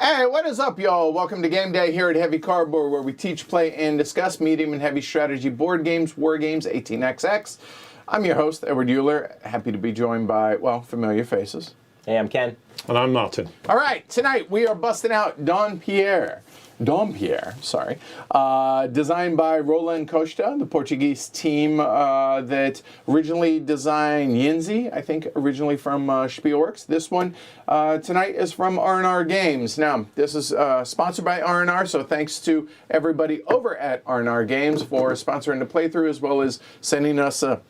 Hey, what is up, y'all? Welcome to Game Day here at Heavy Cardboard, where we teach, play, and discuss medium and heavy strategy board games, war games, 18xx. I'm your host, Edward Euler. Happy to be joined by, well, familiar faces. Hey, I'm Ken. And I'm Martin. All right, tonight we are busting out Dom Pierre, designed by Rola Costa, the Portuguese team that originally designed Yinzi, I think originally from Spielworks. This one tonight is from RnR Games. Now, this is sponsored by RnR, so thanks to everybody over at RnR Games for sponsoring the playthrough, as well as sending us a...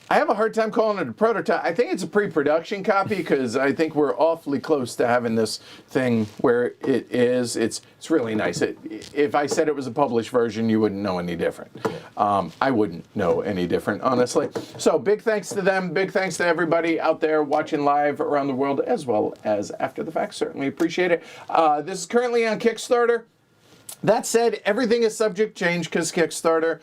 I have a hard time calling it a prototype. I think it's a pre-production copy because I think we're awfully close to having this thing where it is. It's really nice. If I said it was a published version, you wouldn't know any different. I wouldn't know any different, honestly. So big thanks to them. Big thanks to everybody out there watching live around the world as well as after the fact. Certainly appreciate it. This is currently on Kickstarter. That said, everything is subject to change because Kickstarter,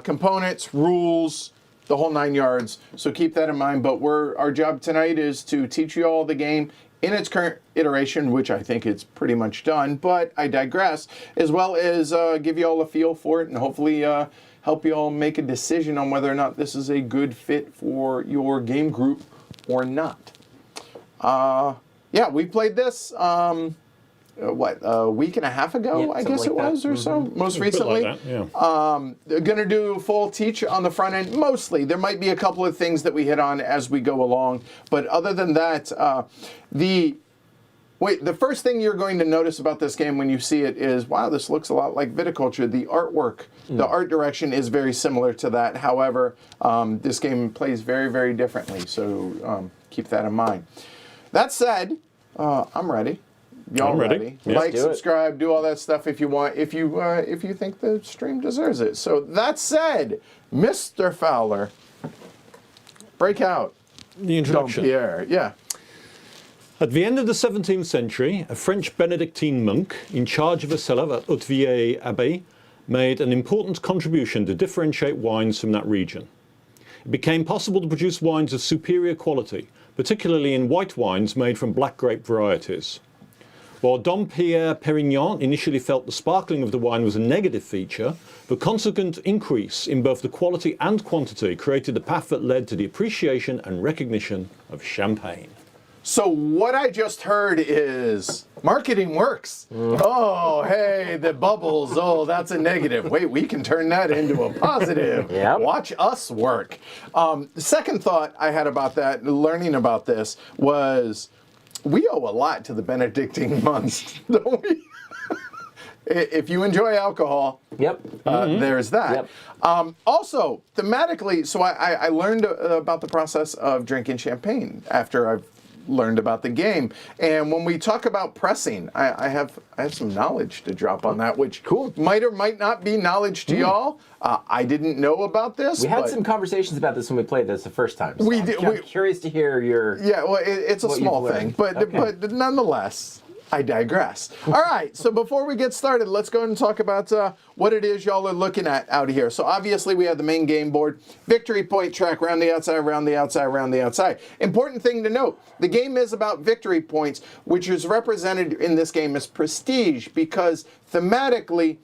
components, rules, the whole 9 yards. So keep that in mind. But our job tonight is to teach you all the game in its current iteration, which I think it's pretty much done. But I digress, as well as give you all a feel for it and hopefully help you all make a decision on whether or not this is a good fit for your game group or not. Yeah, we played this. A week and a half ago, yep, I guess it was, or so, most A bit recently. like that, yeah. They're going to do a full teach on the front end, mostly. There might be a couple of things that we hit on as we go along, but other than that, the first thing you're going to notice about this game when you see it is, wow, this looks a lot like Viticulture. The artwork, the art direction is very similar to that. However, this game plays very, very differently, so keep that in mind. That said, I'm ready. Y'all ready? Yeah. Like, subscribe, do all that stuff if you want, if you think the stream deserves it. So that said, Mr. Fowler, break out. The introduction. Dom Pierre, yeah. At the end of the 17th century, a French Benedictine monk in charge of a cellar at Hauteville Abbey made an important contribution to differentiate wines from that region. It became possible to produce wines of superior quality, particularly in white wines made from black grape varieties. While Dom Pierre Perignon initially felt the sparkling of the wine was a negative feature, the consequent increase in both the quality and quantity created a path that led to the appreciation and recognition of champagne. So what I just heard is marketing works. Oh, hey, the bubbles. Oh, that's a negative. Wait, we can turn that into a positive. Yep. Watch us work. The second thought I had about that, learning about this, was we owe a lot to the Benedictine monks, don't we? If you enjoy alcohol, Yep. there's that. Yep. Also, thematically, so I learned about the process of drinking champagne after I've learned about the game. And when we talk about pressing, I have some knowledge to drop on that, which might or might not be knowledge to y'all. I didn't know about this. We had some conversations about this when we played this the first time. So we did. I'm curious to hear your... Yeah, well, it's a small thing, but nonetheless, I digress. All right, so before we get started, let's go ahead and talk about what it is y'all are looking at out here. So obviously we have the main game board, victory point track, round the outside, round the outside, round the outside. Important thing to note, the game is about victory points, which is represented in this game as prestige, because thematically,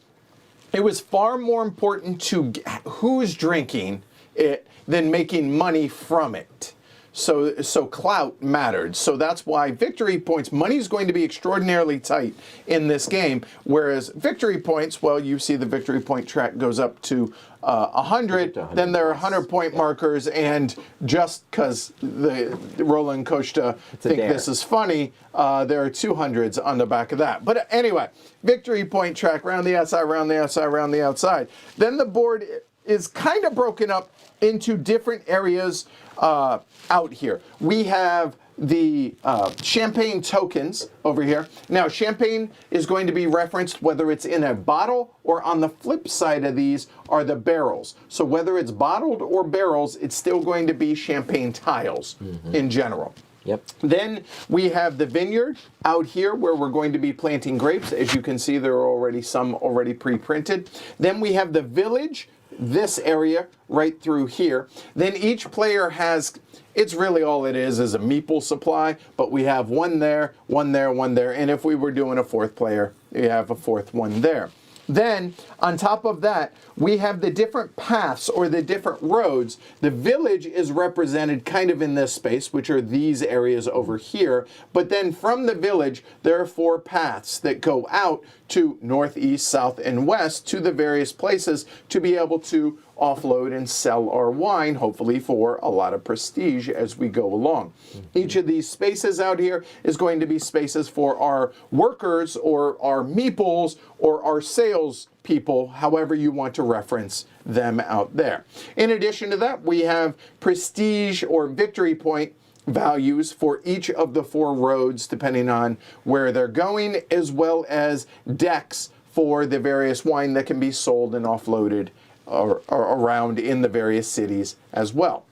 it was far more important to who's drinking it than making money from it. So clout mattered. So that's why victory points, money is going to be extraordinarily tight in this game, whereas victory points, well, you see the victory point track goes up to 100, then there are 100-point markers, and just because the Rola Costa think this is funny, there are 200s on the back of that. But anyway, victory point track, round the outside, round the outside, round the outside. Then the board is kind of broken up into different areas out here. We have the champagne tokens over here. Now, champagne is going to be referenced whether it's in a bottle or on the flip side of these are the barrels. So whether it's bottled or barrels, it's still going to be champagne tiles in general. Yep. Then we have the vineyard out here where we're going to be planting grapes. As you can see, there are already some already pre-printed. Then we have the village. this area right through here. Then each player has, it's really all it is a meeple supply, but we have one there, one there, one there, and if we were doing a fourth player, we have a fourth one there. Then, on top of that, we have the different paths or the different roads. The village is represented kind of in this space, which are these areas over here. But then from the village, there are 4 paths that go out to north, east, south, and west to the various places to be able to offload and sell our wine, hopefully for a lot of prestige as we go along. Each of these spaces out here is going to be spaces for our workers or our meeples or our sales people, however you want to reference them out there. In addition to that, we have prestige or victory point values for each of the 4 roads depending on where they're going, as well as decks for the various wine that can be sold and offloaded or around in the various cities as well.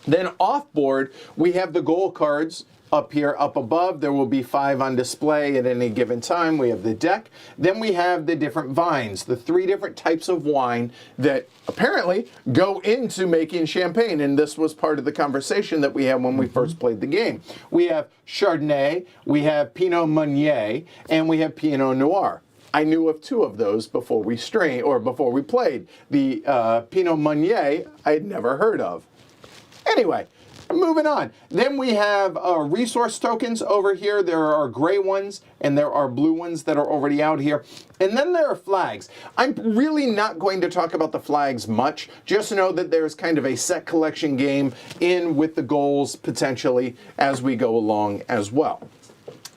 Then off board, we have the goal cards up here, up above. There will be 5 on display at any given time. We have the deck. Then we have the different vines, the 3 different types of wine that apparently go into making champagne. And this was part of the conversation that we had when we first played the game. We have Chardonnay, we have Pinot Meunier, and we have Pinot Noir. I knew of 2 of those before we before we played. The Pinot Meunier I had never heard of. Anyway, moving on. Then we have resource tokens over here. There are gray ones and there are blue ones that are already out here. And then there are flags. I'm really not going to talk about the flags much. Just know that there's kind of a set collection game in with the goals potentially as we go along as well.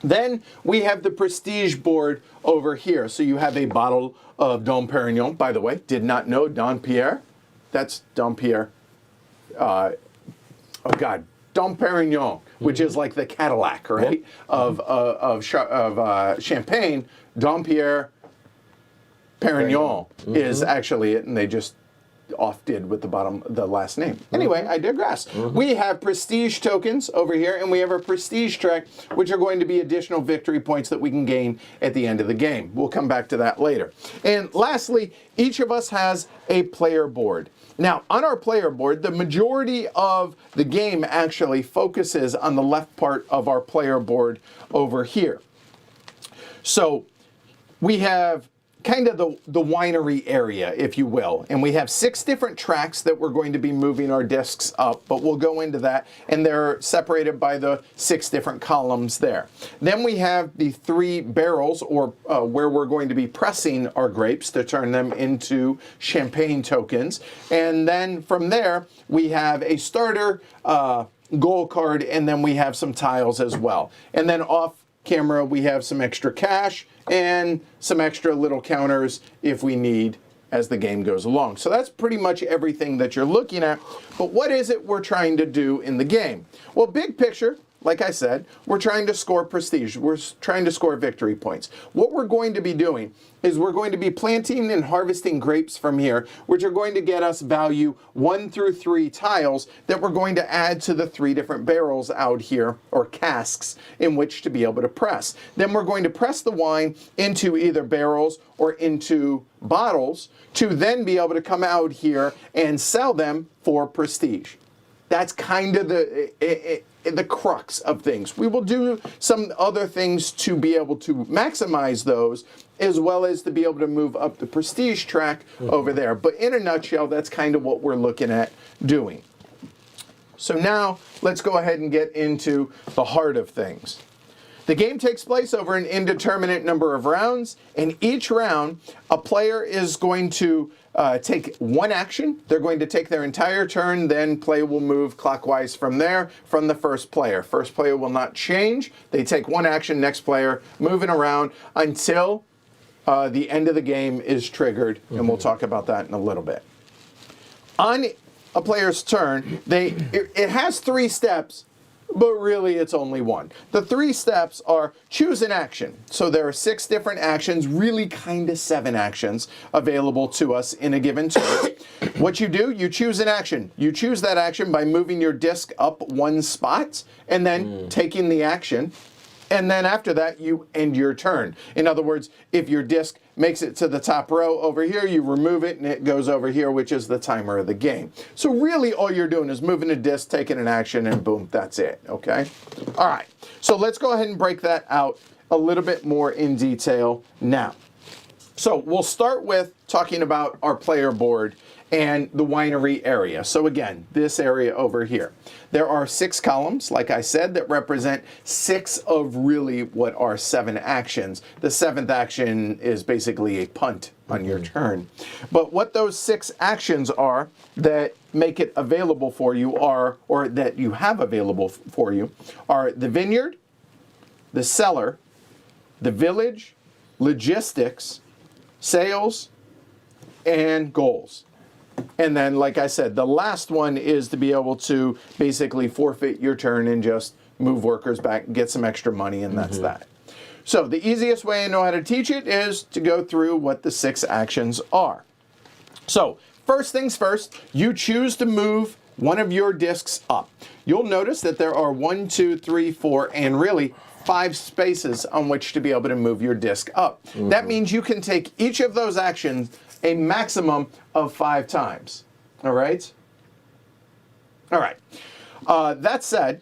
Then we have the prestige board over here. So you have a bottle of Dom Perignon. By the way, did not know Dom Pierre. That's Dom Pierre. Dom Perignon, which is like the Cadillac, right? Yep. Of champagne. Dom Pierre Perignon is actually it, and they just off-did with the last name. Anyway, I digress. We have prestige tokens over here, and we have a prestige track, which are going to be additional victory points that we can gain at the end of the game. We'll come back to that later. And lastly, each of us has a player board. Now, on our player board, the majority of the game actually focuses on the left part of our player board over here. So we have kind of the winery area, if you will. And we have 6 different tracks that we're going to be moving our discs up, but we'll go into that. And they're separated by the 6 different columns there. Then we have the 3 barrels, or where we're going to be pressing our grapes to turn them into champagne tokens. And then from there, we have a starter goal card, and then we have some tiles as well. And then off camera, we have some extra cash and some extra little counters if we need as the game goes along. So that's pretty much everything that you're looking at. But what is it we're trying to do in the game? Well, big picture, like I said, we're trying to score prestige. We're trying to score victory points. What we're going to be doing is we're going to be planting and harvesting grapes from here, which are going to get us value 1 through 3 tiles that we're going to add to the 3 different barrels out here, or casks, in which to be able to press. Then we're going to press the wine into either barrels or into bottles to then be able to come out here and sell them for prestige. That's kind of the crux of things. We will do some other things to be able to maximize those, as well as to be able to move up the prestige track over there. But in a nutshell, that's kind of what we're looking at doing. So now let's go ahead and get into the heart of things. The game takes place over an indeterminate number of rounds, and each round, a player is going to take 1 action. They're going to take their entire turn, then play will move clockwise from there, from the first player. First player will not change. They take 1 action, next player, moving around until the end of the game is triggered, and we'll talk about that in a little bit. On a player's turn, it has 3 steps, but really it's only 1. The 3 steps are choose an action. So there are 6 different actions, really kind of 7 actions available to us in a given turn. What you do, you choose an action. You choose that action by moving your disc up 1 spot and then taking the action. And then after that, you end your turn. In other words, if your disc makes it to the top row over here. You remove it, and it goes over here, which is the timer of the game. So really all you're doing is moving a disc, taking an action, and boom, that's it, okay? All right, so let's go ahead and break that out a little bit more in detail now. So we'll start with talking about our player board and the winery area. So again, this area over here. There are 6 columns, like I said, that represent 6 of really what are 7 actions. The 7th action is basically a punt on your turn. But what those 6 actions are that make it available for you are, or that you have available for you, are the vineyard, the cellar, the village, logistics, sales, and goals. And then, like I said, the last one is to be able to basically forfeit your turn and just move workers back, get some extra money, and that's that. So the easiest way I know how to teach it is to go through what the 6 actions are. So first things first, you choose to move one of your discs up. You'll notice that there are 1, 2, 3, 4, and really 5 spaces on which to be able to move your disc up. That means you can take each of those actions a maximum of 5 times. All right? All right. That said,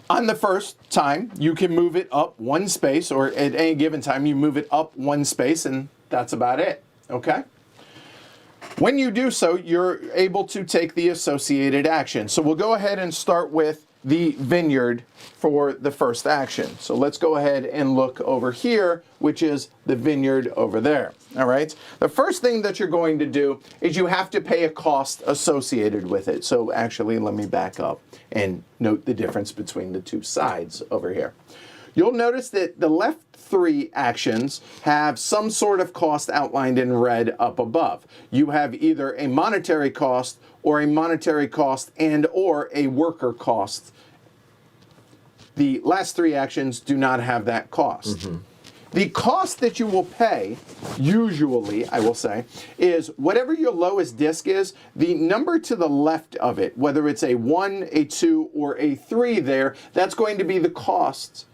on the first time, you can move it up 1 space, or at any given time, you move it up 1 space, and that's about it. Okay? When you do so, you're able to take the associated action. So we'll go ahead and start with the vineyard for the first action. So let's go ahead and look over here, which is the vineyard over there. All right. The first thing that you're going to do is you have to pay a cost associated with it. So actually, let me back up and note the difference between the 2 sides over here. You'll notice that the left 3 actions have some sort of cost outlined in red up above. You have either a monetary cost or a monetary cost and or a worker cost. The last 3 actions do not have that cost. The cost that you will pay, usually, I will say, is whatever your lowest disc is, the number to the left of it, whether it's a 1, a 2, or a 3 there, that's going to be the cost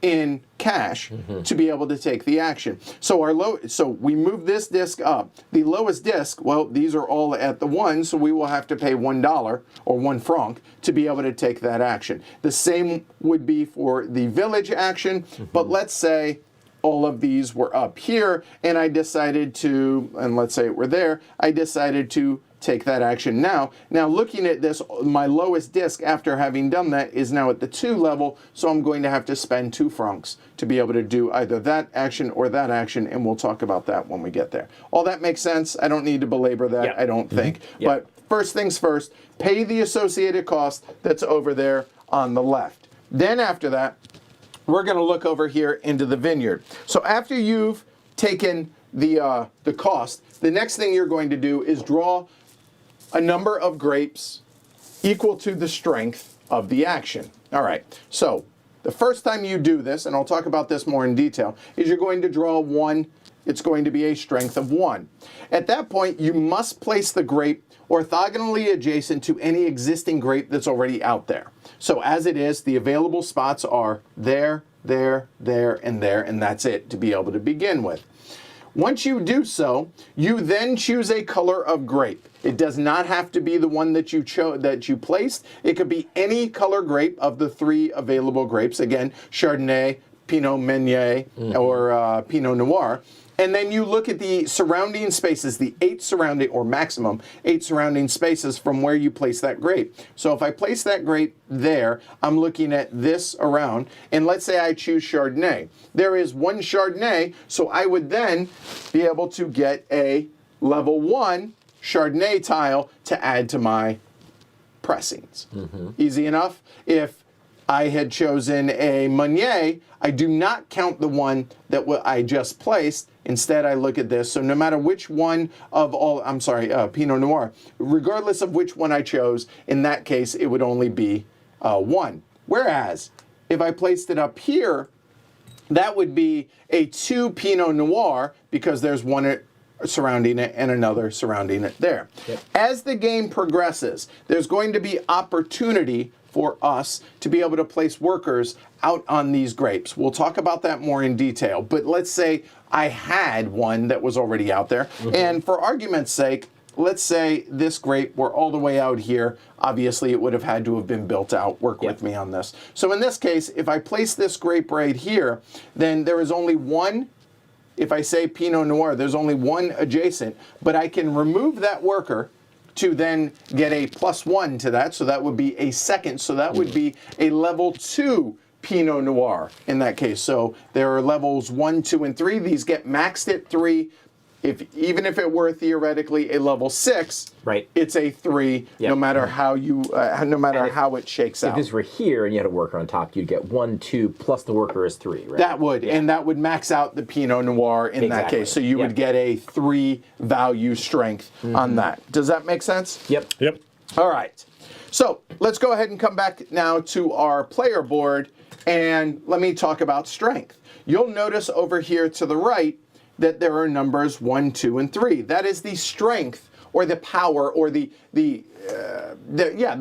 in cash to be able to take the action. So so we move this disc up. The lowest disc, well, these are all at the 1, so we will have to pay $1 or 1 franc to be able to take that action. The same would be for the village action, but let's say all of these were up here and I decided to, and let's say it were there, I decided to take that action now. Now looking at this, my lowest disc after having done that is now at the 2 level, so I'm going to have to spend 2 francs to be able to do either that action or that action, and we'll talk about that when we get there. All that makes sense. I don't need to belabor that, I don't think. But first things first, pay the associated cost that's over there on the left. Then after that, we're going to look over here into the vineyard. So after you've taken the cost, the next thing you're going to do is draw a number of grapes equal to the strength of the action. All right, so the first time you do this, and I'll talk about this more in detail, is you're going to draw 1. It's going to be a strength of 1. At that point, you must place the grape orthogonally adjacent to any existing grape that's already out there. So as it is, the available spots are there, there, there, and there, and that's it to be able to begin with. Once you do so, you then choose a color of grape. It does not have to be the one that you placed. It could be any color grape of the 3 available grapes. Again, Chardonnay, Pinot Meunier, or Pinot Noir. And then you look at the surrounding spaces, the 8 surrounding, or maximum 8 surrounding spaces from where you place that grape. So if I place that grape there, I'm looking at this around, and let's say I choose Chardonnay. There is 1 Chardonnay, so I would then be able to get a level 1 Chardonnay tile to add to my pressings. Easy enough. If I had chosen a Meunier, I do not count the one that I just placed. Instead, I look at this. So no matter which one of all, Pinot Noir, regardless of which one I chose, in that case, it would only be 1. Whereas, if I placed it up here, that would be a 2 Pinot Noir, because there's 1 surrounding it and another surrounding it there. Yep. As the game progresses, there's going to be opportunity for us to be able to place workers out on these grapes. We'll talk about that more in detail, but let's say I had one that was already out there, and for argument's sake, let's say this grape were all the way out here. Obviously, it would have had to have been built out. Work with me on this. So in this case, if I place this grape right here, then there is only one. If I say Pinot Noir, there's only one adjacent, but I can remove that worker to then get a +1 to that. So that would be a second. So that would be a level 2 Pinot Noir in that case. So there are levels 1, 2, and 3. These get maxed at 3. Even if it were theoretically a level 6, right, it's a 3. Yep. No matter how you, how it shakes out. If this were here and you had a worker on top, you'd get 1, 2 plus the worker is 3, right? That would, and that would max out the Pinot Noir in that case. So you would get a 3 value strength on that. Does that make sense? Yep. Yep. All right. So let's go ahead and come back now to our player board, and let me talk about strength. You'll notice over here to the right that there are numbers 1, 2, and 3. That is the strength or the power or the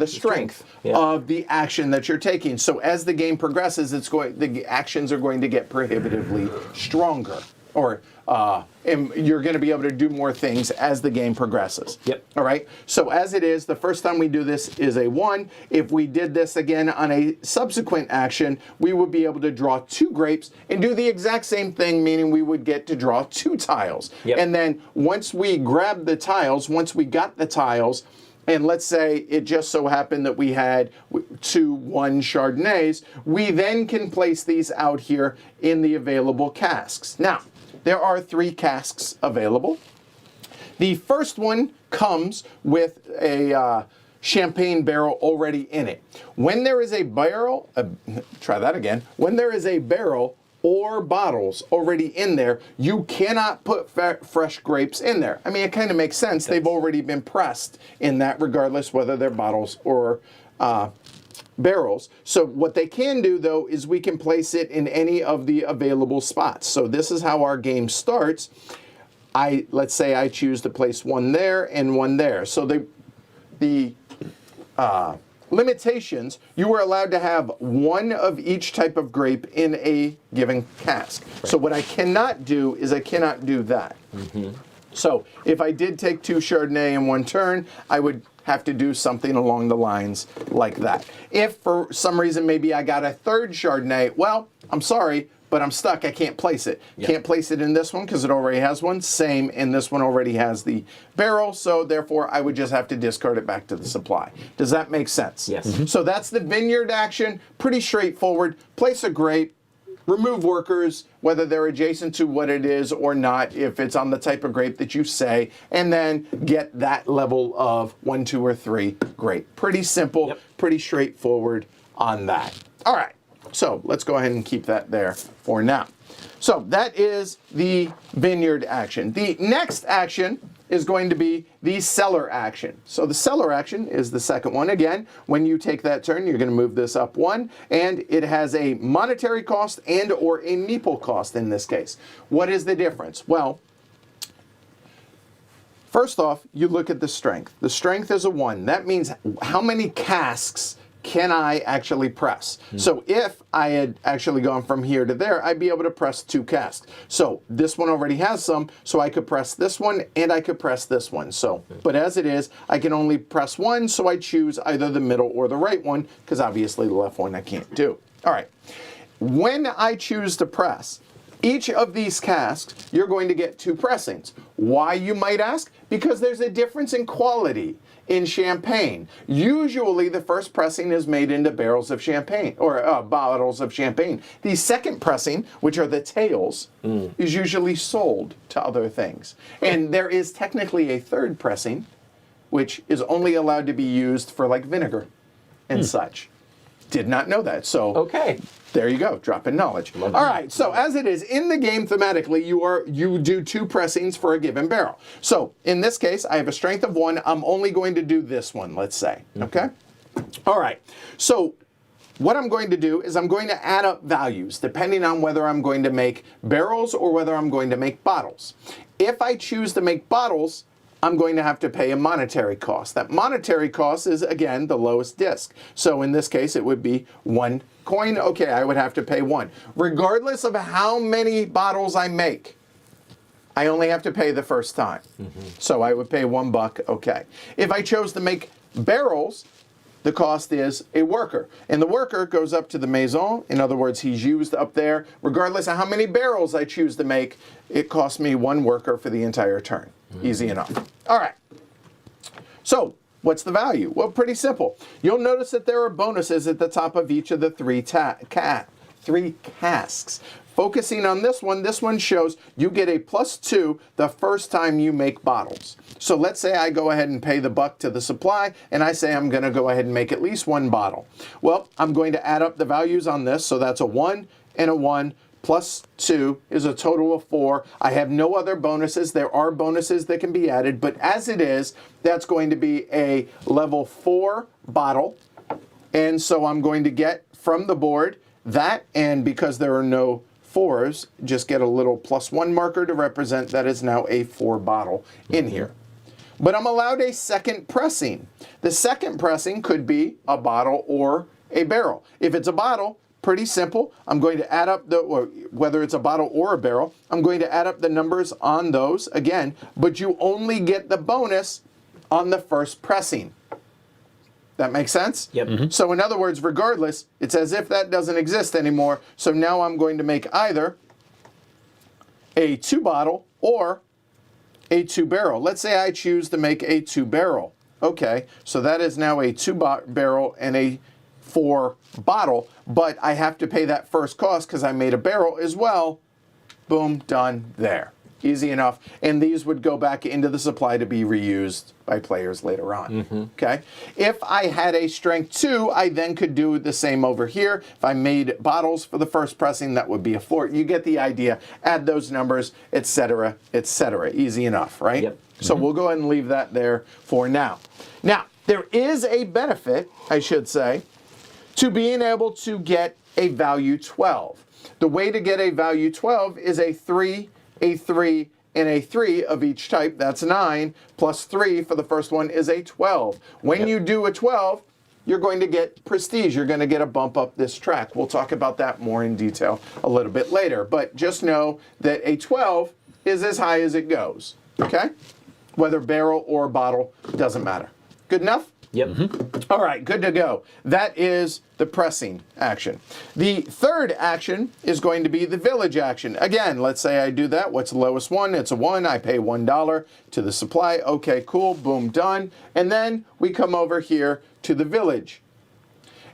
strength of the action that you're taking. So as the game progresses, the actions are going to get prohibitively stronger, or and you're going to be able to do more things as the game progresses. Yep. All right. So as it is, the first time we do this is a 1. If we did this again on a subsequent action, we would be able to draw 2 grapes and do the exact same thing, meaning we would get to draw 2 tiles. Yep. And then once we grab the tiles, once we got the tiles, and let's say it just so happened that we had 2 1 Chardonnays, we then can place these out here in the available casks. Now, there are 3 casks available. The first one comes with a champagne barrel already in it. When there is a barrel, try that again. When there is a barrel or bottles already in there, you cannot put fresh grapes in there. I mean, it kind of makes sense. They've already been pressed in that, regardless whether they're bottles or barrels. So what they can do, though, is we can place it in any of the available spots. So this is how our game starts. Let's say I choose to place one there and one there. So the limitations, you were allowed to have 1 of each type of grape in a given cask. Right. So what I cannot do is I cannot do that. So if I did take 2 Chardonnay in one turn, I would have to do something along the lines like that. If for some reason maybe I got a 3rd Chardonnay, well, I'm sorry, but I'm stuck. I can't place it. Yep. Can't place it in this one because it already has one. Same, and this one already has the barrel, so therefore I would just have to discard it back to the supply. Does that make sense? Yes. So that's the vineyard action. Pretty straightforward. Place a grape. Remove workers, whether they're adjacent to what it is or not, if it's on the type of grape that you say, and then get that level of 1, 2, or 3 grape. Pretty simple, pretty straightforward on that. All right, so let's go ahead and keep that there for now. So that is the vineyard action. The next action is going to be the cellar action. So the cellar action is the second one. Again, when you take that turn, you're going to move this up 1, and it has a monetary cost and or a meeple cost in this case. What is the difference? Well, first off, you look at the strength. The strength is a 1. That means how many casks can I actually press? So if I had actually gone from here to there, I'd be able to press 2 casks. So this one already has some, so I could press this one and I could press this one. So, but as it is, I can only press 1, so I choose either the middle or the right one, because obviously the left one I can't do. All right. When I choose to press each of these casks, you're going to get 2 pressings. Why, you might ask? Because there's a difference in quality in champagne. Usually the first pressing is made into barrels of champagne, or bottles of champagne. The second pressing, which are the tails, is usually sold to other things. And there is technically a 3rd pressing, which is only allowed to be used for like vinegar and such. Did not know that. So okay. There you go, drop in knowledge. All right, so as it is, in the game thematically, you do 2 pressings for a given barrel. So in this case, I have a strength of 1. I'm only going to do this one, let's say, okay? All right, so what I'm going to do is I'm going to add up values depending on whether I'm going to make barrels or whether I'm going to make bottles. If I choose to make bottles, I'm going to have to pay a monetary cost. That monetary cost is, again, the lowest disc. So in this case, it would be 1 coin. Okay, I would have to pay 1. Regardless of how many bottles I make, I only have to pay the first time. So I would pay $1, okay. If I chose to make barrels, the cost is a worker. And the worker goes up to the maison. In other words, he's used up there. Regardless of how many barrels I choose to make, it costs me 1 worker for the entire turn. Easy enough. All right. So what's the value? Well, pretty simple. You'll notice that there are bonuses at the top of each of the three casks. Focusing on this one shows you get a +2 the first time you make bottles. So let's say I go ahead and pay the $1 to the supply, and I say I'm going to go ahead and make at least 1 bottle. Well, I'm going to add up the values on this, so that's a 1 and a 1. +2 is a total of 4. I have no other bonuses. There are bonuses that can be added, but as it is, that's going to be a level 4 bottle. And so I'm going to get from the board that, and because there are no 4s, just get a little +1 marker to represent that is now a 4 bottle in here. But I'm allowed a second pressing. The second pressing could be a bottle or a barrel. If it's a bottle, pretty simple. I'm going to add up whether it's a bottle or a barrel, I'm going to add up the numbers on those again, but you only get the bonus on the first pressing. That makes sense? Yep. So in other words, regardless, it's as if that doesn't exist anymore. So now I'm going to make either a 2 bottle or a 2 barrel. Let's say I choose to make a 2 barrel. Okay, so that is now a 2 barrel and a 4 bottle, but I have to pay that first cost because I made a barrel as well. Boom, done there. Easy enough. And these would go back into the supply to be reused by players later on. Okay. If I had a strength 2, I then could do the same over here. If I made bottles for the first pressing, that would be a 4. You get the idea. Add those numbers, etc., etc. Easy enough, right? Yep. So we'll go ahead and leave that there for now. Now, there is a benefit, I should say, to being able to get a value 12. The way to get a value 12 is a 3, a 3, and a 3 of each type. That's 9, plus 3 for the first one is a 12. When you do a 12, you're going to get prestige. You're going to get a bump up this track. We'll talk about that more in detail a little bit later. But just know that a 12 is as high as it goes. Okay? Whether barrel or bottle, doesn't matter. Good enough? Yep. All right, good to go. That is the pressing action. The third action is going to be the village action. Again, let's say I do that. What's the lowest one? It's a 1. I pay $1 to the supply. Okay, cool. Boom, done. And then we come over here to the village.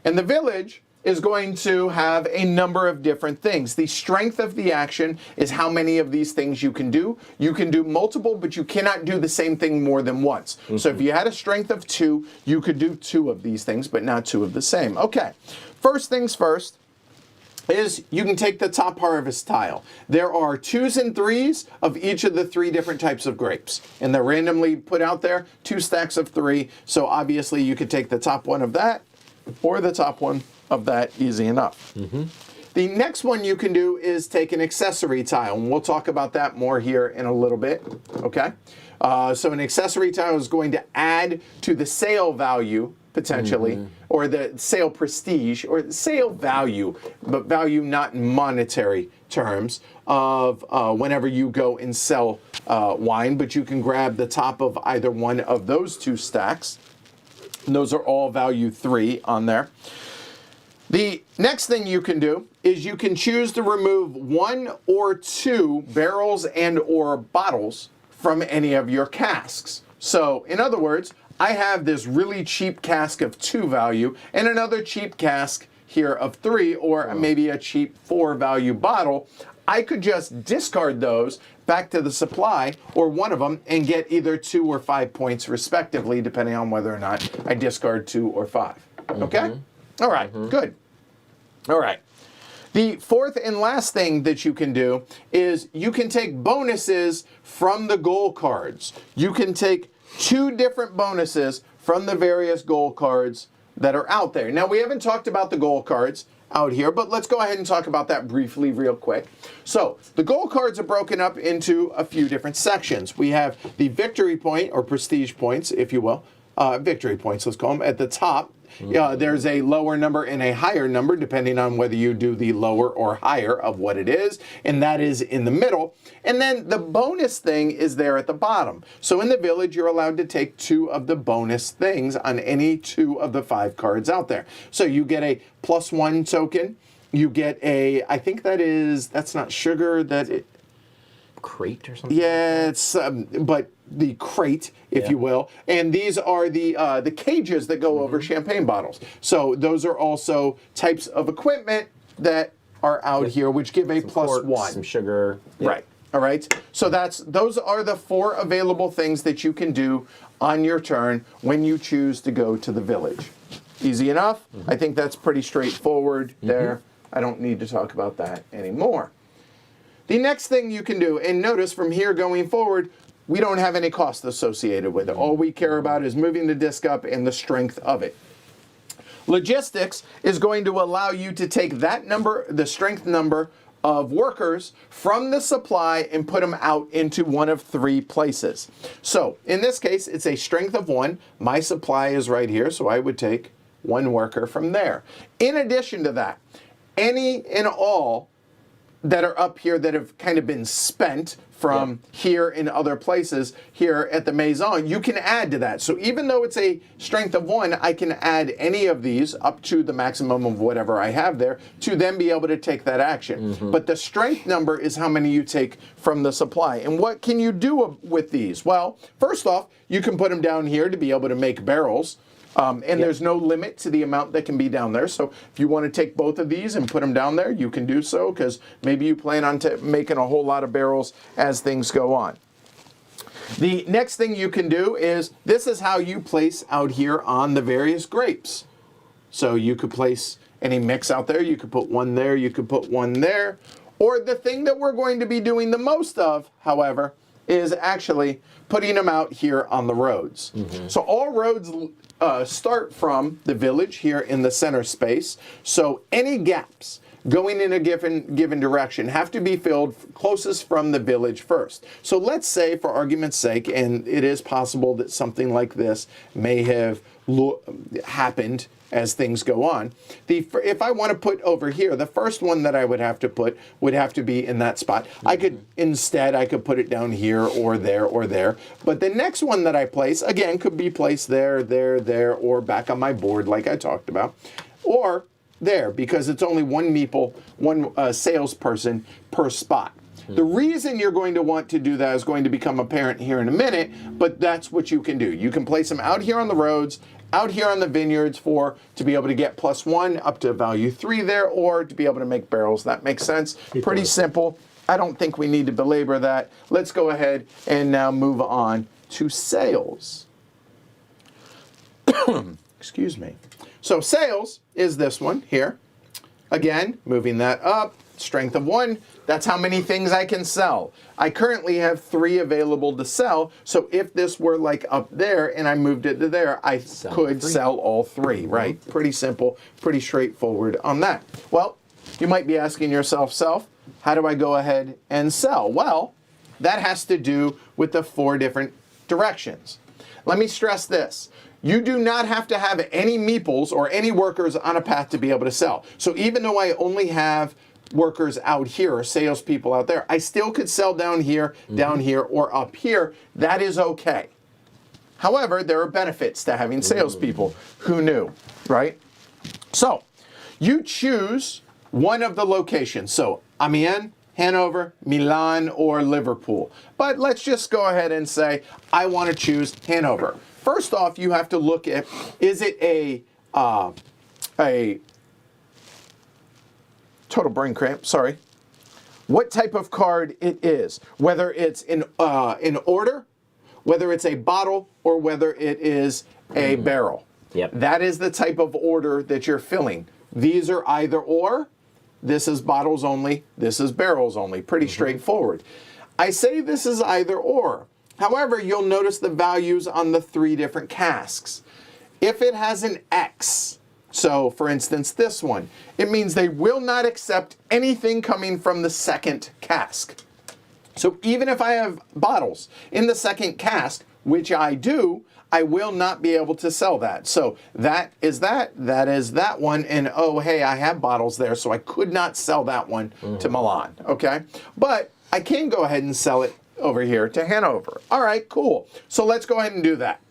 And the village is going to have a number of different things. The strength of the action is how many of these things you can do. You can do multiple, but you cannot do the same thing more than once. So if you had a strength of 2, you could do 2 of these things, but not 2 of the same. Okay, first things first is you can take the top harvest tile. There are 2s and 3s of each of the 3 different types of grapes, and they're randomly put out there, 2 stacks of 3. So obviously you could take the top one of that or the top one of that, easy enough. The next one you can do is take an accessory tile, and we'll talk about that more here in a little bit, okay? So an accessory tile is going to add to the sale value, potentially, or the sale prestige, or sale value, but value not in monetary terms, of whenever you go and sell wine, but you can grab the top of either one of those 2 stacks. And those are all value 3 on there. The next thing you can do is you can choose to remove 1 or 2 barrels and or bottles from any of your casks. So, in other words, I have this really cheap cask of 2 value and another cheap cask here of 3, or maybe a cheap 4 value bottle. I could just discard those back to the supply, or one of them, and get either 2 or 5 points respectively, depending on whether or not I discard 2 or 5. Okay? All right, good. All right. The fourth and last thing that you can do is you can take bonuses from the goal cards. You can take 2 different bonuses from the various goal cards that are out there. Now, we haven't talked about the goal cards out here, but let's go ahead and talk about that briefly real quick. So the goal cards are broken up into a few different sections. We have the victory point, or prestige points, if you will. Victory points, let's call them, at the top. There's a lower number and a higher number, depending on whether you do the lower or higher of what it is, and that is in the middle. And then the bonus thing is there at the bottom. So in the village, you're allowed to take 2 of the bonus things on any 2 of the 5 cards out there. So you get a +1 token. You get a, I think that's not sugar, Crate or something? Yeah, it's but the crate, if you will, and these are the cages that go over champagne bottles. So those are also types of equipment that are out here, which give a +1. Corks, some sugar. Yep. Right. All right. So those are the 4 available things that you can do on your turn when you choose to go to the village. Easy enough. I think that's pretty straightforward there. I don't need to talk about that anymore. The next thing you can do, and notice from here going forward, we don't have any cost associated with it. All we care about is moving the disc up and the strength of it. Logistics is going to allow you to take that number, the strength number of workers from the supply, and put them out into one of 3 places. So in this case, it's a strength of 1. My supply is right here, so I would take 1 worker from there. In addition to that, any and all that are up here that have kind of been spent from here in other places here at the Maison, you can add to that. So even though it's a strength of 1, I can add any of these up to the maximum of whatever I have there to then be able to take that action. But the strength number is how many you take from the supply. And what can you do with these? Well, first off, you can put them down here to be able to make barrels. And there's no limit to the amount that can be down there. So if you want to take both of these and put them down there, you can do so, because maybe you plan on making a whole lot of barrels as things go on. The next thing you can do is, this is how you place out here on the various grapes. So you could place any mix out there. You could put 1 there. You could put 1 there. Or the thing that we're going to be doing the most of, however, is actually putting them out here on the roads. So all roads start from the village here in the center space. So any gaps going in a given direction have to be filled closest from the village first. So let's say, for argument's sake, and it is possible that something like this may have happened as things go on. If I want to put over here, the first one that I would have to put would have to be in that spot. I could put it down here or there or there. But the next one that I place, again, could be placed there, there, or back on my board like I talked about. Or there, because it's only 1 meeple, 1 salesperson per spot. The reason you're going to want to do that is going to become apparent here in a minute, but that's what you can do. You can place them out here on the roads, out here on the vineyards to be able to get +1 up to value 3 there, or to be able to make barrels. That makes sense. Pretty simple. I don't think we need to belabor that. Let's go ahead and now move on to sales. Excuse me. So sales is this one here. Again, moving that up, strength of 1. That's how many things I can sell. I currently have 3 available to sell, so if this were like up there and I moved it to there, I could sell all 3, right? Pretty simple, pretty straightforward on that. Well, you might be asking yourself, how do I go ahead and sell? Well, that has to do with the 4 different directions. Let me stress this. You do not have to have any meeples or any workers on a path to be able to sell. So even though I only have workers out here or salespeople out there, I still could sell down here, or up here. That is okay. However, there are benefits to having salespeople. Who knew, right? So you choose one of the locations. So Amiens, Hanover, Milan, or Liverpool. But let's just go ahead and say I want to choose Hanover. First off, you have to look at, is it a total brain cramp, sorry. What type of card it is, whether it's in order, whether it's a bottle, or whether it is a barrel. Yep. That is the type of order that you're filling. These are either or. This is bottles only. This is barrels only. Pretty straightforward. I say this is either or. However, you'll notice the values on the 3 different casks. If it has an X, so for instance this one, it means they will not accept anything coming from the second cask. So even if I have bottles in the second cask, which I do, I will not be able to sell that. So that is that one, and oh hey, I have bottles there, so I could not sell that one to Milan, okay? But I can go ahead and sell it over here to Hanover. All right, cool. So let's go ahead and do that.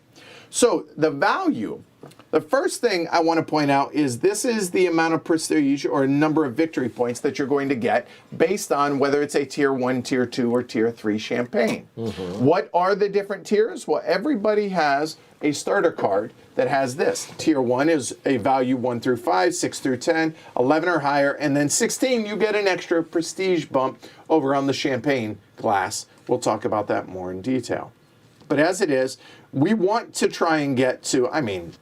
So the value, the first thing I want to point out is this is the amount of prestige or number of victory points that you're going to get based on whether it's a tier 1, tier 2, or tier 3 champagne. What are the different tiers? Well, everybody has a starter card that has this. Tier 1 is a value 1 through 5, 6 through 10, 11 or higher, and then 16 you get an extra prestige bump over on the champagne glass. We'll talk about that more in detail. But as it is, we want to try and get to,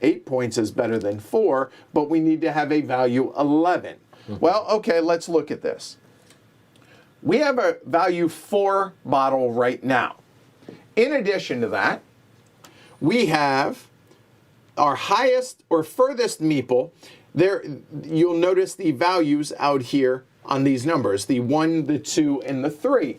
8 points is better than 4, but we need to have a value 11. Well, okay, let's look at this. We have a value 4 bottle right now. In addition to that, we have our highest or furthest meeple. There, you'll notice the values out here on these numbers, the 1, the 2, and the 3.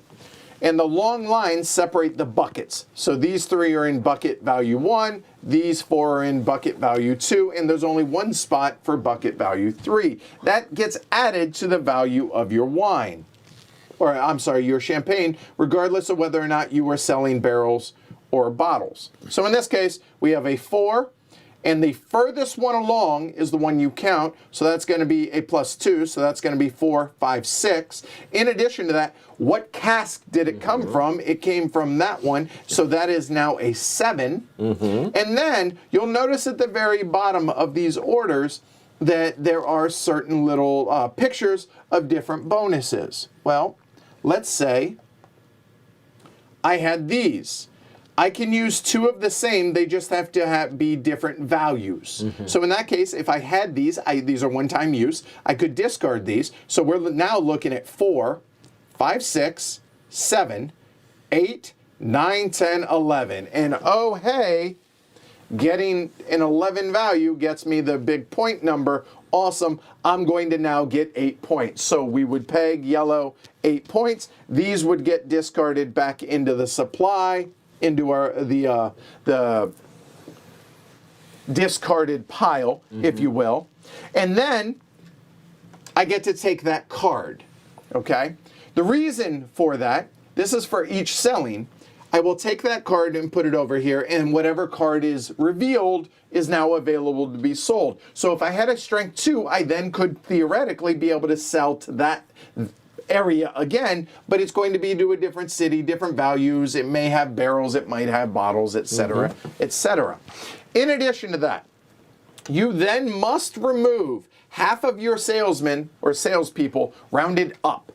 And the long lines separate the buckets. So these 3 are in bucket value 1, these 4 are in bucket value 2, and there's only one spot for bucket value 3. That gets added to the value of your wine, or I'm sorry, your champagne, regardless of whether or not you are selling barrels or bottles. So in this case, we have a 4, and the furthest one along is the one you count, so that's going to be a +2, so that's going to be 4, 5, 6. In addition to that, what cask did it come from? It came from that one, so that is now a 7. And then you'll notice at the very bottom of these orders that there are certain little pictures of different bonuses. Well, let's say I had these. I can use 2 of the same, they just have to be different values. So in that case, if I had these, these are one-time use, I could discard these. So we're now looking at 4, 5, 6, 7, 8, 9, 10, 11. And oh hey, getting an 11 value gets me the big point number. Awesome, I'm going to now get 8 points. So we would peg yellow 8 points. These would get discarded back into the supply, into the discarded pile, if you will. And then I get to take that card, okay? The reason for that, this is for each selling, I will take that card and put it over here, and whatever card is revealed is now available to be sold. So if I had a strength 2, I then could theoretically be able to sell to that area again, but it's going to be to a different city, different values. It may have barrels, it might have bottles, etc., etc. In addition to that, you then must remove half of your salesmen or salespeople rounded up.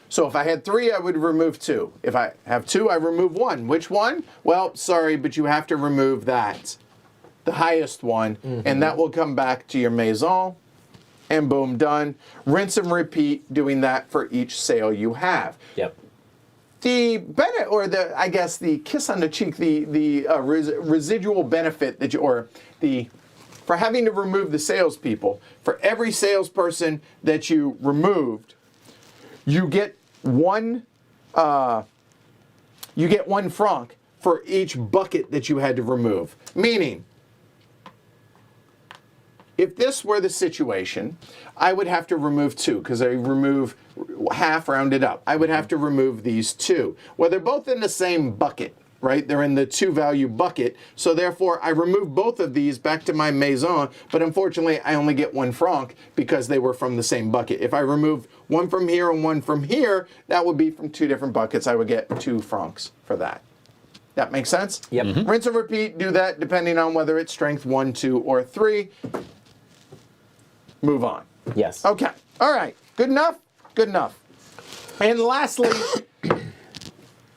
So if I had 3, I would remove 2. If I have 2, I remove 1. Which one? Well, sorry, but you have to remove that, the highest one, and that will come back to your maison. And boom, done. Rinse and repeat, doing that for each sale you have. Yep. The benefit, or I guess the kiss on the cheek, the residual benefit that for having to remove the salespeople, for every salesperson that you removed, you get one franc for each bucket that you had to remove. Meaning, if this were the situation, I would have to remove 2 because I remove half rounded up. I would have to remove these 2. Well, they're both in the same bucket, right? They're in the 2 value bucket. So therefore, I remove both of these back to my maison, but unfortunately, I only get 1 franc because they were from the same bucket. If I remove 1 from here and 1 from here, that would be from 2 different buckets. I would get 2 francs for that. That makes sense? Yep. Rinse and repeat, do that depending on whether it's strength 1, 2, or 3. Move on. Yes. Okay. All right. Good enough? Good enough. And lastly,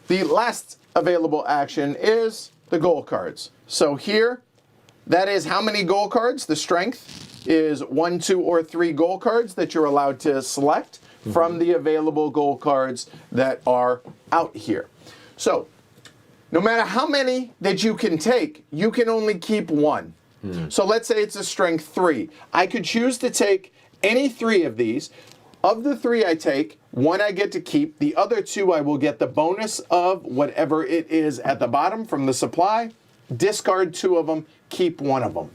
the last available action is the goal cards. So here, that is how many goal cards. The strength is 1, 2, or 3 goal cards that you're allowed to select from the available goal cards that are out here. So no matter how many that you can take, you can only keep 1. So let's say it's a strength 3. I could choose to take any 3 of these. Of the 3 I take, 1 I get to keep. The other 2 I will get the bonus of whatever it is at the bottom from the supply. Discard 2 of them, keep 1 of them.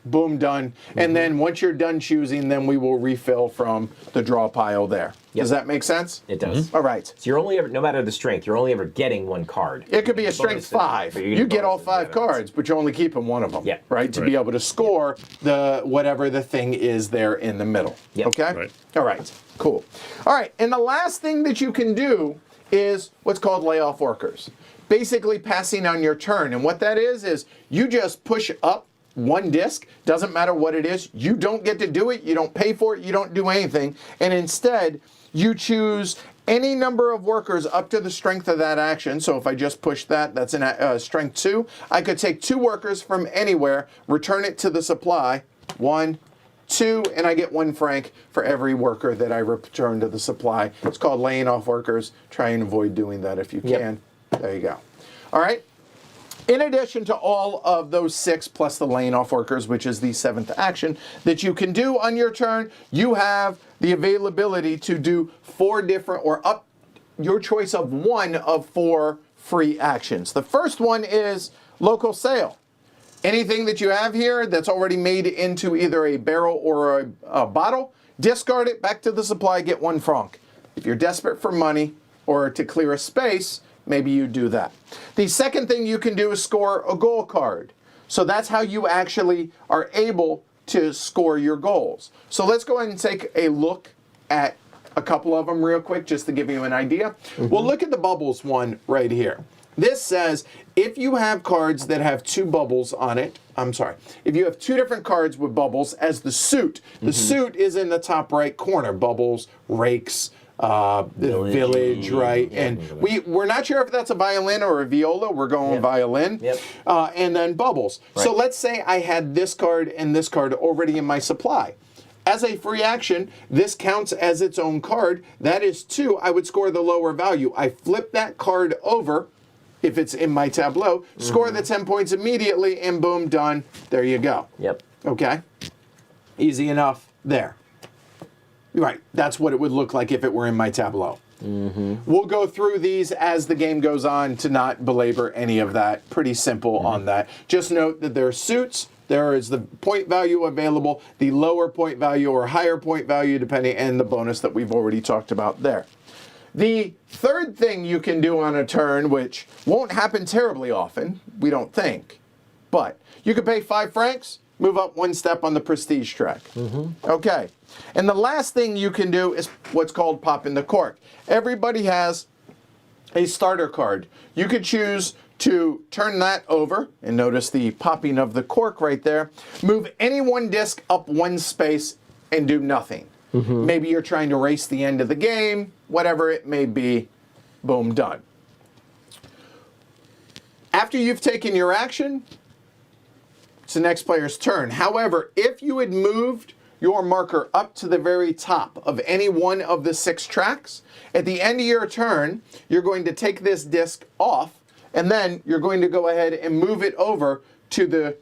Boom, done. And then once you're done choosing, then we will refill from the draw pile there. Does that make sense? It does. All right. So you're only ever, no matter the strength, you're only ever getting 1 card. It could be a strength 5. You get all 5 cards, but you're only keeping 1 of them. Yeah. Right? To be able to score the whatever the thing is there in the middle. Yep. Okay? Right. All right. Cool. All right. And the last thing that you can do is what's called layoff workers. Basically passing on your turn. And what that is you just push up 1 disc, doesn't matter what it is. You don't get to do it. You don't pay for it. You don't do anything. And instead, you choose any number of workers up to the strength of that action. So if I just push that, that's in strength 2. I could take 2 workers from anywhere, return it to the supply. 1, 2, and I get 1 franc for every worker that I return to the supply. It's called laying off workers. Try and avoid doing that if you can. There you go. All right. In addition to all of those 6 plus the laying off workers, which is the 7th action that you can do on your turn, you have the availability to do 4 different or up your choice of 1 of 4 free actions. The first one is local sale. Anything that you have here that's already made into either a barrel or a bottle, discard it back to the supply, get 1 franc. If you're desperate for money or to clear a space, maybe you do that. The second thing you can do is score a goal card. So that's how you actually are able to score your goals. So let's go ahead and take a look at a couple of them real quick just to give you an idea. We'll look at the bubbles one right here. This says if you have cards that have 2 bubbles on it, if you have 2 different cards with bubbles as the suit, the suit is in the top right corner, bubbles, rakes, village, right? And we're not sure if that's a violin or a viola. We're going violin. And then bubbles. Right. So let's say I had this card and this card already in my supply. As a free action, this counts as its own card. That is 2. I would score the lower value. I flip that card over, if it's in my tableau, score the 10 points immediately, and boom, done. There you go. Yep. Okay? Easy enough there. Right, that's what it would look like if it were in my tableau. We'll go through these as the game goes on to not belabor any of that. Pretty simple on that. Just note that there are suits. There is the point value available, the lower point value or higher point value depending, and the bonus that we've already talked about there. The third thing you can do on a turn, which won't happen terribly often, we don't think, but you could pay 5 francs, move up 1 step on the prestige track. Okay. And the last thing you can do is what's called popping the cork. Everybody has a starter card. You could choose to turn that over, and notice the popping of the cork right there. Move any 1 disc up 1 space and do nothing. Maybe you're trying to race the end of the game, whatever it may be, boom, done. After you've taken your action, it's the next player's turn. However, if you had moved your marker up to the very top of any one of the 6 tracks, at the end of your turn, you're going to take this disc off, and then you're going to go ahead and move it over to the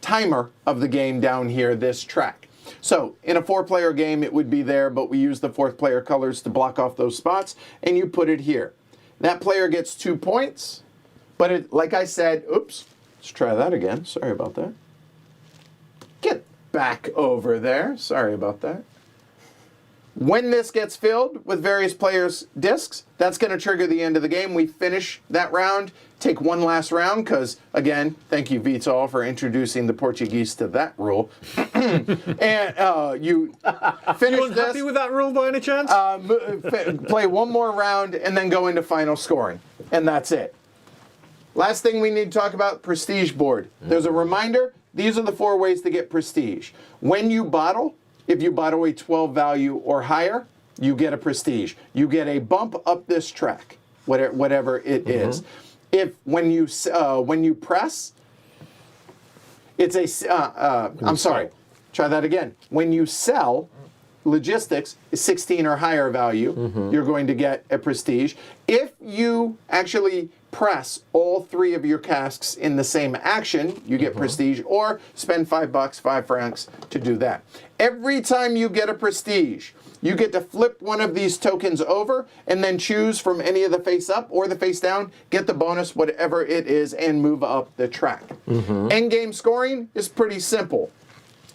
timer of the game down here, this track. So in a 4-player game, it would be there, but we use the 4th player colors to block off those spots, and you put it here. That player gets 2 points, but it, like I said, oops, let's try that again. Sorry about that. Get back over there. Sorry about that. When this gets filled with various players' discs, that's going to trigger the end of the game. We finish that round, take 1 last round, because, again, thank you, Vital, for introducing the Portuguese to that rule. And you finish You this. happy with that rule by any chance? Play 1 more round, and then go into final scoring. And that's it. Last thing we need to talk about, prestige board. There's a reminder. These are the 4 ways to get prestige. When you bottle, if you bottle a 12 value or higher, you get a prestige. You get a bump up this track, whatever it is. If when you press, it's a. I'm sorry. Try that again. When you sell, logistics is 16 or higher value. You're going to get a prestige. If you actually press all 3 of your casks in the same action, you get prestige, or spend $5, 5 francs to do that. Every time you get a prestige, you get to flip one of these tokens over and then choose from any of the face up or the face down, get the bonus, whatever it is, and move up the track. Endgame scoring is pretty simple.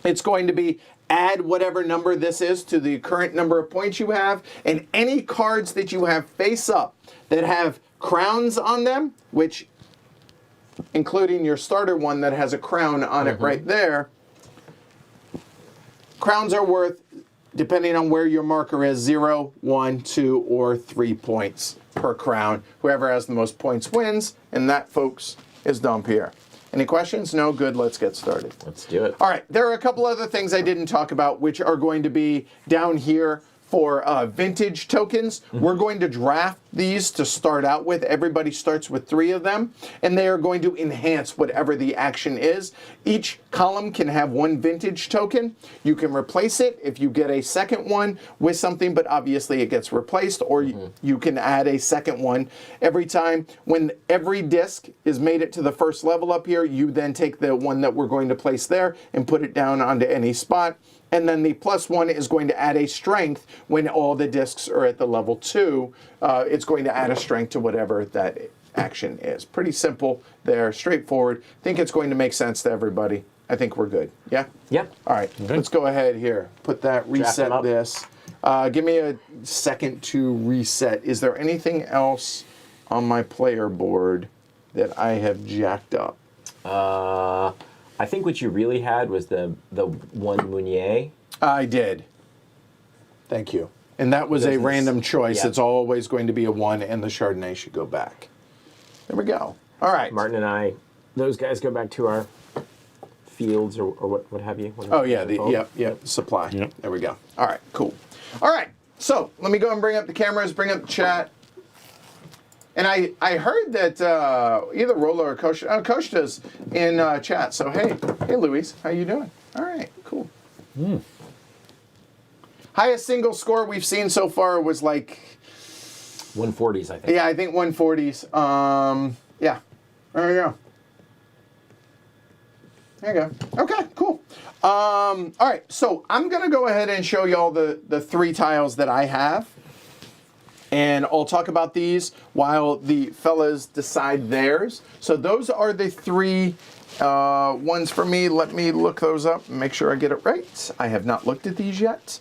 It's going to be add whatever number this is to the current number of points you have, and any cards that you have face up that have crowns on them, which, including your starter one that has a crown on it right there, crowns are worth, depending on where your marker is, 0, 1, 2, or 3 points per crown. Whoever has the most points wins, and that, folks, is Dom Pierre. Any questions? No? Good. Let's get started. Let's do it. All right. There are a couple other things I didn't talk about, which are going to be down here for vintage tokens. We're going to draft these to start out with. Everybody starts with 3 of them, and they are going to enhance whatever the action is. Each column can have 1 vintage token. You can replace it if you get a second one with something, but obviously it gets replaced, or you can add a second one. Every time, when every disc is made it to the first level up here, you then take the one that we're going to place there and put it down onto any spot. And then the +1 is going to add a strength when all the discs are at the level 2. It's going to add a strength to whatever that action is. Pretty simple there, straightforward. Think it's going to make sense to everybody. I think we're good. Yeah? Yep. All right, let's go ahead here. Put that, reset this. Give me a second to reset. Is there anything else on my player board that I have jacked up? I think what you really had was the one Meunier. I did. Thank you. And that was a random choice. Yeah. It's always going to be a 1, and the Chardonnay should go back. There we go. All right. Martin and I, those guys go back to our fields or what have you. Oh, yeah. Yep. Supply. Yep. There we go. All right. Cool. All right. So let me go and bring up the cameras, bring up the chat. And I heard that either Rola or Costa, Costa's in chat. So, hey, Luis, how you doing? All right, cool. Highest single score we've seen so far was like 140s, I think. Yeah, I think 140s. Yeah, there you go. There you go. Okay, cool. All right, so I'm gonna go ahead and show you all the 3 tiles that I have. And I'll talk about these while the fellas decide theirs. So those are the 3 ones for me. Let me look those up and make sure I get it right. I have not looked at these yet.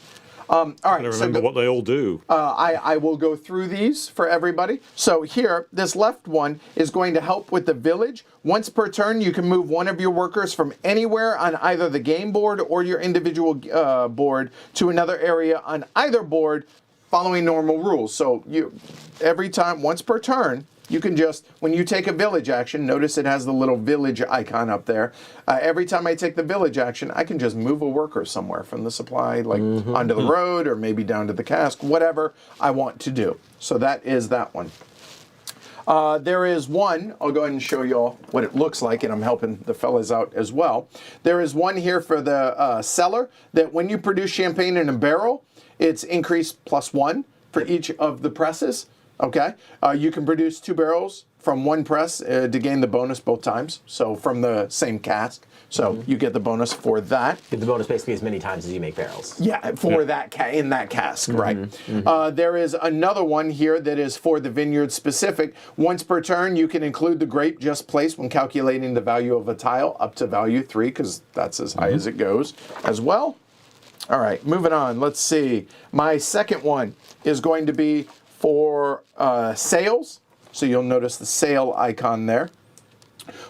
All right. Remember what they all do. I will go through these for everybody. So here, this left one is going to help with the village. Once per turn, you can move one of your workers from anywhere on either the game board or your individual board to another area on either board, following normal rules. So every time, once per turn, you can just, when you take a village action, notice it has the little village icon up there. Every time I take the village action, I can just move a worker somewhere from the supply, like onto the road or maybe down to the cask, whatever I want to do. So that is that one. There is one, I'll go ahead and show you all what it looks like, and I'm helping the fellas out as well. There is one here for the cellar that when you produce champagne in a barrel, it's increased +1 for each of the presses. Okay, you can produce 2 barrels from 1 press to gain the bonus both times. So from the same cask, so you get the bonus for that. Get the bonus basically as many times as you make barrels. Yeah, for that in that cask, right? There is another one here that is for the vineyard specific. Once per turn, you can include the grape just placed when calculating the value of a tile up to value 3, because that's as high as it goes as well. All right, moving on. Let's see. My second one is going to be for sales. So you'll notice the sale icon there.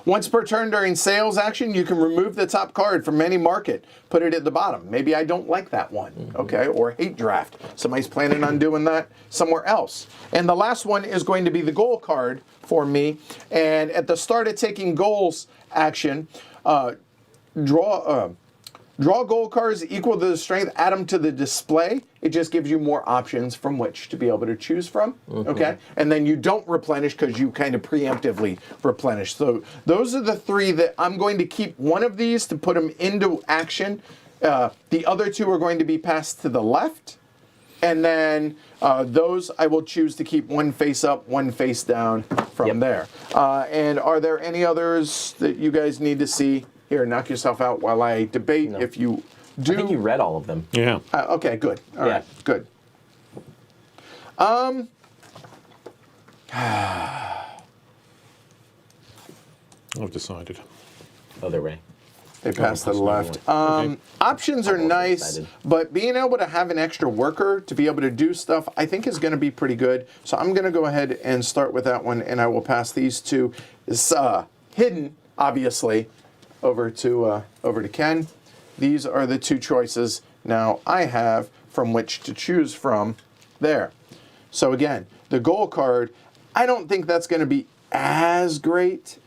Once per turn during sales action, you can remove the top card from any market, put it at the bottom. Maybe I don't like that one, okay? Or hate draft. Somebody's planning on doing that somewhere else. And the last one is going to be the goal card for me. And at the start of taking goals action, draw goal cards equal to the strength, add them to the display. It just gives you more options from which to be able to choose from, okay? And then you don't replenish because you kind of preemptively replenish. So those are the 3 that I'm going to keep one of these to put them into action. The other 2 are going to be passed to the left. And then those I will choose to keep one face up, one face down from there. And are there any others that you guys need to see? Here, knock yourself out while I debate if you do. I think you read all of them. Yeah. Okay, good. All right, good. I've decided. Other way. They pass to the left. Okay. Options are I'm also nice, excited. but being able to have an extra worker to be able to do stuff, I think is going to be pretty good. So I'm going to go ahead and start with that one, and I will pass these two. It's hidden, obviously, over to Ken. These are the two choices now I have from which to choose from there. So again, the goal card, I don't think that's going to be as great.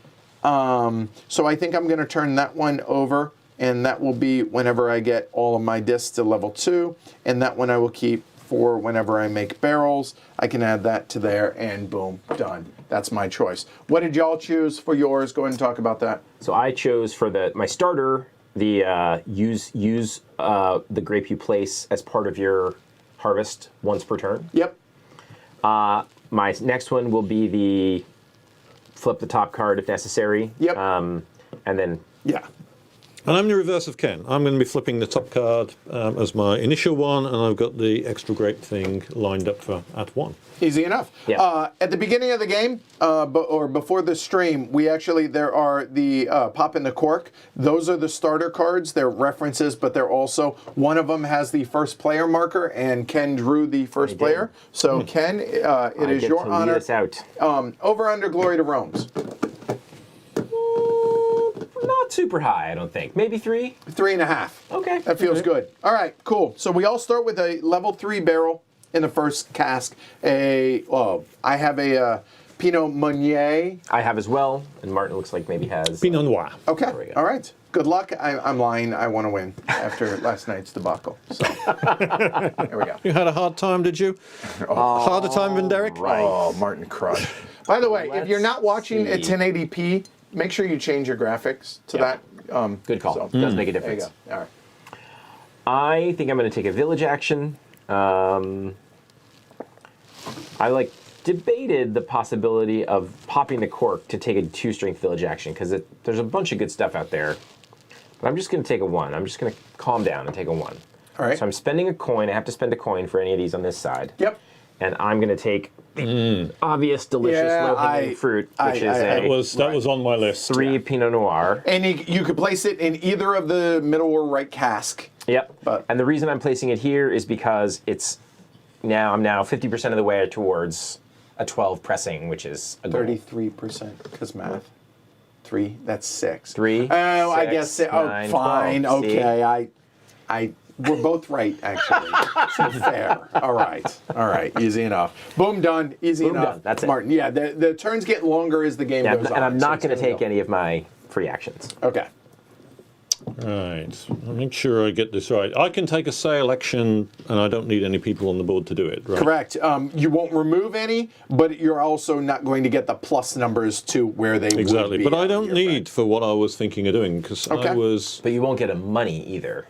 So I think I'm going to turn that one over, and that will be whenever I get all of my discs to level 2, and that one I will keep for whenever I make barrels. I can add that to there, and boom, done. That's my choice. What did y'all choose for yours? Go ahead and talk about that. So I chose for my starter the use the grape you place as part of your harvest once per turn. Yep. My next one will be the flip the top card if necessary. Yep. And then Yeah. And I'm the reverse of Ken. I'm going to be flipping the top card as my initial one, and I've got the extra grape thing lined up for at 1. Easy enough. Yeah. At the beginning of the game, or before the stream, there are the pop in the cork. Those are the starter cards. They're references, but they're also, one of them has the first player marker, and Ken drew the first player. So Ken, it is your honor. Lead us out. Over under Glory to Rome's. Not super high, I don't think. Maybe 3. 3.5. Okay. That feels good. All right, cool. So we all start with a level 3 barrel in the first cask. I have a Pinot Meunier. I have as well, and Martin looks like maybe has. Pinot Noir. Okay. There we go. All right. Good luck. I'm lying. I want to win after last night's debacle. So there we go. You had a hard time, did you? Harder time than Derek? Right. Oh, Martin Crush. By the way, if you're not watching at see. 1080p, make sure you change your graphics to that. Good call. So, Does make a there you difference. go. All right. I think I'm going to take a village action. I debated the possibility of popping the cork to take a 2-strength village action because there's a bunch of good stuff out there. But I'm just going to take a 1. I'm just going to calm down and take a 1. All right. So I'm spending a coin. I have to spend a coin for any of these on this side. Yep. And I'm going to take the obvious, delicious, low-hanging fruit, which is That was on my list. 3 Pinot Noir. And you could place it in either of the middle or right cask. Yep. But- And the reason I'm placing it here is because I'm now 50% of the way towards a 12 pressing, which is a goal. 33%, because math. 3, that's 6. 3. Oh, I 6, guess. 9, Fine. 12. See? Okay. We're both right, actually. So fair. All right. Easy enough. Boom, done. Easy Boom, enough. done. That's it. Martin. Yeah, the turns get longer as the game Yeah, goes on. and I'm so not it's going to gonna take go. any of my free actions. Okay. Right. I'll make sure I get this right. I can take a sale action, and I don't need any people on the board to do it, right? Correct. You won't remove any, but you're also not going to get the plus numbers to where they Exactly. would be. But I on don't your need friend. for what I was thinking of doing, because Okay. I was... But you won't get a money either.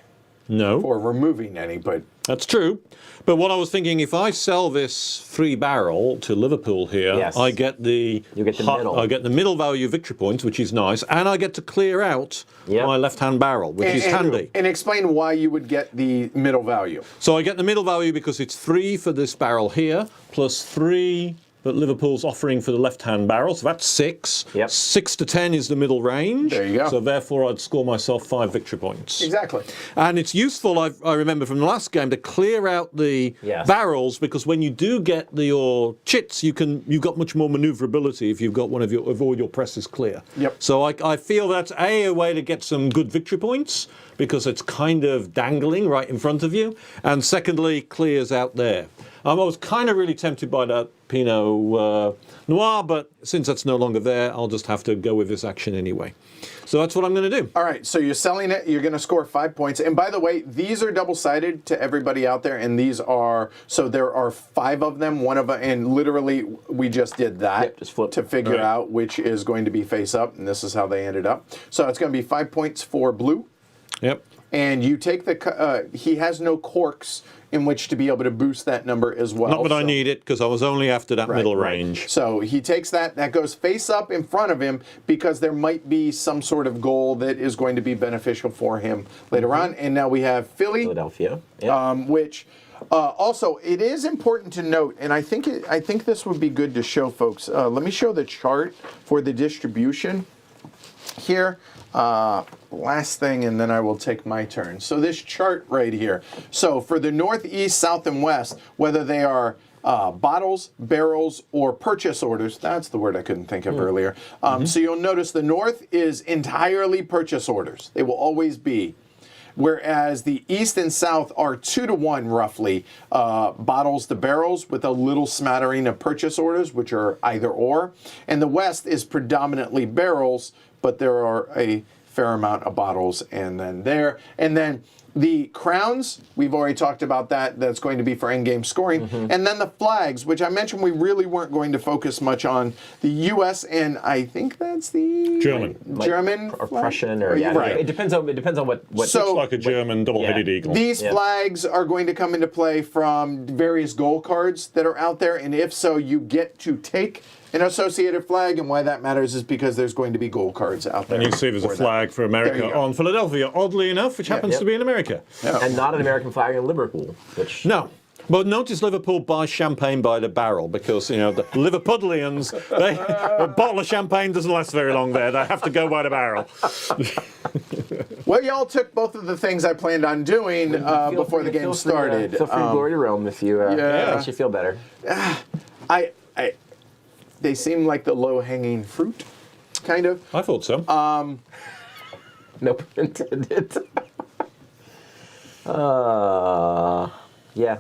No. Or removing any, but That's true. But what I was thinking, if I sell this 3-barrel to Liverpool here, Yes. I get the You get the middle. I get the middle value victory points, which is nice, and I get to clear out Yep. my left-hand barrel, which is handy. And explain why you would get the middle value. So I get the middle value because it's 3 for this barrel here, plus 3 that Liverpool's offering for the left-hand barrel, so that's 6. Yep. 6 to 10 is the middle range. There you go. So therefore I'd score myself 5 victory points. Exactly. And it's useful, I remember from the last game, to clear out the Yes. barrels, because when you do get your chits, you've got much more maneuverability if you've got one of all your presses clear. Yep. So I feel that's a way to get some good victory points, because it's kind of dangling right in front of you, and secondly, clears out there. I was kind of really tempted by that Pinot Noir, but since that's no longer there, I'll just have to go with this action anyway. So that's what I'm going to do. All right, so you're selling it. You're going to score 5 points. And by the way, these are double-sided to everybody out there, and these are, so there are 5 of them. One of them, and literally we just did that. Yep, just flip. To figure Right. out which is going to be face up, and this is how they ended up. So it's going to be 5 points for blue. Yep. and you take he has no corks in which to be able to boost that number as well. Not that I need it, because I was only after that middle range. So he takes that goes face up in front of him because there might be some sort of goal that is going to be beneficial for him later on. And now we have Philadelphia. Yeah. Which also it is important to note, and I think this would be good to show folks. Let me show the chart for the distribution here. Last thing, and then I will take my turn. So this chart right here. So for the northeast, south, and west, whether they are bottles, barrels, or purchase orders, that's the word I couldn't think of earlier. So you'll notice the north is entirely purchase orders. They will always be. Whereas the east and south are 2-to-1 roughly, bottles to barrels with a little smattering of purchase orders, which are either or. And the west is predominantly barrels, but there are a fair amount of bottles and then the crowns, we've already talked about that. That's going to be for endgame scoring. And then the flags, which I mentioned we really weren't going to focus much on. The U.S. and I think that's the German or flag? Prussian, or right. It depends on what. So, Looks like a German double-headed eagle. These flags are going to come into play from various goal cards that are out there, and if so, you get to take an associated flag, and why that matters is because there's going to be goal cards out there. And you can see there's a flag for America on Philadelphia, oddly enough, which happens to be in America. And not an American flag in Liverpool. Which No. But notice Liverpool buys champagne by the barrel because, the Liverpudlians, a bottle of champagne doesn't last very long there. They have to go by the barrel. Well, y'all took both of the things I planned on doing before the game started. Feel free to glory to Rome if you makes you feel better. They seem like the low-hanging fruit, kind of. I thought so. No pun intended. Yeah.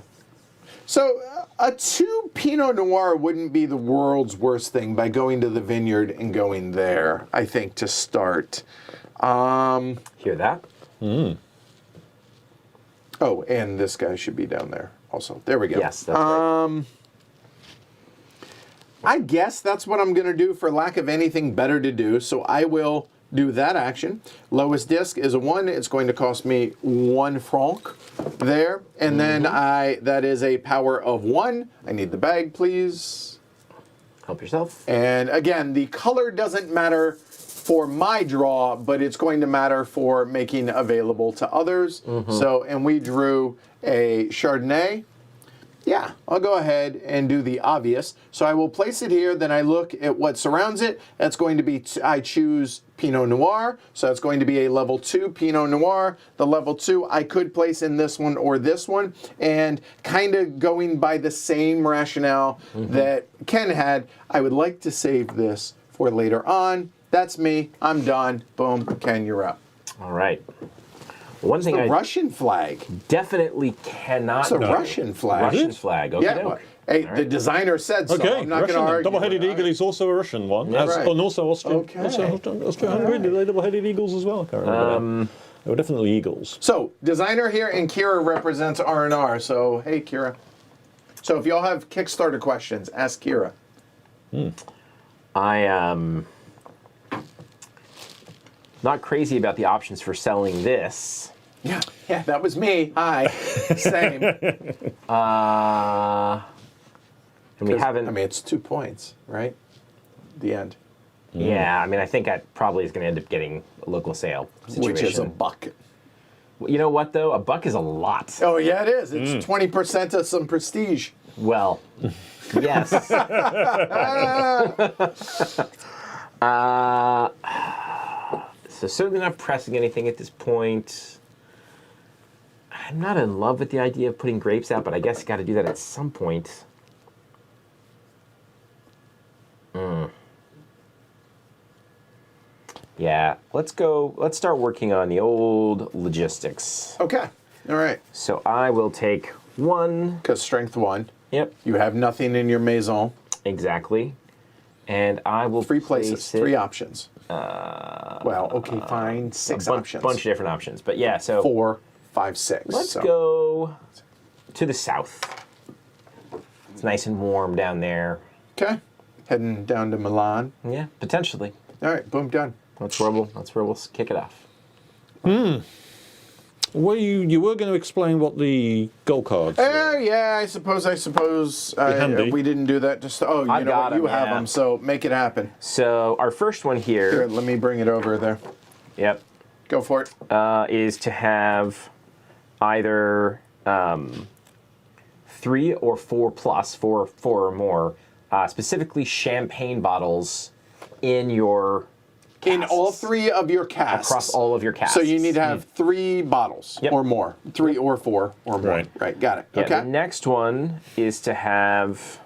So a 2 Pinot Noir wouldn't be the world's worst thing by going to the vineyard and going there, I think, to start. Hear that? Oh, and this guy should be down there also. There we go. Yes, that's right. I guess that's what I'm going to do for lack of anything better to do. So I will do that action. Lowest disc is a 1. It's going to cost me 1 franc there. And then that is a power of 1. I need the bag, please. Help yourself. And again, the color doesn't matter for my draw, but it's going to matter for making available to others. So, and we drew a Chardonnay. Yeah, I'll go ahead and do the obvious. So I will place it here, then I look at what surrounds it. That's going to be, I choose Pinot Noir, so that's going to be a level 2 Pinot Noir. The level 2 I could place in this one or this one, and kind of going by the same rationale that Ken had, I would like to save this for later on. That's me, I'm done. Boom, Ken, you're up. All right. One thing The I Russian flag. definitely cannot. It's a Russian flag. Russian flag. Okay. Yeah, hey, the designer said so. Okay, I'm not going to argue. Double-headed eagle is also a Russian one. Yeah, right. And also Austrian. Okay. Also Austria-Hungary, do they double-headed eagles as well? I can't remember that. They were definitely eagles. So, designer here, and Kira represents RnR. So, hey, Kira. So, if y'all have Kickstarter questions, ask Kira. I am not crazy about the options for selling this. Yeah, that was me. Hi. Same. And we haven't. I mean, it's 2 points, right? The end. Yeah, I mean, I think that probably is going to end up getting a local sale situation. Which is a buck. You know what, though? A buck is a lot. Oh, yeah, it is. It's 20% of some prestige. Well, yes. So certainly not pressing anything at this point. I'm not in love with the idea of putting grapes out, but I guess you got to do that at some point. Yeah, let's start working on the old logistics. Okay. All right. So I will take 1. Because strength 1. Yep, You have nothing in your maison. exactly. And I will 3 places, place it 3 options. Well, okay, fine. 6 a options. bunch of different options. But yeah, so 4, 5, 6. let's so. go to the south. It's nice and warm down there. Okay. Heading down to Milan. Yeah, potentially. All right, boom, done. That's where we'll kick it off. Well, you were going to explain what the goal cards were. Yeah, I suppose. handy. We didn't do that. Just you I've know got what? You 'em, have yeah. them, so make it happen. So our first one Here, here, let me bring it over there. yep, Go for it. is to have either 3 or 4 plus, four or more, specifically champagne bottles in your In casks. all 3 of your casks. Across all of your casks. So you need to have 3 bottles Yep. or more. 3 or 4 or more. Right. Got it. Yeah, Okay. the next one is to have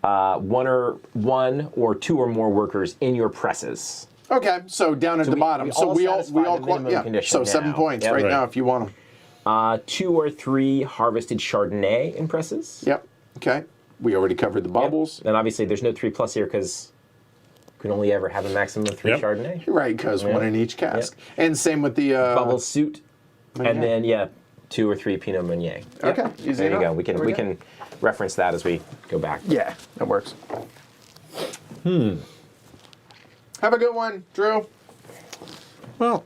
one or 2 or more workers in your presses. Okay, so down at the bottom. we So all we all satisfy the minimum yeah. condition So 7 now. points Yep. right Right. now if you want them. 2 or 3 harvested Chardonnay in presses. Yep. Okay. We already covered the bubbles. And obviously there's no 3 plus here because you can only ever have a maximum of 3 Yep. Chardonnay. Right, because one in each cask. And same with the Bubble suit. Meunier. And then 2 or 3 Pinot Meunier. Okay, easy There you enough. go. We There we go. can reference that as we go back. Yeah, that works. Have a good one, Drew. Well,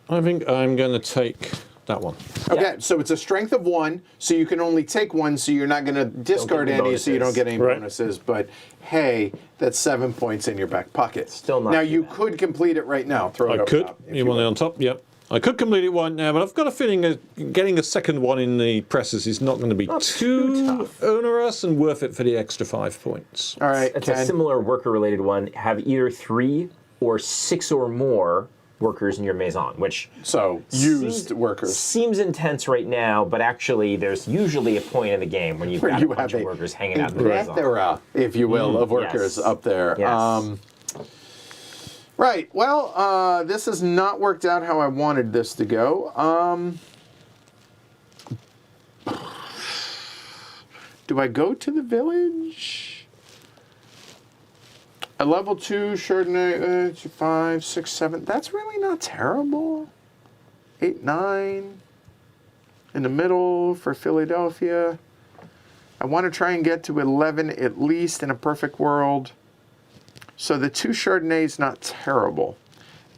I think I'm going to take that one. Okay, so it's a strength of 1, so you can only take 1, so you're not going to discard any any, so you don't bonuses. get any Right. bonuses. But hey, that's 7 points in your back pocket. Still not Now too you bad. could complete it right now. Throw it I up could. top. if You want it will. on top? Yep. I could complete it right now, but I've got a feeling getting a second one in the presses is not going to be too onerous and worth it for the extra 5 points. All right, It's a Ken. similar worker-related one. Have either 3 or 6 or more workers in your maison, which So used workers. seems intense right now, but actually there's usually a point in the game when you've Where got you a bunch have of a workers hanging out in the maison. plethora, if you will, of workers yes. up there. Yes. Right. Well, this has not worked out how I wanted this to go. Do I go to the village? A level 2 Chardonnay, 5, 6, 7. That's really not terrible. 8, 9. In the middle for Philadelphia. I want to try and get to 11 at least in a perfect world. So the 2 Chardonnays not terrible.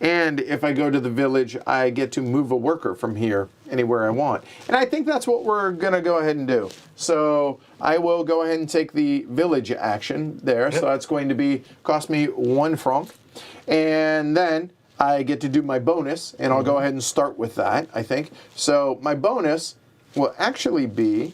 And if I go to the village, I get to move a worker from here anywhere I want. And I think that's what we're going to go ahead and do. So I will go ahead and take the village action there. So that's going to cost me 1 franc. And then I get to do my bonus, and I'll go ahead and start with that, I think. So my bonus will actually be...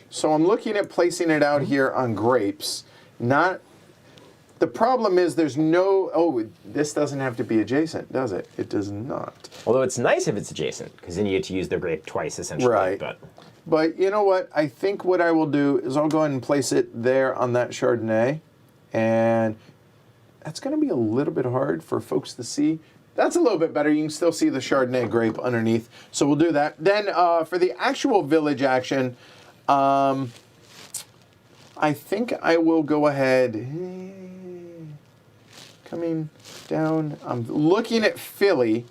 So I'm looking at placing it out here on grapes. The problem is there's no, this doesn't have to be adjacent, does it? It does not. Although it's nice if it's adjacent, because then you get to use the grape twice, essentially. Right. But you know what? I think what I will do is I'll go ahead and place it there on that Chardonnay. And that's going to be a little bit hard for folks to see. That's a little bit better. You can still see the Chardonnay grape underneath. So we'll do that. Then for the actual village action, I think I will go ahead. Coming down, I'm looking at Philly,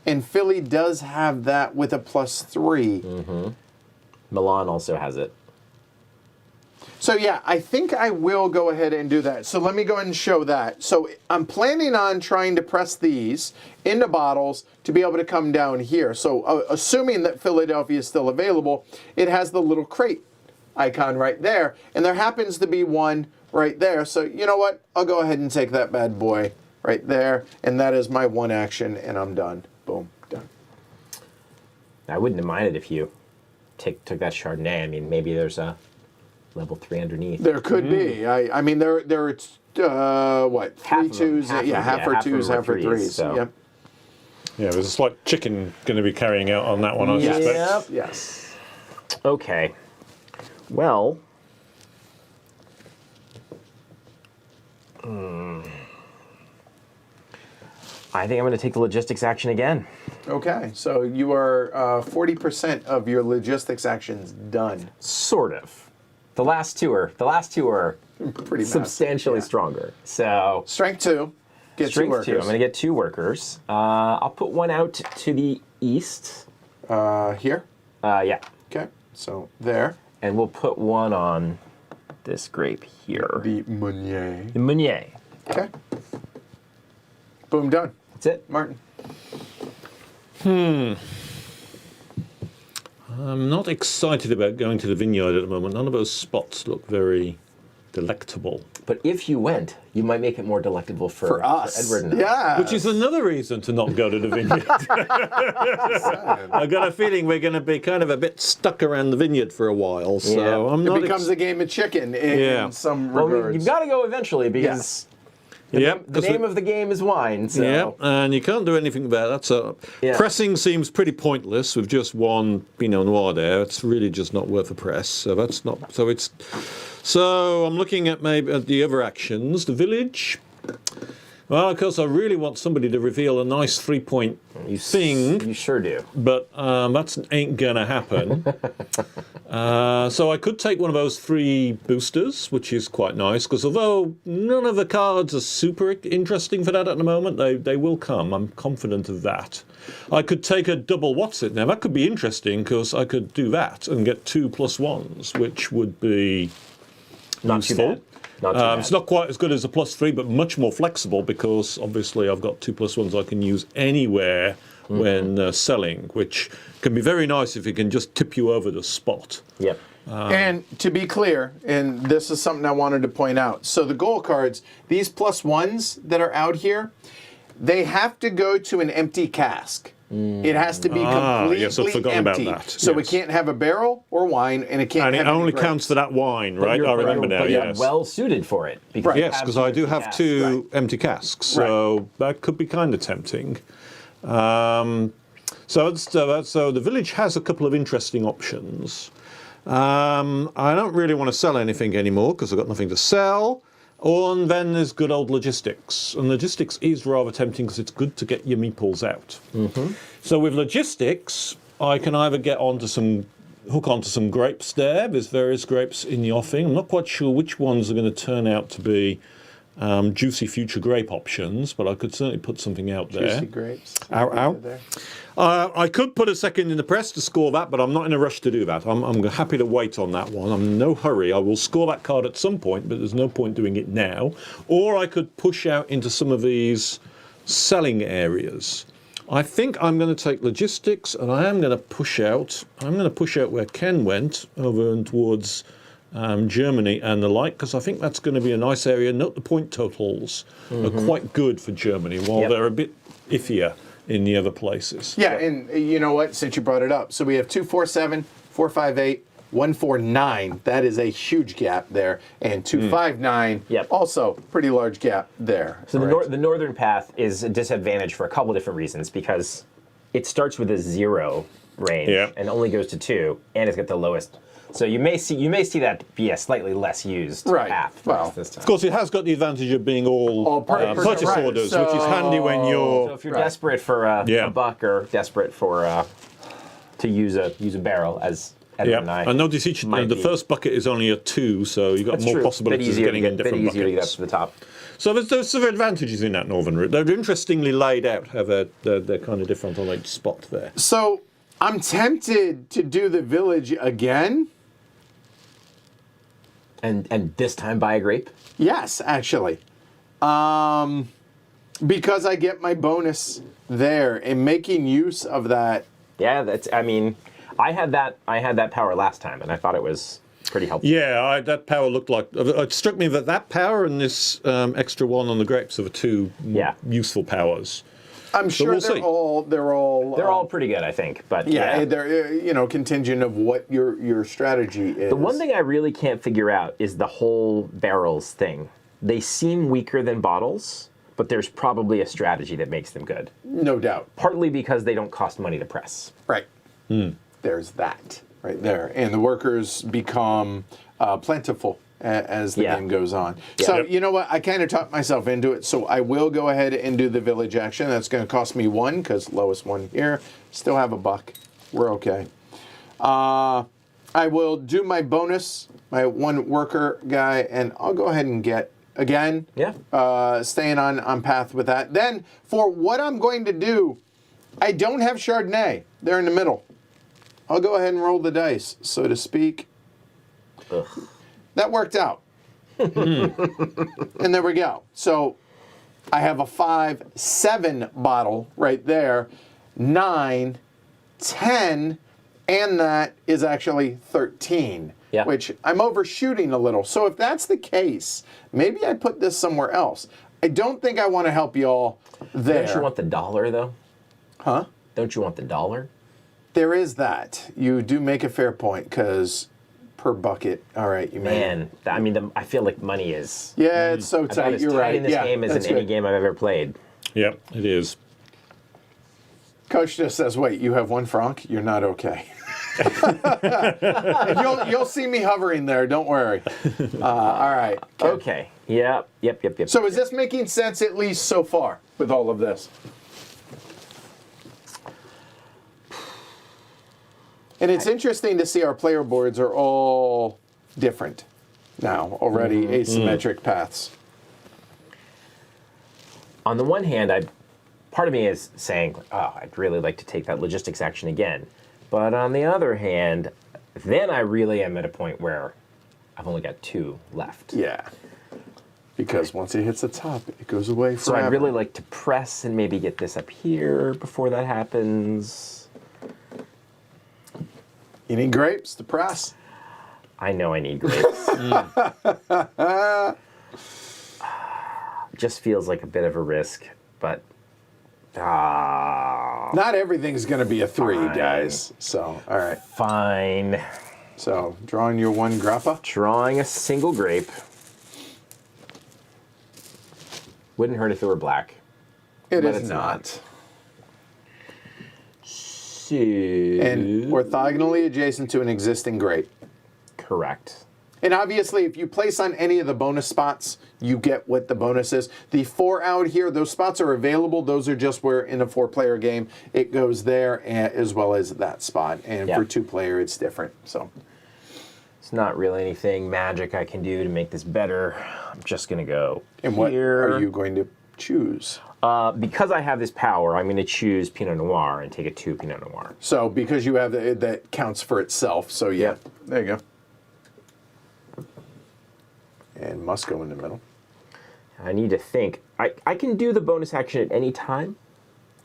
and Philly does have that with a +3. Milan also has it. So yeah, I think I will go ahead and do that. So let me go ahead and show that. So I'm planning on trying to press these into bottles to be able to come down here. So assuming that Philadelphia is still available, it has the little crate icon right there. And there happens to be one right there. So you know what? I'll go ahead and take that bad boy right there. And that is my 1 action, and I'm done. Boom, done. I wouldn't have minded if you took that Chardonnay. I mean, maybe there's a level 3 underneath. There could be. I mean, there are what? Half 3 of them. 2s? Half of Yeah, them, half yeah, for half of them 2s, are half for 3s, 3s. so. Yep. Yeah, there's a slight chicken going to be carrying out on that one, I Yes. suspect. Yes. Okay. Well, I think I'm going to take the logistics action again. Okay, so you are 40% of your logistics actions done. Sort of. The last two are Pretty substantially massive, yeah. stronger. So Strength 2. Get 2 strength workers. 2. I'm going to get 2 workers. I'll put one out to the east. Here. Yeah. Okay, so there. And we'll put one on this grape here. The Meunier. The Meunier. Okay. Boom, done. That's it. Martin. I'm not excited about going to the vineyard at the moment. None of those spots look very delectable. But if you went, you might make it more delectable for us. For Edward and I. Yeah. Which is another reason to not go to the vineyard. I've got a feeling we're going to be kind of a bit stuck around the vineyard for a while. So Yeah. I'm It not. becomes a game of chicken in some Well, regards. you've got to go eventually because Yep. the name of the game is wine. So. Yep, and you can't do anything about that. So Yeah. pressing seems pretty pointless with just one Pinot Noir there. It's really just not worth a press. So that's not. So it's. So I'm looking at maybe at the other actions. The village. Well, of course, I really want somebody to reveal a nice 3-point thing, You sure do. but that ain't gonna happen. So I could take one of those 3 boosters, which is quite nice, because although none of the cards are super interesting for that at the moment, they will come. I'm confident of that. I could take a double what's it now. That could be interesting, because I could do that and get 2 +1s, which would be Not too useful. bad. Not too bad. It's not quite as good as a +3, but much more flexible because obviously I've got 2 +1s I can use anywhere when selling, which can be very nice if it can just tip you over the spot. Yep. And to be clear, and this is something I wanted to point out. So the goal cards, these +1s that are out here, they have to go to an empty cask. It has to be completely yes, I've forgotten about empty. that. So Yes. it can't have a barrel or wine, and it can't And have it any only grapes. counts for that wine, right? I remember now, But you're yes. well suited for it. Because Yes, because I do have 2 Right. empty casks, so that could be kind of tempting. So the village has a couple of interesting options. I don't really want to sell anything anymore because I've got nothing to sell. And then there's good old logistics. And logistics is rather tempting because it's good to get your meeples out. So with logistics, I can either hook onto some grapes there. There's various grapes in the offing. I'm not quite sure which ones are going to turn out to be juicy future grape options, but I could certainly put something out there. Juicy grapes. Ow, ow. There. I could put a second in the press to score that, but I'm not in a rush to do that. I'm happy to wait on that one. I'm in no hurry. I will score that card at some point, but there's no point doing it now. Or I could push out into some of these selling areas. I think I'm going to take logistics, and I am going to push out. I'm going to push out where Ken went, over and towards Germany and the like, because I think that's going to be a nice area. Note the point totals are quite good for Germany, while they're a bit iffier in the other places. Yeah, and you know what? Since you brought it up, so we have 247, 458, 149. That is a huge gap there, and 259. Yep. Also pretty large gap there. So Right. the northern path is a disadvantage for a couple different reasons because it starts with a 0 range and only goes to 2, and it's got the lowest. So you may see that be a slightly less used path for us this time. Of course, it has got the advantage of being all purchase right. orders, which is handy when you're. So if you're desperate for a buck or desperate for to use a barrel as Edward and I. I notice the first bucket is only a 2 , so you've got more possibilities of getting in different easier to get up buckets. to the top. So there's some advantages in that northern route. They're interestingly laid out. They're kind of different on each spot there. So I'm tempted to do the village again. And this time buy a grape? Yes, actually. Because I get my bonus there and making use of that. Yeah, I had that power last time and I thought it was pretty helpful. Yeah, that power looked like. It struck me that power and this extra one on the grapes are the 2 useful powers. I'm sure we'll they're all pretty good, I think. But they're contingent of what your strategy is. The one thing I really can't figure out is the whole barrels thing. They seem weaker than bottles, but there's probably a strategy that makes them good. No doubt. Partly because they don't cost money to press. Right. There's that right there, and the workers become plentiful as the game goes on. So you know what? I kind of talked myself into it, so I will go ahead and do the village action. That's going to cost me 1 because lowest one here. Still have a buck. We're okay. I will do my bonus, my 1 worker guy, and I'll go ahead and get again. Staying on path with that. Then for what I'm going to do, I don't have Chardonnay. They're in the middle. I'll go ahead and roll the dice, so to speak. That worked out. And there we go. So I have a 5, 7 bottle right there, 9, 10, and that is actually 13, Yeah. which I'm overshooting a little. So if that's the case, maybe I put this somewhere else. I don't think I want to help y'all there. Don't you want the dollar, though? Huh? Don't you want the dollar? There is that. You do make a fair point, because per bucket. All right, you Man, I mean, I feel like money is Yeah, it's so about tight. as You're tight right. in this Yeah, game as in that's any good. game I've ever played. Yep, it is. Coach just says, "Wait, you have 1 franc? You're not okay." you'll see me hovering there. Don't worry. All right. Okay. Yep. So is this making sense at least so far with all of this? And it's interesting to see our player boards are all different now, already asymmetric paths. On the one hand, part of me is saying, oh, I'd really like to take that logistics action again. But on the other hand, then I really am at a point where I've only got 2 left. Yeah. Because once it hits the top, it goes away So forever. I'd really like to press and maybe get this up here before that happens. You need grapes to press. I know I need grapes. Just feels like a bit of a risk, but Not everything's going to be a 3, guys. So, all right. fine. So, drawing your 1 grappa. Drawing a single grape. Wouldn't hurt if it were black. It But is it's not. So, And orthogonally adjacent to an existing grape. correct. And obviously, if you place on any of the bonus spots, you get what the bonus is. The 4 out here, those spots are available. Those are just where in a 4-player game, it goes there as well as that spot. And Yeah. for 2-player, it's different. So, It's not really anything magic I can do to make this better. I'm just going to go and what here. are you going to choose? Because I have this power, I'm going to choose Pinot Noir and take a 2 Pinot Noir. So, because you have that counts for itself. So, yeah, Yep. there you go. And must go in the middle. I need to think. I can do the bonus action at any time.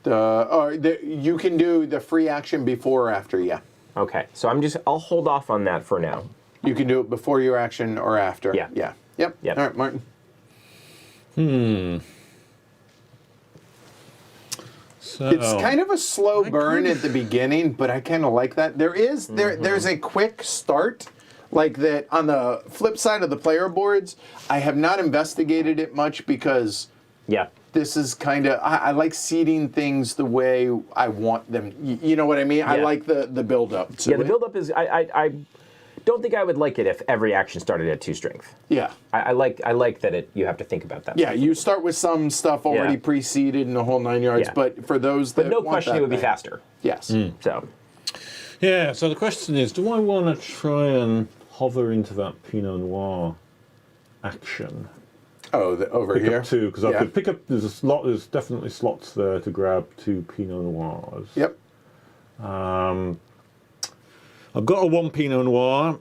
You can do the free action before or after, yeah. Okay, so I'll hold off on that for now. You can do it before your action or after. Yeah. Yeah. Yep. Yep. All right, Martin. So It's kind of a slow burn at the beginning, but I kind of like that. There's a quick start, like that on the flip side of the player boards. I have not investigated it much because Yeah. this is kind of I like seeding things the way I want them. You know what I mean? I Yeah. like the build up. To Yeah, the it. build-up is... I don't think I would like it if every action started at 2 strength. Yeah. I like that you have to think about that. Yeah, you start with some stuff already Yeah. pre-seeded in the whole 9 yards, Yeah. but for those that But no want question that it would be thing- faster. Yes. So, yeah. So the question is, do I want to try and hover into that Pinot Noir action? Oh, over Pick here? up 2 because I Yeah. could pick up. There's definitely slots there to grab 2 Pinot Noirs. Yep. I've got a 1 Pinot Noir.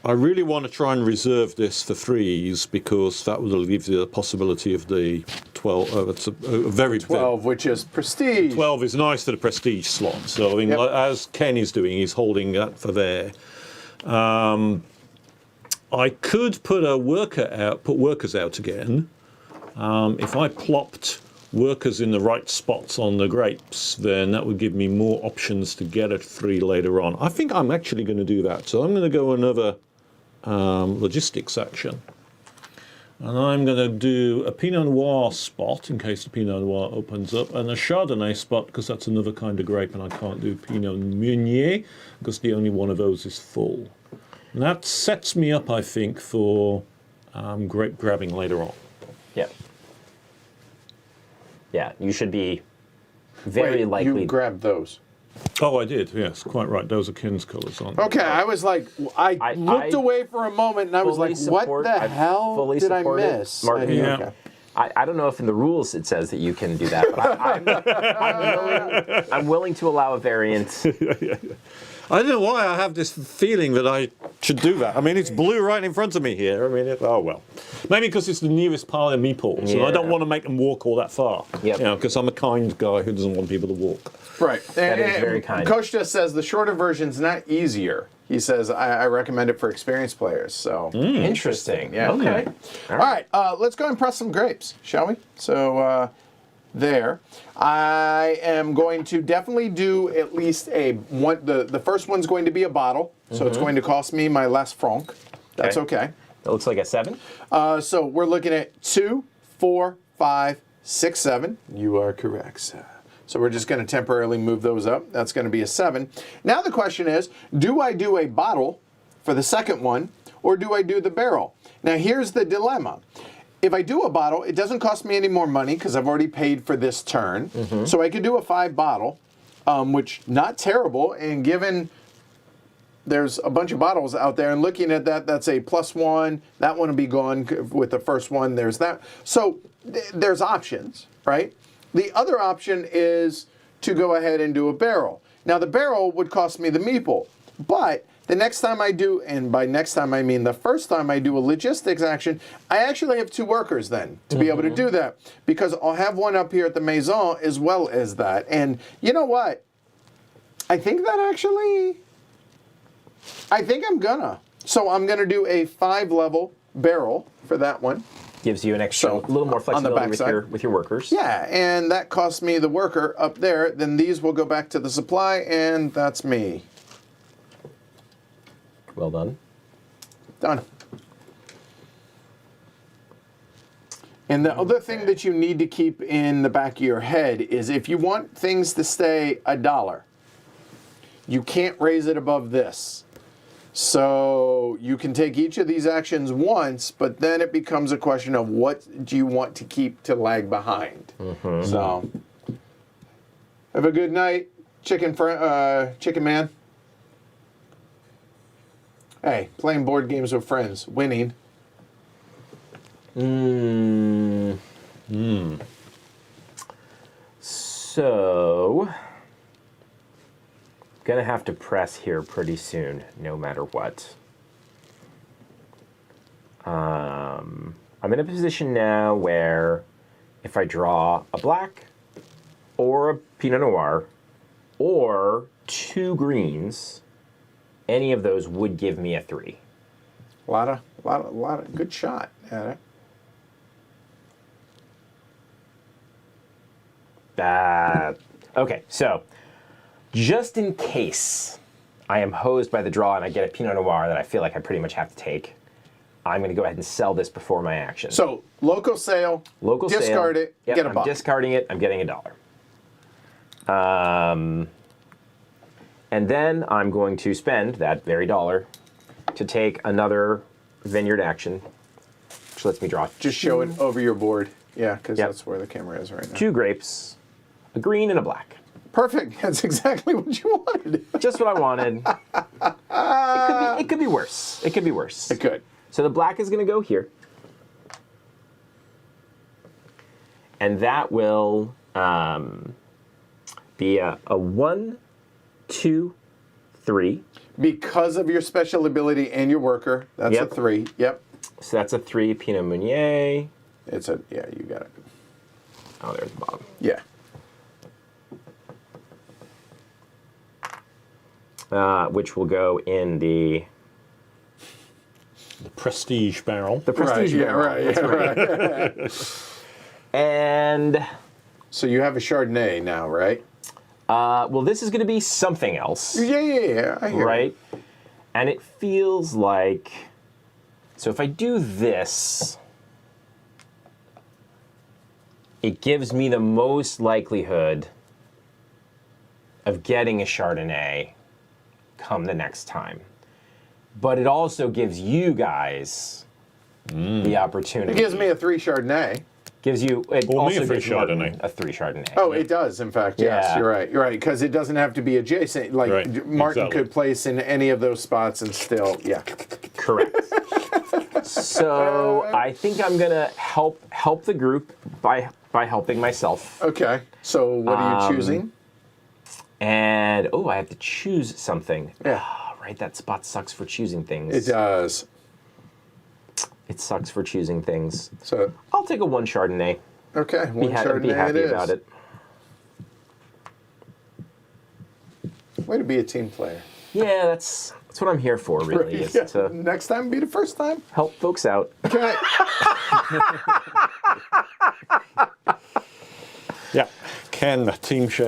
I really want to try and reserve this for 3s because that will give you the possibility of the 12. It's a very 12, which is prestige. 12 is nice for the prestige slot. So I mean, Yep. as Ken is doing, he's holding that for there. I could put workers out again. If I plopped workers in the right spots on the grapes, then that would give me more options to get a 3 later on. I think I'm actually going to do that. So I'm going to go another logistics action. And I'm going to do a Pinot Noir spot in case the Pinot Noir opens up, and a Chardonnay spot because that's another kind of grape, and I can't do Pinot Meunier because the only one of those is full. And that sets me up, I think, for grape grabbing later on. yeah. Yeah, you should be very Wait, likely... you grabbed those. Oh, I did. Yes, quite right. Those are Ken's colours, aren't they? Okay, I was like, I looked away for a moment and I was like, what the hell did I miss? Martin, Yeah. Okay. I don't know if in the rules it says that you can do that, but I'm willing to allow a variant. I don't know why I have this feeling that I should do that. I mean, it's blue right in front of me here. I mean, oh well. Maybe because it's the nearest pile of meeples, and I don't want to make them walk all that far. Yep. You know, because I'm a kind guy who doesn't want people to walk. Right. That is very kind. Costa says the shorter version's not easier. He says, I recommend it for experienced players. So Interesting. Yeah. Okay. All right. Let's go and press some grapes, shall we? So there. I am going to definitely do at least the first one's going to be a bottle. So it's going to cost me my last franc. That's okay. That looks like a 7. So we're looking at 2, 4, 5, 6, 7. You are correct, sir. So we're just going to temporarily move those up. That's going to be a 7. Now the question is, do I do a bottle for the second one, or do I do the barrel? Now here's the dilemma. If I do a bottle, it doesn't cost me any more money because I've already paid for this turn. So I could do a 5 bottle, which not terrible, and given there's a bunch of bottles out there, and looking at that, that's a +1. That one will be gone with the first one. There's that. So there's options, right? The other option is to go ahead and do a barrel. Now the barrel would cost me the meeple, but the next time I do, and by next time I mean the first time I do a logistics action, I actually have 2 workers then to be able to do that, because I'll have one up here at the Maison as well as that. And you know what? I think I'm gonna. So I'm gonna do a 5-level barrel for that one. Gives you an extra, a little more flexibility with your workers. Yeah, and that costs me the worker up there. Then these will go back to the supply, and that's me. Well done. Done. And the other thing that you need to keep in the back of your head is if you want things to stay $1, you can't raise it above this. So you can take each of these actions once, but then it becomes a question of what do you want to keep to lag behind. So have a good night, chicken man. Hey, playing board games with friends, winning. So, gonna have to press here pretty soon, no matter what. I'm in a position now where if I draw a black or a Pinot Noir or 2 greens, any of those would give me a 3. A lot of good shot at it. Okay, so just in case I am hosed by the draw and I get a Pinot Noir that I feel like I pretty much have to take, I'm going to go ahead and sell this before my action. So, local sale, discard it, yep, get a I'm buck. discarding it, I'm getting $1. And then I'm going to spend that very $1 to take another vineyard action, which lets me draw. Just show it over your board. Yeah, because that's where the camera is right now. 2 grapes, a green and a black. Perfect. That's exactly what you wanted. Just what I wanted. It could be worse. It could be worse. It could. So the black is going to go here. And that will be a 1, 2, 3. Because of your special ability and your worker, that's a 3. Yep. So that's a 3 Pinot Meunier. Yeah, you got it. Oh, there's the bottom. Yeah. Which will go in the prestige barrel. The prestige barrel. Right. And so you have a Chardonnay now, right? Well, this is going to be something else. Yeah. I hear right? You. And it feels like, so if I do this, it gives me the most likelihood of getting a Chardonnay come the next time. But it also gives you guys the opportunity. It gives me a 3 Chardonnay. Gives you, it or also me a 3 gives Chardonnay. Martin a 3 Chardonnay. Oh, it does, in fact, yes. Yeah. You're right, because it doesn't have to be adjacent. Like, Right, Martin exactly. could place in any of those spots and still, yeah. Correct. So I think I'm gonna help the group by helping myself. Okay, so what are you choosing? And, I have to choose something. Yeah. Right, that spot sucks for choosing things. It does. It sucks for choosing things. So I'll take a 1 Chardonnay. okay, one Chardonnay Be happy it is. about it. Way to be a team player. Yeah, that's what I'm here for, really, is Yeah. to Next time be the first time. help folks out. Okay. Yeah. Ken, the team share.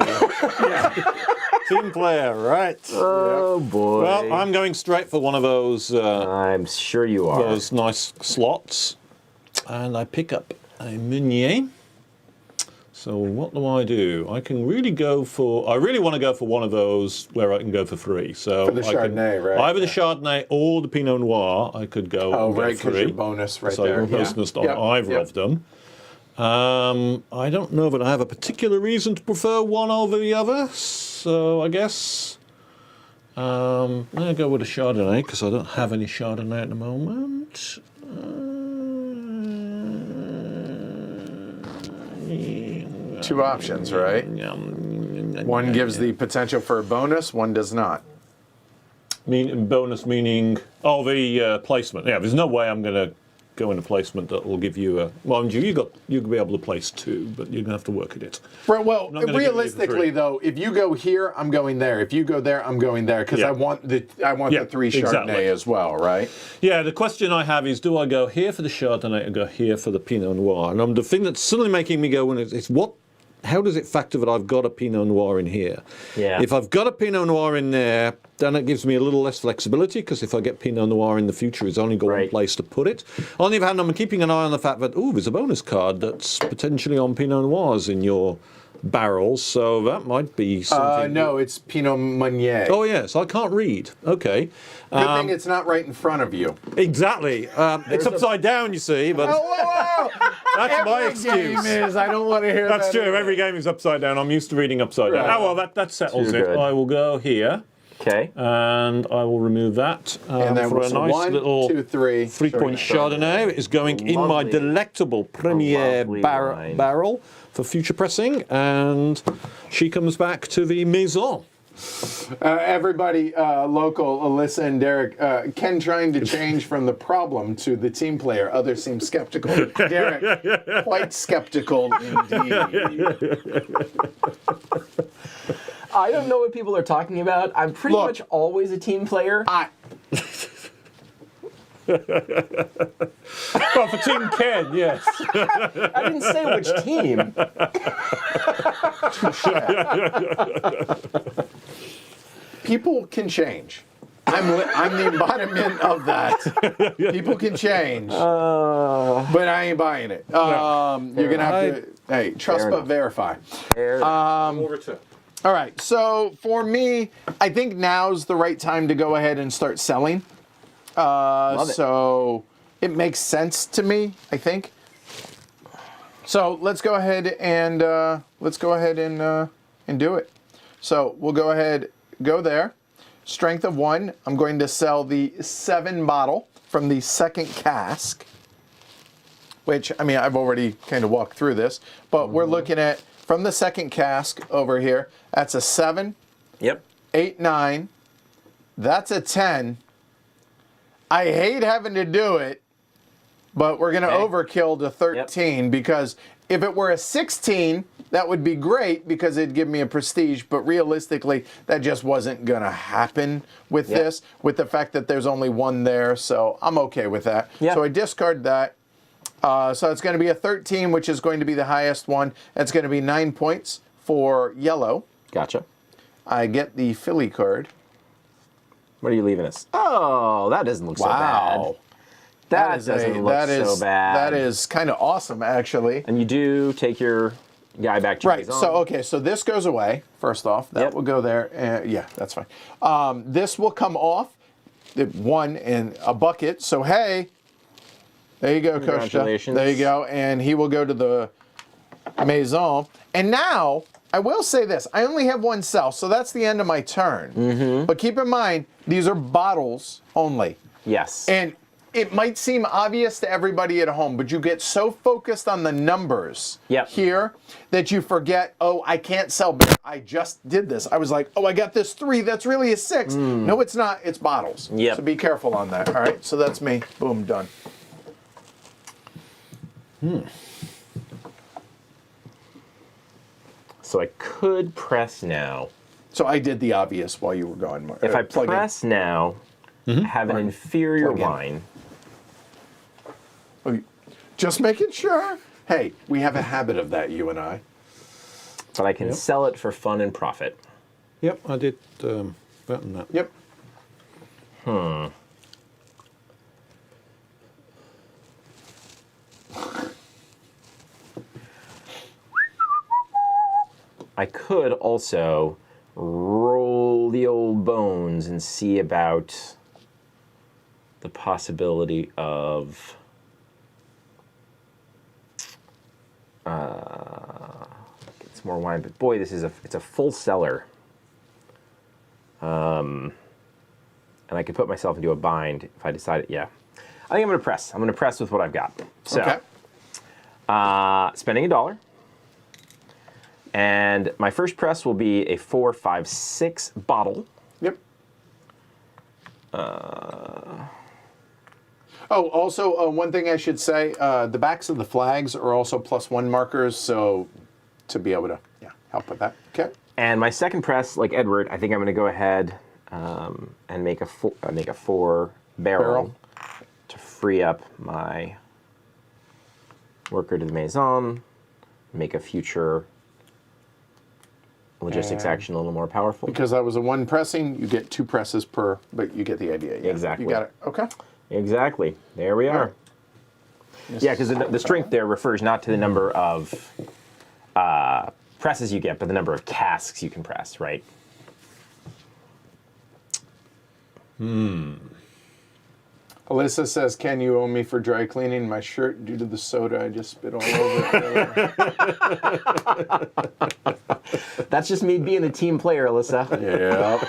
Team player, right. Oh, boy. Well, I'm going straight for one of those I'm sure you are. those nice slots, and I pick up a Meunier. So what do? I can really go for. I really want to go for one of those where I can go for 3. So For the Chardonnay, right? Either the Chardonnay or the Pinot Noir. I could go. Oh, and get right, because 3. your bonus right So there. your bonus on either of them. I don't know that I have a particular reason to prefer one over the other. So I guess I'll go with a Chardonnay because I don't have any Chardonnay at the moment. 2 options, right? One gives the potential for a bonus, one does not. Bonus meaning the placement. Yeah, there's no way I'm going to go into placement that will give you a. Well, you could be able to place 2, but you're going to have to work at it. Right, well, not gonna give you the realistically 3. though, if you go here, I'm going there. If you go there, I'm going there because Yeah. I want the 3 Chardonnay exactly. as well, right? Yeah, the question I have is, do I go here for the Chardonnay or go here for the Pinot Noir? And the thing that's suddenly making me go is what. How does it factor that I've got a Pinot Noir in here? Yeah. If I've got a Pinot Noir in there, then it gives me a little less flexibility because if I get Pinot Noir in the future, it's only got one place to put it. On the other hand, I'm keeping an eye on the fact that, there's a bonus card that's potentially on Pinot Noirs in your barrels, so that might be something. No, it's Pinot Meunier. Oh, yes, I can't read. Okay. Good thing it's not right in front of you. Exactly. It's upside down, you see, but Whoa! that's my Every excuse. game is. I don't want to hear That's that. true. Every game is upside down. I'm used to reading upside down. Right. Oh, well, that settles Too it. good. I will go here, Okay. and I will remove that And then for a so nice 1, little 2, 3. 3-point Chardonnay. It is going in my Lovely. delectable Premier Lovely wine. barrel for future pressing, and she comes back to the Maison. Everybody, local, Alyssa and Derek, Ken trying to change from the problem to the team player. Others seem skeptical. Derek, quite skeptical indeed. I don't know what people are talking about. I'm pretty Look. much always a team player. Well, for Team Ken, yes. I didn't say which team. People can change. I'm the embodiment of that. People can change, but I ain't buying it. You're gonna have to. Hey, trust Fair but enough. verify. Return. All right. So for me, I think now's the right time to go ahead and start selling. Love it. So it makes sense to me, I think. So let's go ahead and do it. So we'll go there. Strength of 1. I'm going to sell the 7 bottle from the second cask, which, I mean, I've already kind of walked through this, but we're looking at, from the second cask over here, that's a 7, Yep. 8, 9. That's a 10. I hate having to do it, but we're going to overkill to 13 because if it were a 16, that would be great because it'd give me a prestige, but realistically, that just wasn't going to happen with this, with the fact that there's only 1 there, so I'm okay with that. Yeah. So I discard that. So it's going to be a 13, which is going to be the highest one. It's going to be 9 points for yellow. Gotcha. I get the Philly card. What are you leaving us? Oh, that doesn't look so bad. That doesn't look so bad. That is kind of awesome, actually. And you do take your guy back to Right. his own. So okay. So this goes away. First off, that will go there. Yeah, that's fine. This will come off. 1 in a bucket. So hey, there you go, Costa. Congratulations. There you go, and he will go to the Maison. And now I will say this: I only have 1 cell, so that's the end of my turn. But keep in mind, these are bottles only. Yes. And it might seem obvious to everybody at home, but you get so focused on the numbers here that you forget, oh, I can't sell beer. I just did this. I was like, oh, I got this 3. That's really a 6. No, it's not. It's bottles. Yep. So be careful on that. All right. So that's me. Boom. Done. So I could press now. So I did the obvious while you were going. If I plug in. press now, have an inferior Plug in. wine. Oh, just making sure. Hey, we have a habit of that, you and I. But I can sell it for fun and profit. Yep, I did better than that. Yep. I could also roll the old bones and see about the possibility of get some more wine. But boy, it's a full cellar. And I could put myself into a bind if I decided, I think I'm going to press. I'm going to press with what I've got. So, spending $1. And my first press will be a 4, 5, 6 bottle. Yep. Oh, also, one thing I should say, the backs of the flags are also +1 markers, so to be able to help with that. Okay. And my second press, like Edward, I think I'm going to go ahead and make a 4 barrel to free up my worker to the maison, make a future logistics action a little more powerful. Because that was a 1 pressing, you get 2 presses per, but you get the idea. Yeah. Exactly. You got it. Okay. Exactly. There we are. Yeah, because the strength there refers not to the number of presses you get, but the number of casks you can press, right? Alyssa says, "Can you owe me for dry cleaning my shirt due to the soda I just spit all over it?" That's just me being a team player, Alyssa. Yeah.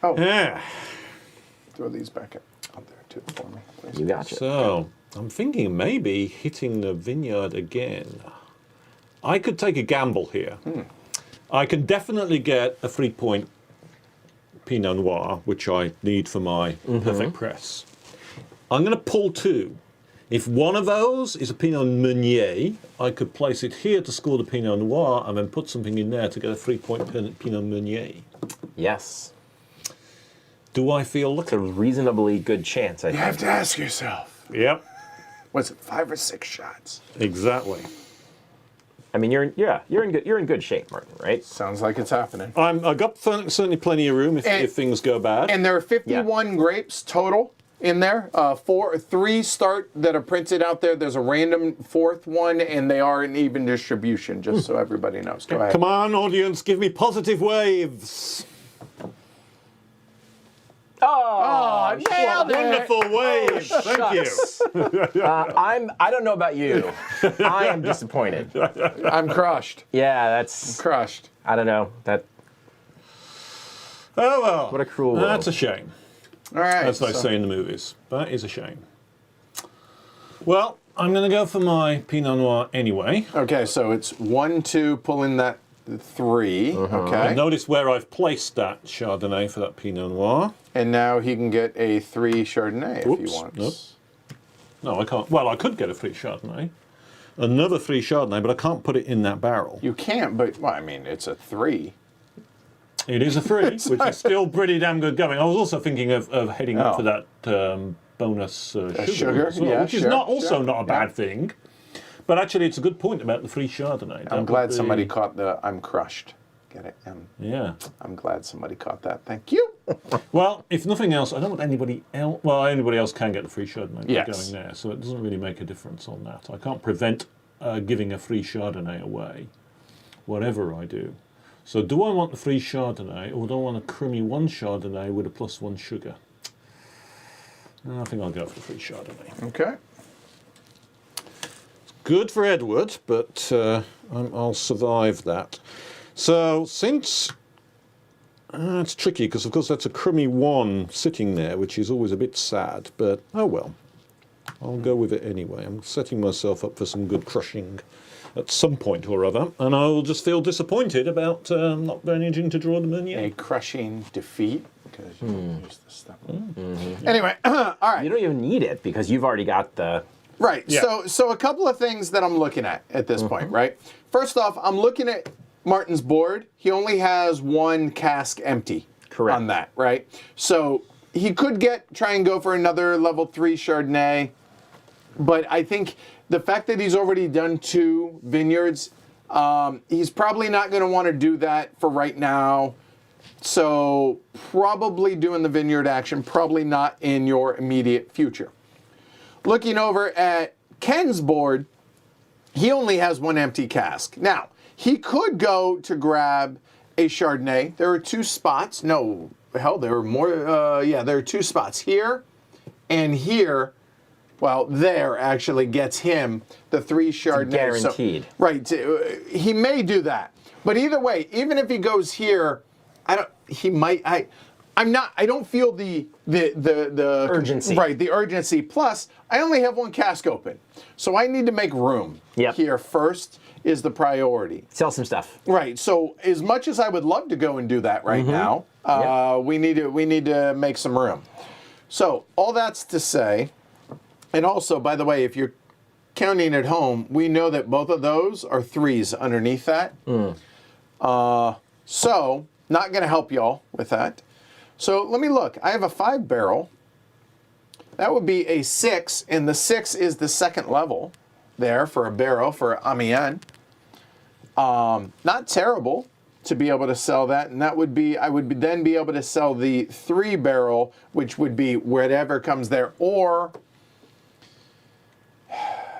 Oh, Yeah. throw these back out there too for me, please. You got it. So, I'm thinking maybe hitting the vineyard again. I could take a gamble here. I can definitely get a 3-point Pinot Noir, which I need for my perfect press. I'm going to pull 2. If one of those is a Pinot Meunier, I could place it here to score the Pinot Noir and then put something in there to get a 3-point Pinot Meunier. Yes. Do I feel It's a lucky? reasonably good chance, I You think. have to ask yourself, Yep, was it 5 or 6 shots? exactly. I mean, you're in good shape, Martin, right? Sounds like it's happening. I got certainly plenty of room if things go bad. And there are 51 grapes total in there. 3 start that are printed out there. There's a random 4th one, and they are in even distribution, just so everybody knows. Go ahead. Come on, audience, give me positive waves. Oh, nailed it. Wonderful waves. Thank you. I don't know about you. I am disappointed. I'm crushed. Yeah, that's, Crushed. I don't know. That, Oh well. what a cruel world. That's a shame. All right. As they say in the movies. That is a shame. Well, I'm going to go for my Pinot Noir anyway. Okay, so it's 1, 2, pull in that 3. Okay. Notice where I've placed that Chardonnay for that Pinot Noir. And now he can get a 3 Chardonnay if he Whoops, wants. nope. No, I can't. Well, I could get a 3 Chardonnay. Another 3 Chardonnay, but I can't put it in that barrel. You can't, but, well, I mean, it's a 3. It is a 3, which is still pretty damn good going. I was also thinking of heading up Oh. for that bonus sugar, as well, yeah, which is sure, also sure, not a bad yeah. thing. But actually, it's a good point about the 3 Chardonnay. I'm glad somebody caught the I'm crushed. Get it? Yeah. I'm glad somebody caught that. Thank you. Well, if nothing else, I don't want anybody else. Well, anybody else can get the free Chardonnay Yes. going there, so it doesn't really make a difference on that. I can't prevent giving a free Chardonnay away, whatever I do. So, do I want the free Chardonnay, or do I want a crummy 1 Chardonnay with a +1 sugar? I think I'll go for the free Chardonnay. Okay. Good for Edward, but I'll survive that. So, since it's tricky, because of course that's a crummy 1 sitting there, which is always a bit sad, but oh well. I'll go with it anyway. I'm setting myself up for some good crushing at some point or other, and I will just feel disappointed about not managing to draw the Meunier. A crushing defeat because you use this stuff. Anyway, all right. You don't even need it because you've already got the. Right. Yeah. So a couple of things that I'm looking at this point, right? First off, I'm looking at Martin's board. He only has one cask empty. Correct. On that, right? So he could try and go for another level 3 Chardonnay, but I think the fact that he's already done 2 vineyards, he's probably not going to want to do that for right now. So probably doing the vineyard action, probably not in your immediate future. Looking over at Ken's board, he only has 1 empty cask. Now, he could go to grab a Chardonnay. There are 2 spots. No, hell, there are more. Yeah, there are 2 spots here and here. Well, there actually gets him the 3 Chardonnay. Guaranteed. So, right. He may do that. But either way, even if he goes here, he might. I don't feel the urgency. Right, the urgency. Plus, I only have 1 cask open. So I need to make room here first is the priority. Sell some stuff. Right. So as much as I would love to go and do that right now, we need to make some room. So all that's to say, and also, by the way, if you're counting at home, we know that both of those are 3s underneath that. So not going to help y'all with that. So let me look. I have a 5 barrel. That would be a 6, and the 6 is the 2nd level there for a barrel for Amiens. Not terrible to be able to sell that, and that would be, I would then be able to sell the 3 barrel, which would be whatever comes there, or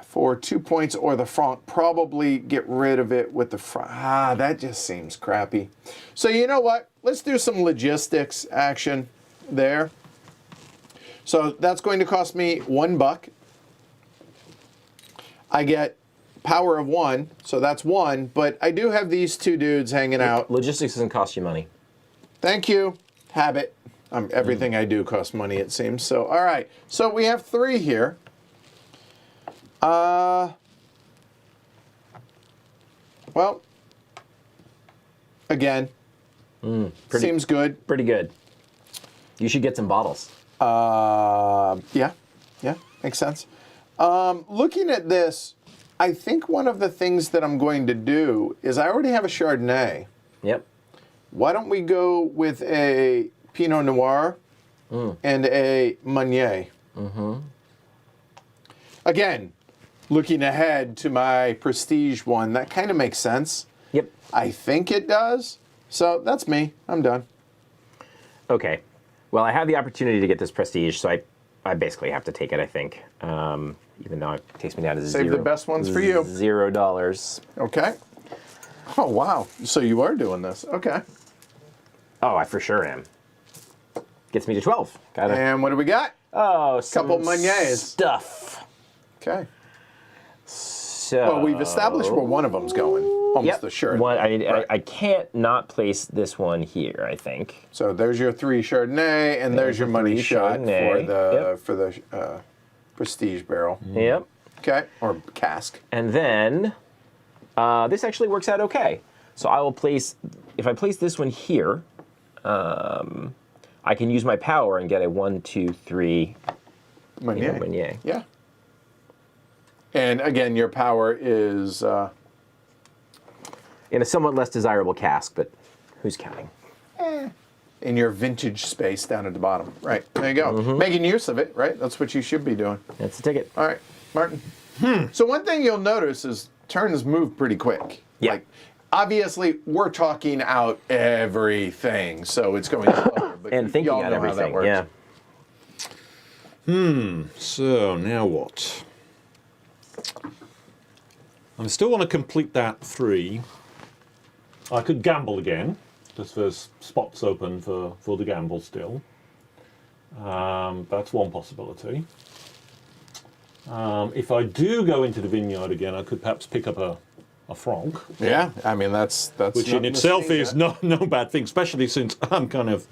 for 2 points or the franc, probably get rid of it with the franc. That just seems crappy. So you know what? Let's do some logistics action there. So that's going to cost me $1. I get power of 1, so that's 1, but I do have these 2 dudes hanging out. Logistics doesn't cost you money. Thank you. Habit. Everything I do costs money, it seems. So, all right. So we have 3 here. Well, again, seems good. Pretty good. You should get some bottles. Yeah, makes sense. Looking at this, I think one of the things that I'm going to do is I already have a Chardonnay. Yep. Why don't we go with a Pinot Noir and a Meunier? Again, looking ahead to my Prestige one, that kind of makes sense. Yep. I think it does. So that's me. I'm done. Okay. Well, I have the opportunity to get this Prestige, so I basically have to take it, I think. Even though it takes me down to Save the best ones for you. $0. Okay. Oh, wow. So you are doing this. Okay. Oh, I for sure am. Gets me to 12. Got it. And what do we got? Oh, some Couple Meuniers. stuff. Okay. So. Well, we've established where one of them's going. Almost the shirt. I can't not place this one here, I think. So there's your 3 Chardonnay, and there's your money shot for the Prestige barrel. Yep. Okay, or cask. And then this actually works out okay. So I will place, if I place this one here, I can use my power and get a 1, 2, 3 Meunier. Yeah. And again, your power is in a somewhat less desirable cask, but who's counting? in your vintage space down at the bottom. Right, there you go. Making use of it, right? That's what you should be doing. That's the ticket. All right, Martin. So one thing you'll notice is turns move pretty quick. Yeah. Like, obviously, we're talking out everything, so it's going slower. But And thinking y'all out know how that everything, works. yeah. So now what? I still want to complete that 3. I could gamble again, because there's spots open for the gamble still. That's one possibility. If I do go into the vineyard again, I could perhaps pick up a franc. Yeah, I mean that's Which in itself is no bad thing, especially since I'm kind of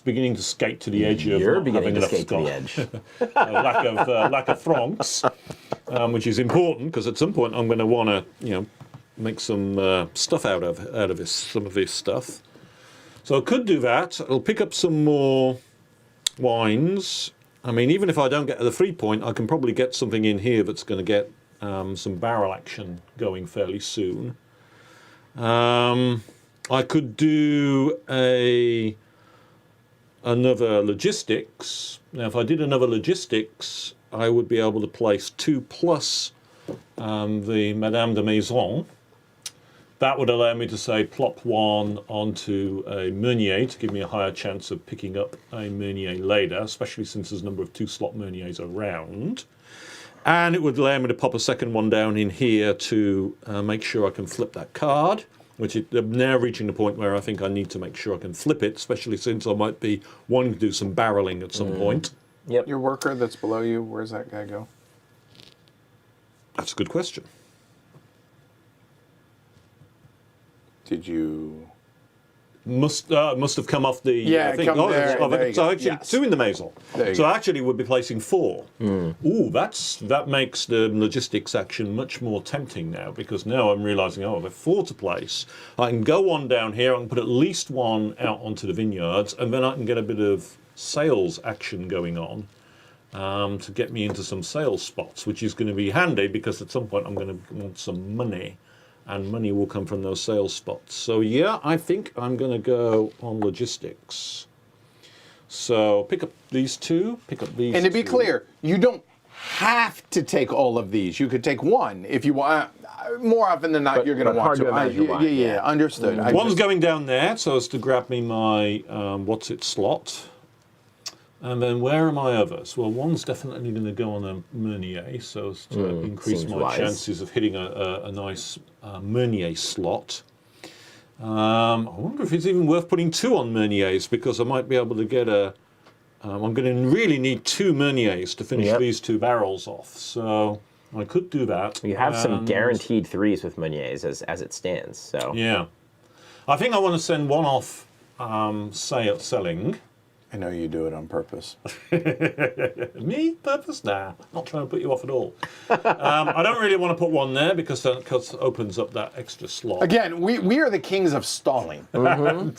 beginning to skate to the edge of You're not beginning having to enough skate to the Scotch. edge. lack of francs, which is important because at some point I'm going to want to, make some stuff out of some of this stuff. So I could do that. I'll pick up some more wines. I mean, even if I don't get to the 3 point, I can probably get something in here that's going to get some barrel action going fairly soon. I could do another logistics. Now, if I did another logistics, I would be able to place 2 plus the Madame de Maison. That would allow me to say plop 1 onto a Meunier to give me a higher chance of picking up a Meunier later, especially since there's a number of 2-slot Meuniers around. And it would allow me to pop a second one down in here to make sure I can flip that card, which I'm now reaching the point where I think I need to make sure I can flip it, especially since I might be wanting to do some barreling at some point. Yep. Your worker that's below you, where's that guy go? That's a good question. Did you... Must have come off the thing. come there, so there you go. actually Yes. 2 in the Maison. There you So go. I actually would be placing 4. Ooh, that makes the logistics action much more tempting now, because now I'm realising, there are 4 to place. I can go on down here, I can put at least 1 out onto the vineyards, and then I can get a bit of sales action going on to get me into some sales spots, which is going to be handy because at some point I'm going to want some money. And money will come from those sales spots. So yeah, I think I'm going to go on logistics. So pick up these 2, pick up these And to be 2. clear, you don't have to take all of these. You could take 1 if you want. More often than not, you're going to but want hard to imagine why, yeah, understood. I One's just- going down there, so as to grab me my slot. And then where are my others? Well, one's definitely going to go on a Meunier, so as to increase seems my wise. chances of hitting a nice Meunier slot. I wonder if it's even worth putting 2 on Meuniers, because I might be able to get I'm going to really need 2 Meuniers to finish Yep. these 2 barrels off. So I could do that. You have some And- guaranteed 3s with Meuniers as it stands. So Yeah. I think I want to send 1 off selling. I know you do it on purpose. Me? Purpose? Nah, not trying to put you off at all. I don't really want to put 1 there because that opens up that extra slot. Again, we are the kings of stalling. well,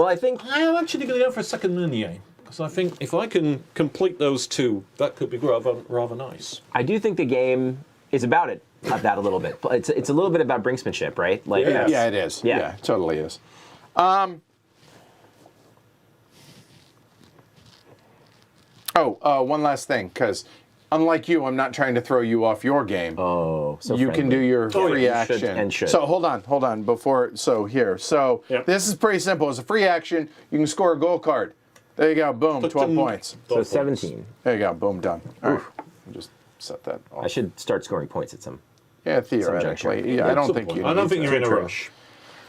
I think I am actually going to go for a second Meunier because I think if I can complete those 2, that could be rather nice. I do think the game is about that a little bit. But it's a little bit about brinksmanship, right? Like Yes. Yeah, it is. Yeah. Yeah, it totally is. One last thing, because unlike you, I'm not trying to throw you off your game. Oh, so you can do friendly. your free you should action. and should. So hold on. So Yep. this is pretty simple. It's a free action. You can score a goal card. There you go. Boom. 12 points. So 17. There you go. Boom. Done. All right. Just set that off. I should start scoring points at some. Yeah, theoretically. juncture. Yeah, I don't think you. I don't need think to. you're in a rush.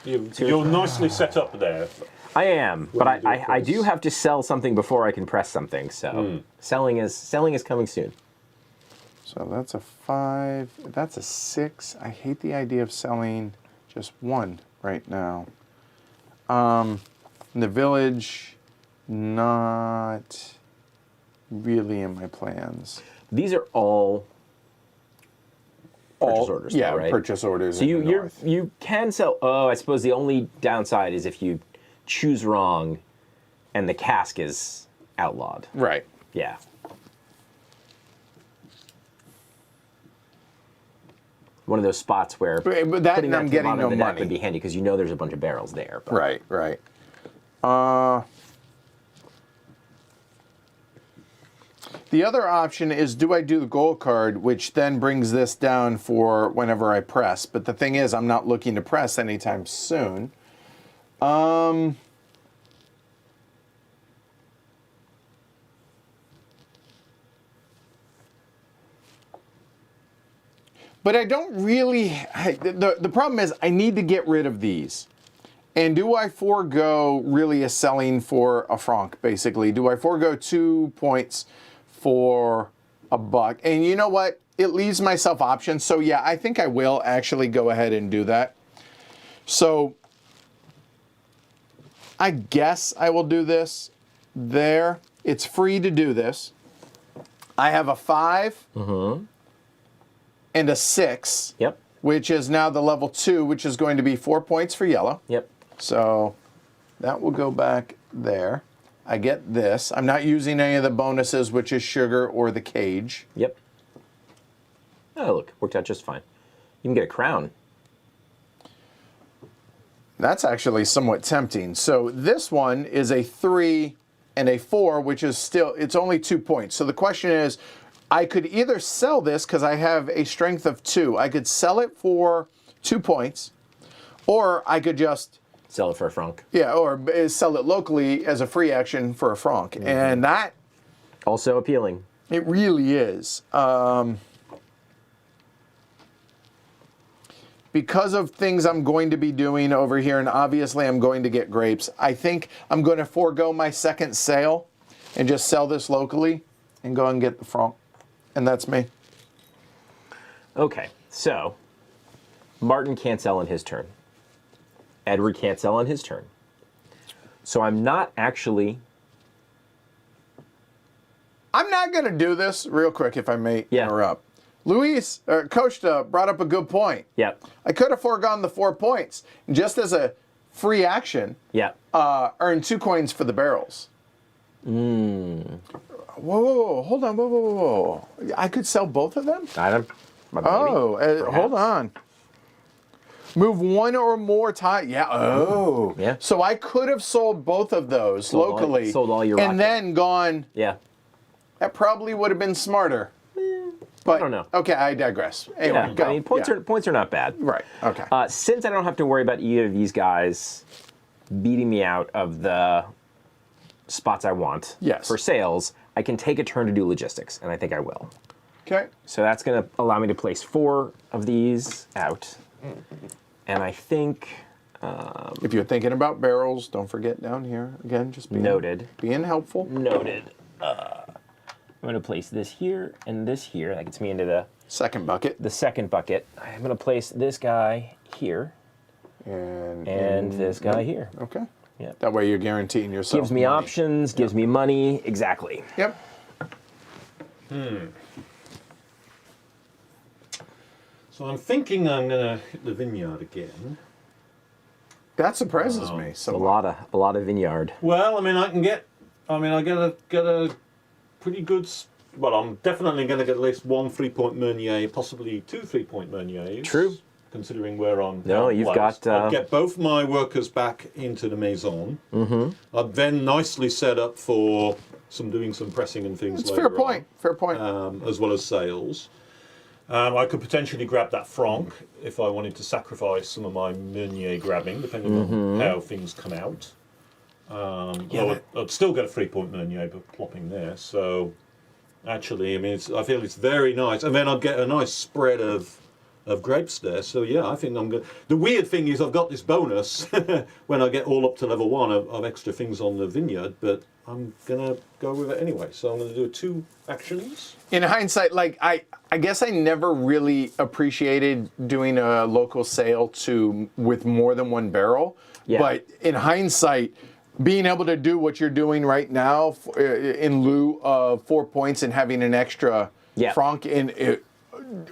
You're nicely set up there. I am, but you do I do this? have to sell something before I can press something. So selling is coming soon. So that's a 5. That's a 6. I hate the idea of selling just 1 right now. In the village, not really in my plans. These are all purchase orders, though, Yeah, right? purchase orders. So in the north. you can sell. Oh, I suppose the only downside is if you choose wrong, and the cask is outlawed. Right. Yeah. One of those spots where But that putting and I'm to the getting bottom no of the deck money. would be handy because you know there's a bunch of barrels there. But Right. The other option is, do I do the gold card, which then brings this down for whenever I press? But the thing is, I'm not looking to press anytime soon. But I don't really. The problem is, I need to get rid of these. And do I forego really a selling for a franc, basically? Do I forego 2 points for a buck? And you know what? It leaves myself options. So yeah, I think I will actually go ahead and do that. So I guess I will do this there. It's free to do this. I have a 5 and a 6. Yep. Which is now the level 2, which is going to be 4 points for yellow. Yep. So that will go back there. I get this. I'm not using any of the bonuses, which is sugar or the cage. Yep. Oh, look, worked out just fine. You can get a crown. That's actually somewhat tempting. So this one is a 3 and a 4, which is still, it's only 2 points. So the question is, I could either sell this because I have a strength of 2. I could sell it for 2 points, or I could just sell it for a franc. Yeah, or sell it locally as a free action for a franc. And that... Also appealing. It really is. Because of things I'm going to be doing over here, and obviously I'm going to get grapes, I think I'm going to forego my second sale and just sell this locally and go and get the franc. And that's me. Okay, so Martin can't sell in his turn. Edward can't sell on his turn. So I'm not actually... I'm not going to do this real quick, if I may Yeah. interrupt. Luis, Costa brought up a good point. Yep. I could have foregone the 4 points. Just as a free action, Yep. earn 2 coins for the barrels. Whoa, hold on, whoa. I could sell both of them? I don't... maybe, Hold on. Move 1 or more times. Yeah. Oh. Yeah. So I could have sold both of those locally. Sold all your and rocket. then gone. Yeah. That probably would have been smarter. But I don't know. Okay, I digress. Anyway, Yeah. go. I mean, points are not bad. Right. Okay. Since I don't have to worry about either of these guys beating me out of the spots I want Yes. for sales, I can take a turn to do logistics, and I think I will. Okay. So that's going to allow me to place 4 of these out. And I think... If you're thinking about barrels, don't forget down here again. Just Noted. Being helpful. Noted. I'm going to place this here and this here. That gets me into the Second bucket. second bucket. I'm going to place this guy here and this guy here. Okay. Yeah. That way you're guaranteeing yourself. Gives me money. options, gives me money. Exactly. Yep. So I'm thinking I'm going to hit the vineyard again. That surprises me. A So lot of vineyard. Well, I mean, I get a pretty good. Well, I'm definitely going to get at least 1 3-point Meunier, possibly 2 3-point Meuniers. True. Considering where I'm. No, you've got. I'd get both my workers back into the maison. I'd then nicely set up for doing some pressing and things. it's later fair point. Fair point. as well as sales. I could potentially grab that franc if I wanted to sacrifice some of my Meunier grabbing, depending on how things come out. I'd still get a 3-point Meunier, but plopping there. So, actually, I mean, I feel it's very nice, and then I'd get a nice spread of grapes there. So yeah, I think I'm good. The weird thing is I've got this bonus when I get all up to level 1 of extra things on the vineyard, but I'm gonna go with it anyway. So I'm gonna do 2 actions. In hindsight, like I guess I never really appreciated doing a local sale with more than 1 barrel. Yeah. But in hindsight, being able to do what you're doing right now in lieu of 4 points and having an extra franc in it,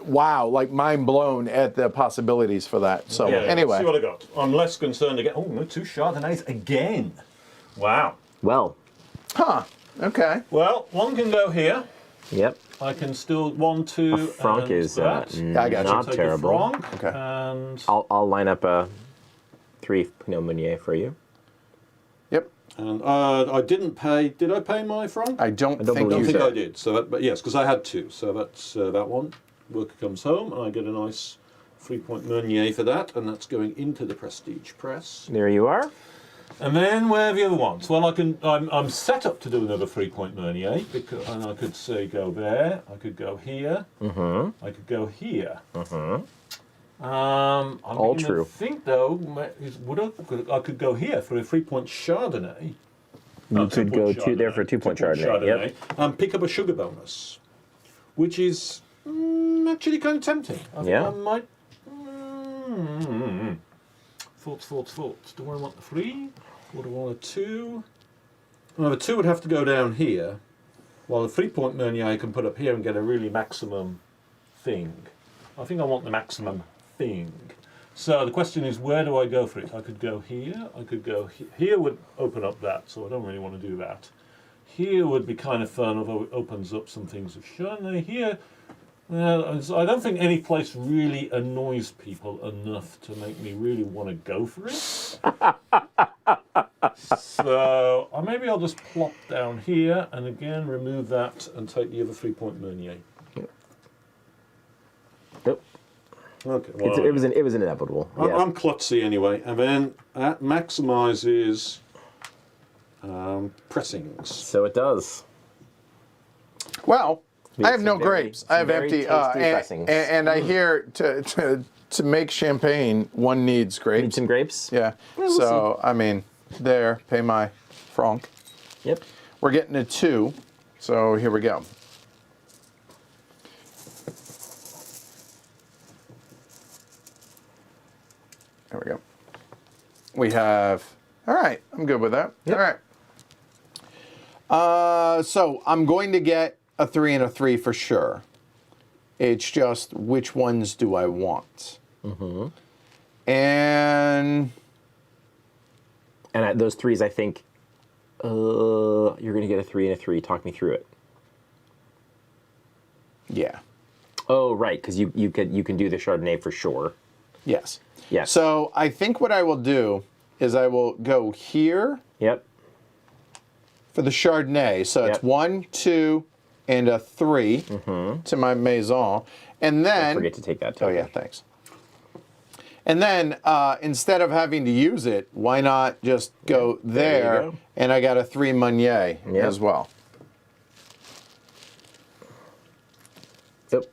wow, like mind blown at the possibilities for that. So anyway. See what I got. I'm less concerned again. Oh, no, 2 Chardonnays again. Wow. Well. Huh. Okay. Well, 1 can go here. Yep. I can still 1, 2. A franc is I got you. not Take terrible. A franc, Okay. And I'll line up a 3 Pinot Meunier for you. Yep. And I didn't pay. Did I pay my franc? I don't think I don't you think did. I did. So, but yes, because I had 2. So that's that one. Worker comes home, and I get a nice 3-point Meunier for that, and that's going into the Prestige Press. There you are. And then where are the other ones? Well, I'm set up to do another 3-point Meunier, and I could say go there. I could go here. I could go here. I'm All true. I think though, I could go here for a 3-point Chardonnay. You could go there for a 2-point Chardonnay. Yep. And pick up a sugar bonus, which is actually kind of tempting. I think I might. Thoughts. Do I want the 3? What do I want? A 2? Well, the 2 would have to go down here, while the 3-point Meunier I can put up here and get a really maximum thing. I think I want the maximum thing. So the question is, where do I go for it? I could go here, I could go here. Here would open up that, so I don't really want to do that. Here would be kind of fun, although it opens up some things of Chardonnay. Here, well, I don't think any place really annoys people enough to make me really want to go for it. So maybe I'll just plop down here and again remove that and take the other 3-point Meunier. Nope. Okay. Well, it was inevitable. Yeah. I'm klutzy anyway, and then that maximises pressings. So it does. Well, I have no Some very- grapes. some I have very empty, tasty pressings. and I hear to make champagne, one needs grapes. Need some grapes? Yeah. we'll So I mean, there, pay my franc. Yep. We're getting a 2, so here we go. There we go. We have. All right, I'm good with that. Yep. All right. So I'm going to get a 3 and a 3 for sure. It's just which ones do I want? Mm-hmm. And those 3s, I think, you're going to get a 3 and a 3. Talk me through it. yeah, Oh, right, because you can do the Chardonnay for sure. yes. Yes. So I think what I will do is I will go here Yep. for the Chardonnay. So it's Yep. 1, 2, and a 3 to my Maison. And then... Don't forget to take that Oh, token. yeah, thanks. And then instead of having to use it, why not just go there? go. And I got a 3 Meunier Yep. as well. Yep.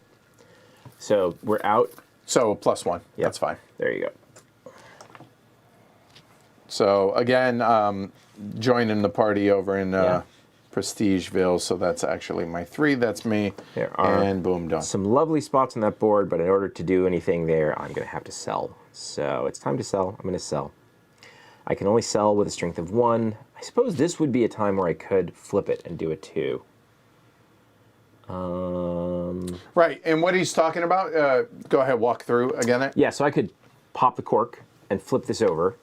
So we're out. So a +1. Yep. That's fine. There you go. So again, joining the party over in Yeah. Prestigeville. So that's actually my 3. That's me. There are And boom, done. some lovely spots on that board, but in order to do anything there, I'm going to have to sell. So it's time to sell. I'm going to sell. I can only sell with a strength of 1. I suppose this would be a time where I could flip it and do a 2. Right. And what he's talking about, go ahead, walk through again it. Yeah, so I could pop the cork and flip this over,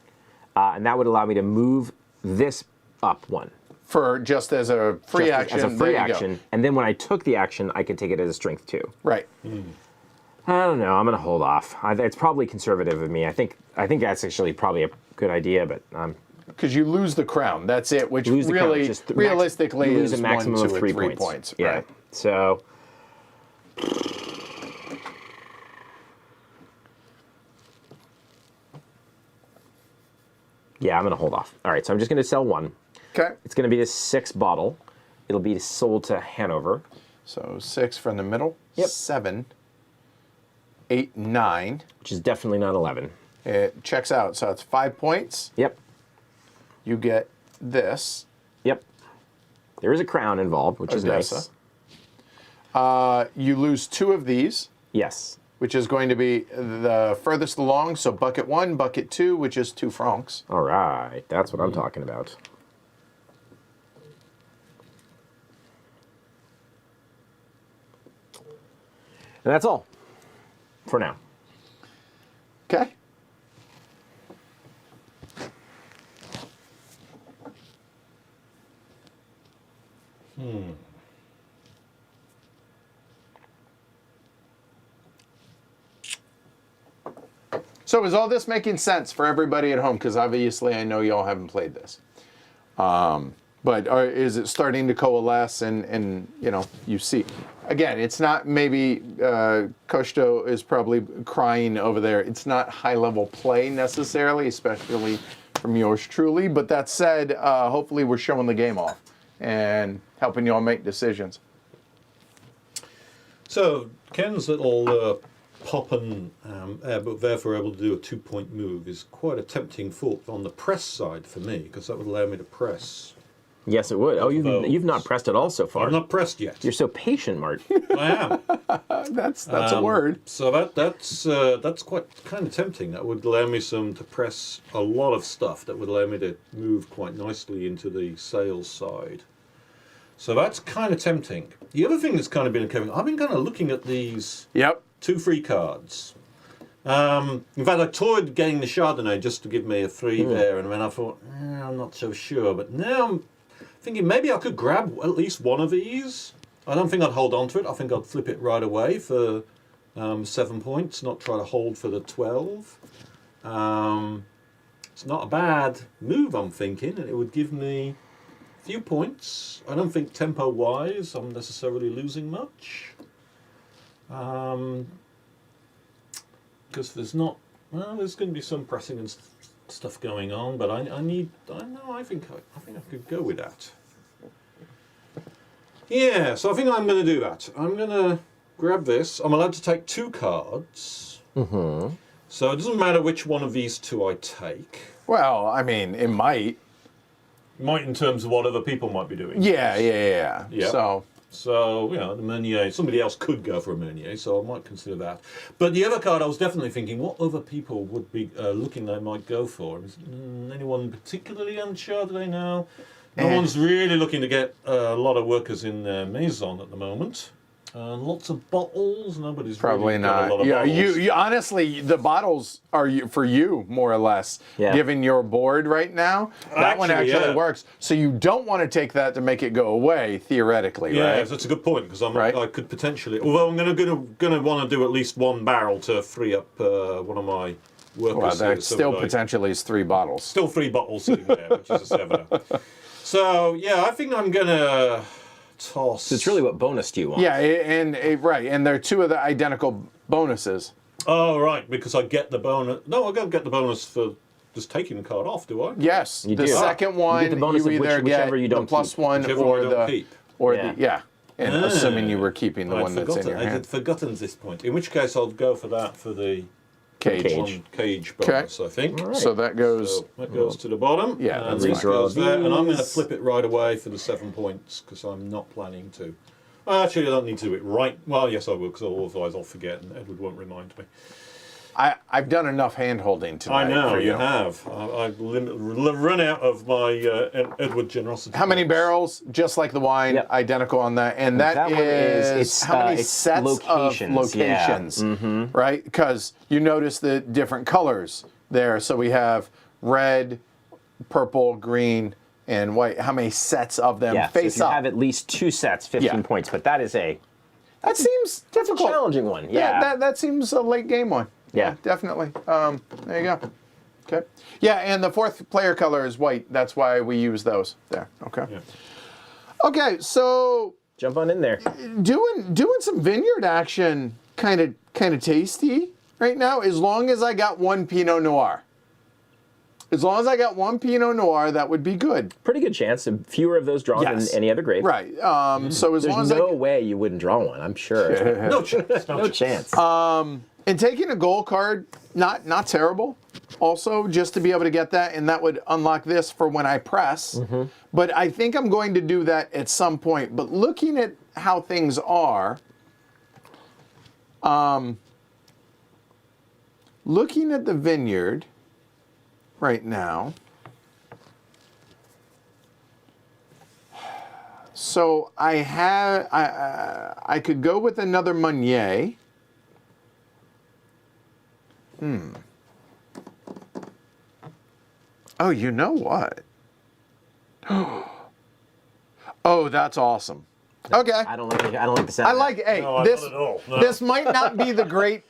and that would allow me to move this up 1. For just as a free Just action. as a there free you go. action, and then when I took the action, I could take it as a strength 2. Right. I don't know. I'm going to hold off. It's probably conservative of me. I think that's actually probably a good idea, but Because you lose the crown. That's it. Which lose the crown, really, just realistically, you lose is a maximum 1, of 2, 3 or 3 points. points. Yeah. Right. So yeah, I'm going to hold off. All right, so I'm just going to sell 1. Okay. It's going to be a 6 bottle. It'll be sold to Hanover. So 6 from the middle. Yep. 7, 8, 9. Which is definitely not 11. It checks out. So it's 5 points. Yep. You get this. Yep. There is a crown involved, which is Odessa. nice. You lose 2 of these, Yes. which is going to be the furthest along. So bucket 1, bucket 2, which is 2 francs. All right. That's what I'm talking about. And that's all for now. Okay. So is all this making sense for everybody at home? Because obviously I know y'all haven't played this. But is it starting to coalesce and you know, you see? Again, it's not maybe Costa is probably crying over there. It's not high-level play necessarily, especially from yours truly. But that said, hopefully we're showing the game off and helping y'all make decisions. So Ken's little pop and but therefore able to do a 2-point move is quite a tempting thought on the press side for me, because that would allow me to press Yes, it would. Oh, those. you've not pressed at all so far. I've not pressed yet. You're so patient, Mart. I am. That's a word. So that's quite kind of tempting. That would allow me to press a lot of stuff. That would allow me to move quite nicely into the sales side. So that's kind of tempting. The other thing that's kind of been occurring, I've been kind of looking at these Yep. 2 free cards. In fact, I toyed getting the Chardonnay just to give me a 3 there, and then I thought, I'm not so sure. But now I'm thinking maybe I could grab at least one of these. I don't think I'd hold on to it. I think I'd flip it right away for 7 points, not try to hold for the 12. It's not a bad move, I'm thinking, and it would give me a few points. I don't think tempo-wise I'm necessarily losing much. Because there's not, there's going to be some pressing and stuff going on, but I think I could go with that. Yeah, so I think I'm going to do that. I'm going to grab this. I'm allowed to take 2 cards. Mm-hmm. So it doesn't matter which one of these 2 I take. Well, I mean, it might. Might in terms of what other people might be doing. Yeah. Yeah. So, the Meunier, somebody else could go for a Meunier, so I might consider that. But the other card, I was definitely thinking, what other people would be looking they might go for? Is anyone particularly on Chardonnay now? No one's really looking to get a lot of workers in Maison at the moment. Lots of bottles. Nobody's Probably really got not. a lot of Yeah, bottles. you honestly, the bottles are for you more or less. Yeah. Given your board right now, that one Actually, actually yeah. works. So you don't want to take that to make it go away theoretically, Yeah, right? that's a good point because Right. I could potentially. Although I'm gonna want to do at least 1 barrel to free up one of my workers. Well, here, that so still that I- potentially is 3 bottles. Still 3 bottles sitting there, which is a 7er. So yeah, I think I'm gonna toss. So it's really what bonus do you want? Yeah, right, and they're 2 of the identical bonuses. Oh right, because I get the bonus. No, I don't get the bonus for just taking the card off, do I? Yes, You the do. second one You get the bonus of either whichever get you the don't plus keep. 1 Whichever or I don't the keep. and assuming you were keeping the I'd one that's in your I had hand. forgotten this point. In which case, I'll go for that for the Cage. cage bonus, I think. All right. So that goes. So that goes to the bottom. Yeah, and that's that goes fine. there. And I'm going to These. flip it right away for the 7 points because I'm not planning to. Well, actually, I don't need to do it right. Well, yes, I will because otherwise I'll forget and Edward won't remind me. I've done enough hand holding tonight. I know for you have. I've run out of my Edward generosity. How many points. barrels? Just like the wine, Yep. identical on that, and that That one is- is it's, how many it's sets locations, of yeah. locations, right? Because you notice the different colors there. So we have red, purple, green, and white. How many sets of them Yeah, so if face you up? have at least 2 sets, 15 Yeah. points. But that is that seems difficult. challenging one. Yeah. That seems a late game one. Yeah. Definitely. There you go. Okay. Yeah, and the 4th player color is white. That's why we use those there. Okay. Yeah. Okay, so Jump on in there. doing some vineyard action kind of tasty right now, as long as I got 1 Pinot Noir. As long as I got 1 Pinot Noir, that would be good. Pretty good chance. Fewer of those drawn Yes. than any other grape. Right. So as long There's as no way you wouldn't draw one, I'm sure. No chance. No chance. and taking a gold card, not terrible. Also, just to be able to get that, and that would unlock this for when I press. But I think I'm going to do that at some point. But looking at how things are, looking at the vineyard right now. So I could go with another Meunier. Oh, you know what? Oh, that's awesome. Okay. I don't like the sound. I like. Hey, No, this not at all. No. this might not be the great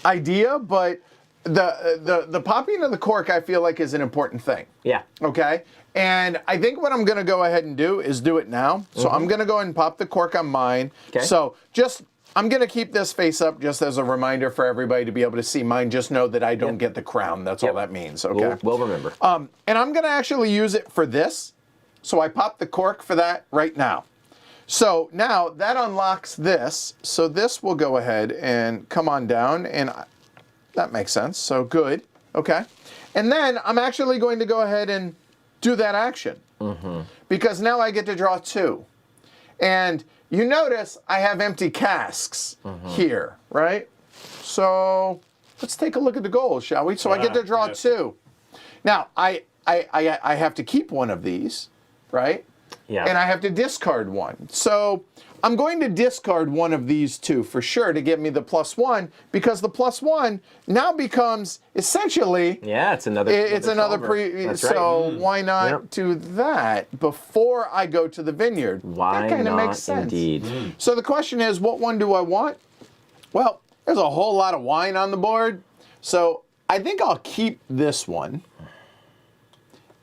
idea, but the popping of the cork I feel like is an important thing. Yeah. Okay. And I think what I'm going to go ahead and do is do it now. So I'm going to go ahead and pop the cork on mine. Okay. So I'm going to keep this face up just as a reminder for everybody to be able to see mine. Just know that I don't get the crown. That's all that means. Okay. We'll remember. And I'm going to actually use it for this. So I pop the cork for that right now. So now that unlocks this. So this will go ahead and come on down, and that makes sense. So good. Okay. And then I'm actually going to go ahead and do that action. because now I get to draw 2. And you notice I have empty casks here, right? So let's take a look at the goals, shall we? So I get to draw 2. Now, I have to keep one of these, right? Yeah. And I have to discard one. So I'm going to discard one of these 2 for sure to get me the +1, because the +1 now becomes essentially... Yeah, it's another. It's another That's so right. why not Yep. do that before I go to the vineyard? Why that kind of not? makes sense. Indeed. So the question is, what one do I want? Well, there's a whole lot of wine on the board, so I think I'll keep this one.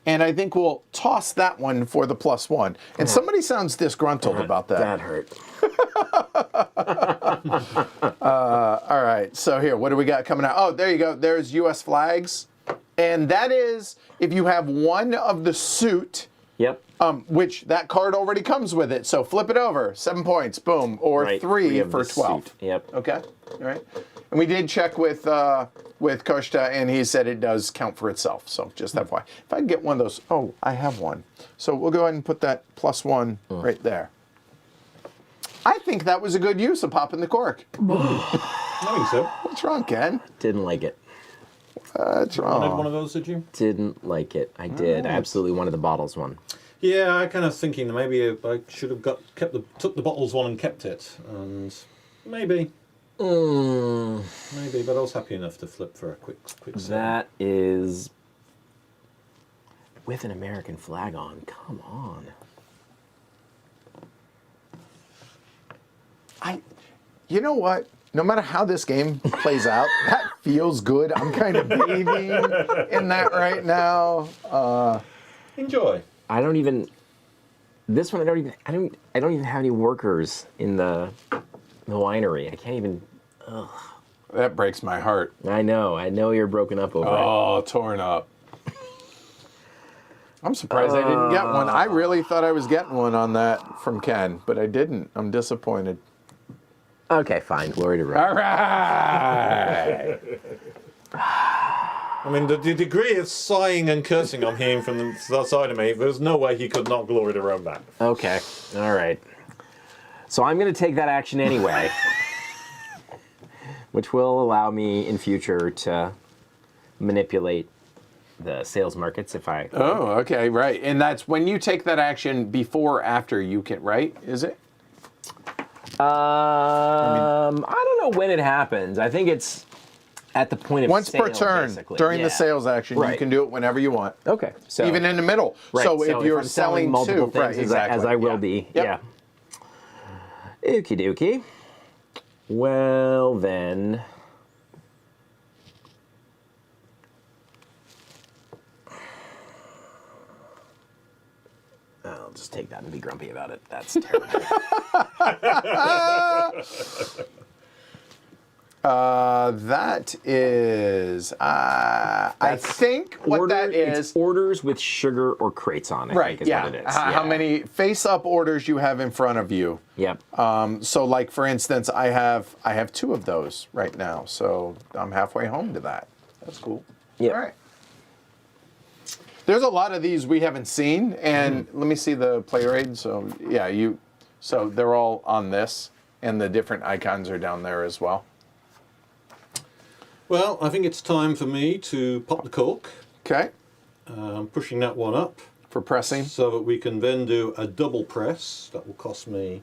And I think we'll toss that one for the +1. And somebody sounds disgruntled about that. That hurt. All right, so here, what do we got coming out? Oh, there you go. There's U.S. flags. And that is if you have one of the suit, Yep. which that card already comes with it. So flip it over, 7 points, boom, or Right, 3 of for the 12. suit. Yep. Okay, all right. And we did check with Costa, and he said it does count for itself. So just FYI. If I can get one of those, oh, I have one. So we'll go ahead and put that +1 right there. I think that was a good use of popping the cork. I think so. What's wrong, Ken? Didn't like it. What's Wanted one wrong? of those, did you? Didn't like it. I did. I absolutely wanted the bottles one. Yeah, I kind of thinking that maybe I should have took the bottles one and kept it, and maybe, but I was happy enough to flip for a quick save. That is with an American flag on. Come on. You know what? No matter how this game plays out, that feels good. I'm kind of bathing in that right now. Enjoy. I don't even. This one, I don't even have any workers in the winery. I can't even. That breaks my heart. I know you're broken up over it. Oh, torn up. I'm surprised I didn't get one. I really thought I was getting one on that from Ken, but I didn't. I'm disappointed. Okay, fine. Glory to Rome. All right. I mean, the degree of sighing and cursing I'm hearing from the side of me, there's no way he could not glory to Rome back. Okay, all right. So I'm going to take that action anyway, which will allow me in future to manipulate the sales markets if I. Oh, okay, right. And that's when you take that action before or after you can, right? Is it? I don't know when it happens. I think it's at the point of Once sale, per turn basically. during Yeah. the sales action, you Right. can do it whenever you want. Okay, so Even in the middle. right, So if you're I'm selling selling multiple two, things, right, as exactly. I will yeah. be, Yep. yeah. Okie dokie. Well then. I'll just take that and be grumpy about it. That's terrible. That is, I think what that is. It's orders with sugar or crates on it. I Right, think is yeah. what it is. How many face-up orders you have in front of you. Yep. So like, for instance, I have 2 of those right now, so I'm halfway home to that. That's cool. Yep. All right. There's a lot of these we haven't seen, and let me see the player aid. So yeah, so they're all on this, and the different icons are down there as well. Well, I think it's time for me to pop the cork. Okay, I'm pushing that one up for pressing. so that we can then do a double press. That will cost me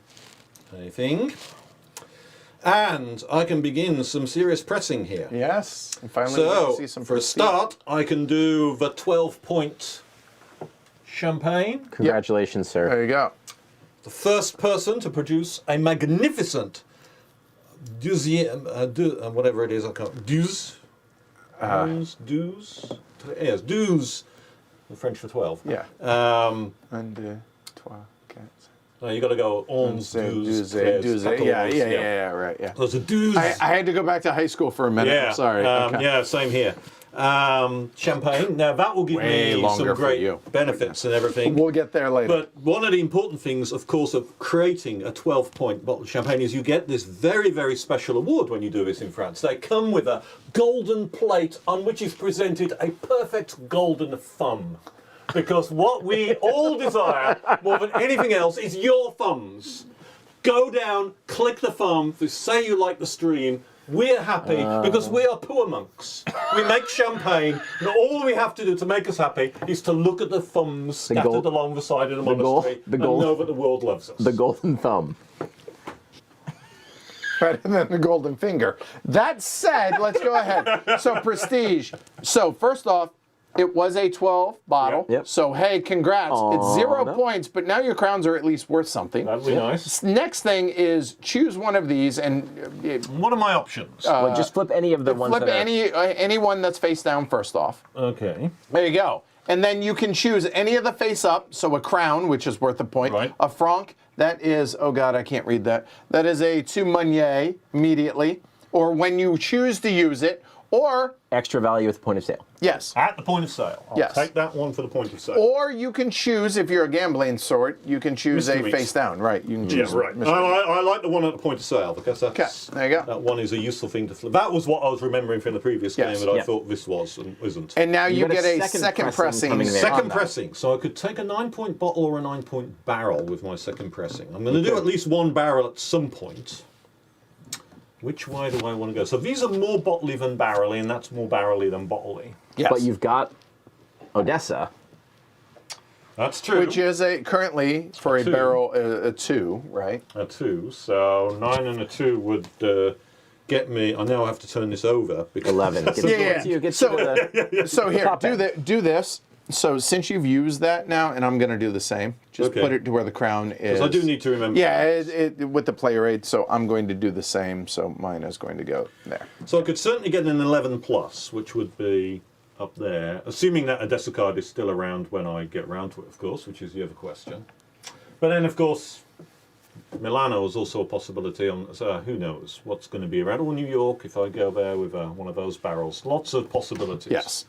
a thing. And I can begin some serious pressing here. Yes, and finally we get So, to see some for a prestige. start, I can do the 12-point champagne. Congratulations, sir. There you go. The first person to produce a magnificent whatever it is, I can't. Douze. Yes, douze. The French for 12. Yeah. 12. Okay. No, you got to go 11, douze, 13, Yeah, right, yeah. Those are douze. I had to go back to high school for a minute. Yeah, I'm sorry. Okay. Yeah, same here. Champagne. Now that will give Way me longer some for great you. benefits and everything. We'll get there later. But one of the important things, of course, of creating a 12-point bottle of champagne is you get this very, very special award when you do this in France. They come with a golden plate on which is presented a perfect golden thumb. because what we all desire more than anything else is your thumbs. Go down, click the thumb, say you like the stream. We're happy because we are poor monks. We make champagne, and all we have to do to make us happy is to look at the thumbs scattered along the side of the monastery and know that the world loves us. The golden thumb. Better than the golden finger. That said, let's go ahead. So prestige. So first off, it was a 12 bottle. Yep. So hey, congrats. It's 0 points, but now your crowns are at least worth something. That'd be nice. Next thing is choose one of these and What are my options? Well, just flip any of the ones flip that are... any one that's face down first off. Okay. There you go. And then you can choose any of the face up. So a crown, which is worth a point. Right. A franc, that is, oh God, I can't read that. That is a 2 Meunier immediately. Or when you choose to use it. Or, Extra value at the point of sale. yes. At the point of sale. I'll Yes. take that one for the point of sale. Or you can choose, if you're a gambling sort, you can choose a Mysteries. face down. Right. You can choose Yeah, right. mystery. I like the one at the point of sale because that's Okay, there you go. that one is a useful thing to flip. That was what I was remembering from the previous Yes. game that I Yeah. thought this was and isn't. And now you got a get a second second pressing pressing. coming there. on Second that. pressing, so I could take a 9-point bottle or a 9-point barrel with my second pressing. I'm going to do at least one barrel at some point. Which way do I want to go? So these are more bottly than barrely, and that's more barrely than bottly. Yes. But you've got Odessa. That's true. Which is currently for a Two. barrel a 2, right? A 2, so 9 and a 2 would get me. I now have to turn this over because 11. Gets Yeah. you, gets So- you to the... So here, top do end. do this. So since you've used that now, and I'm going to do the same, just Okay. put it to where the crown is. I do need to remember. Yeah, with the player aid, so I'm going to do the same. So mine is going to go there. So I could certainly get an 11 plus, which would be up there, assuming that Odessa card is still around when I get round to it, of course, which is the other question. But then, of course, Milano is also a possibility. So who knows what's going to be around? Or New York, if I go there with one of those barrels. Lots of possibilities. Yes.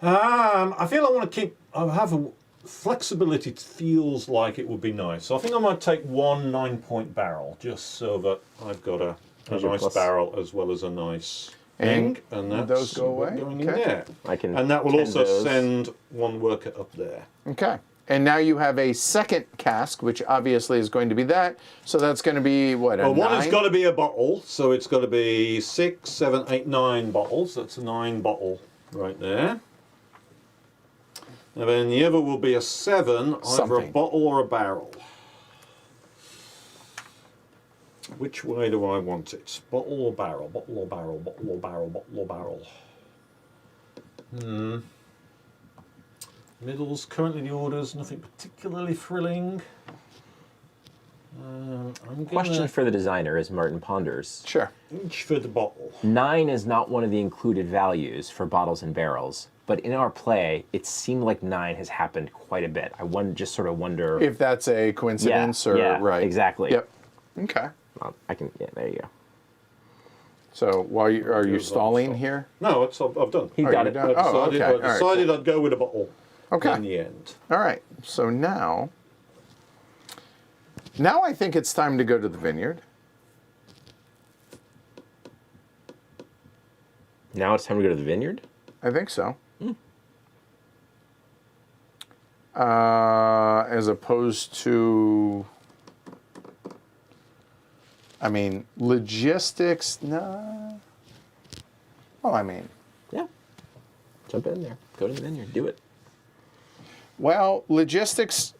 I feel I want to keep. I have a flexibility. Feels like it would be nice. So I think I might take one 9-point barrel, just so that I've got a There's your nice plus. barrel as well as a nice And thing, and that's those go away? going in Okay. there. I can And that will tend also those. send one worker up there. Okay. And now you have a second cask, which obviously is going to be that. So that's going to be what? A Well, one 9? has got to be a bottle, so it's got to be 6, 7, 8, 9 bottles. That's a 9 bottle right there. And then the other will be a 7, either a Something. bottle or a barrel. Which way do I want it? Bottle or barrel? Bottle or barrel? Bottle or barrel? Bottle or barrel? Middles, currently the orders, nothing particularly thrilling. I'm Question gonna for the designer is Martin ponders. Sure. each for the bottle. 9 is not one of the included values for bottles and barrels, but in our play, it seemed like 9 has happened quite a bit. I just sort of wonder... If that's a coincidence or yeah, right. exactly. Yep. Okay. I can... Yeah, there you go. So while are you stalling here? No, I've done. He Oh, got you're it. done? I Oh, decided, okay. I All right, decided I'd go with a bottle Okay. in the end. All right. So now I think it's time to go to the vineyard. Now it's time to go to the vineyard? I think so. As opposed to, I mean, logistics. Nah. Well, I mean, Yeah. Jump in there. Go to the vineyard. Do it. well, logistics.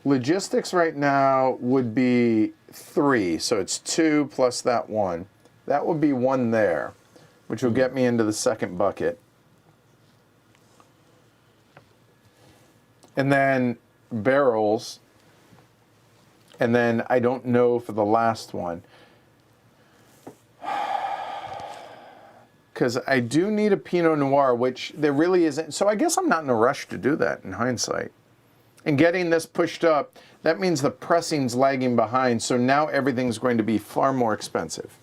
Logistics right now would be 3, so it's 2 plus that 1. That would be 1 there, which will get me into the second bucket. And then barrels. And then I don't know for the last one. Because I do need a Pinot Noir, which there really isn't. So I guess I'm not in a rush to do that in hindsight. And getting this pushed up, that means the pressing's lagging behind. So now everything's going to be far more expensive.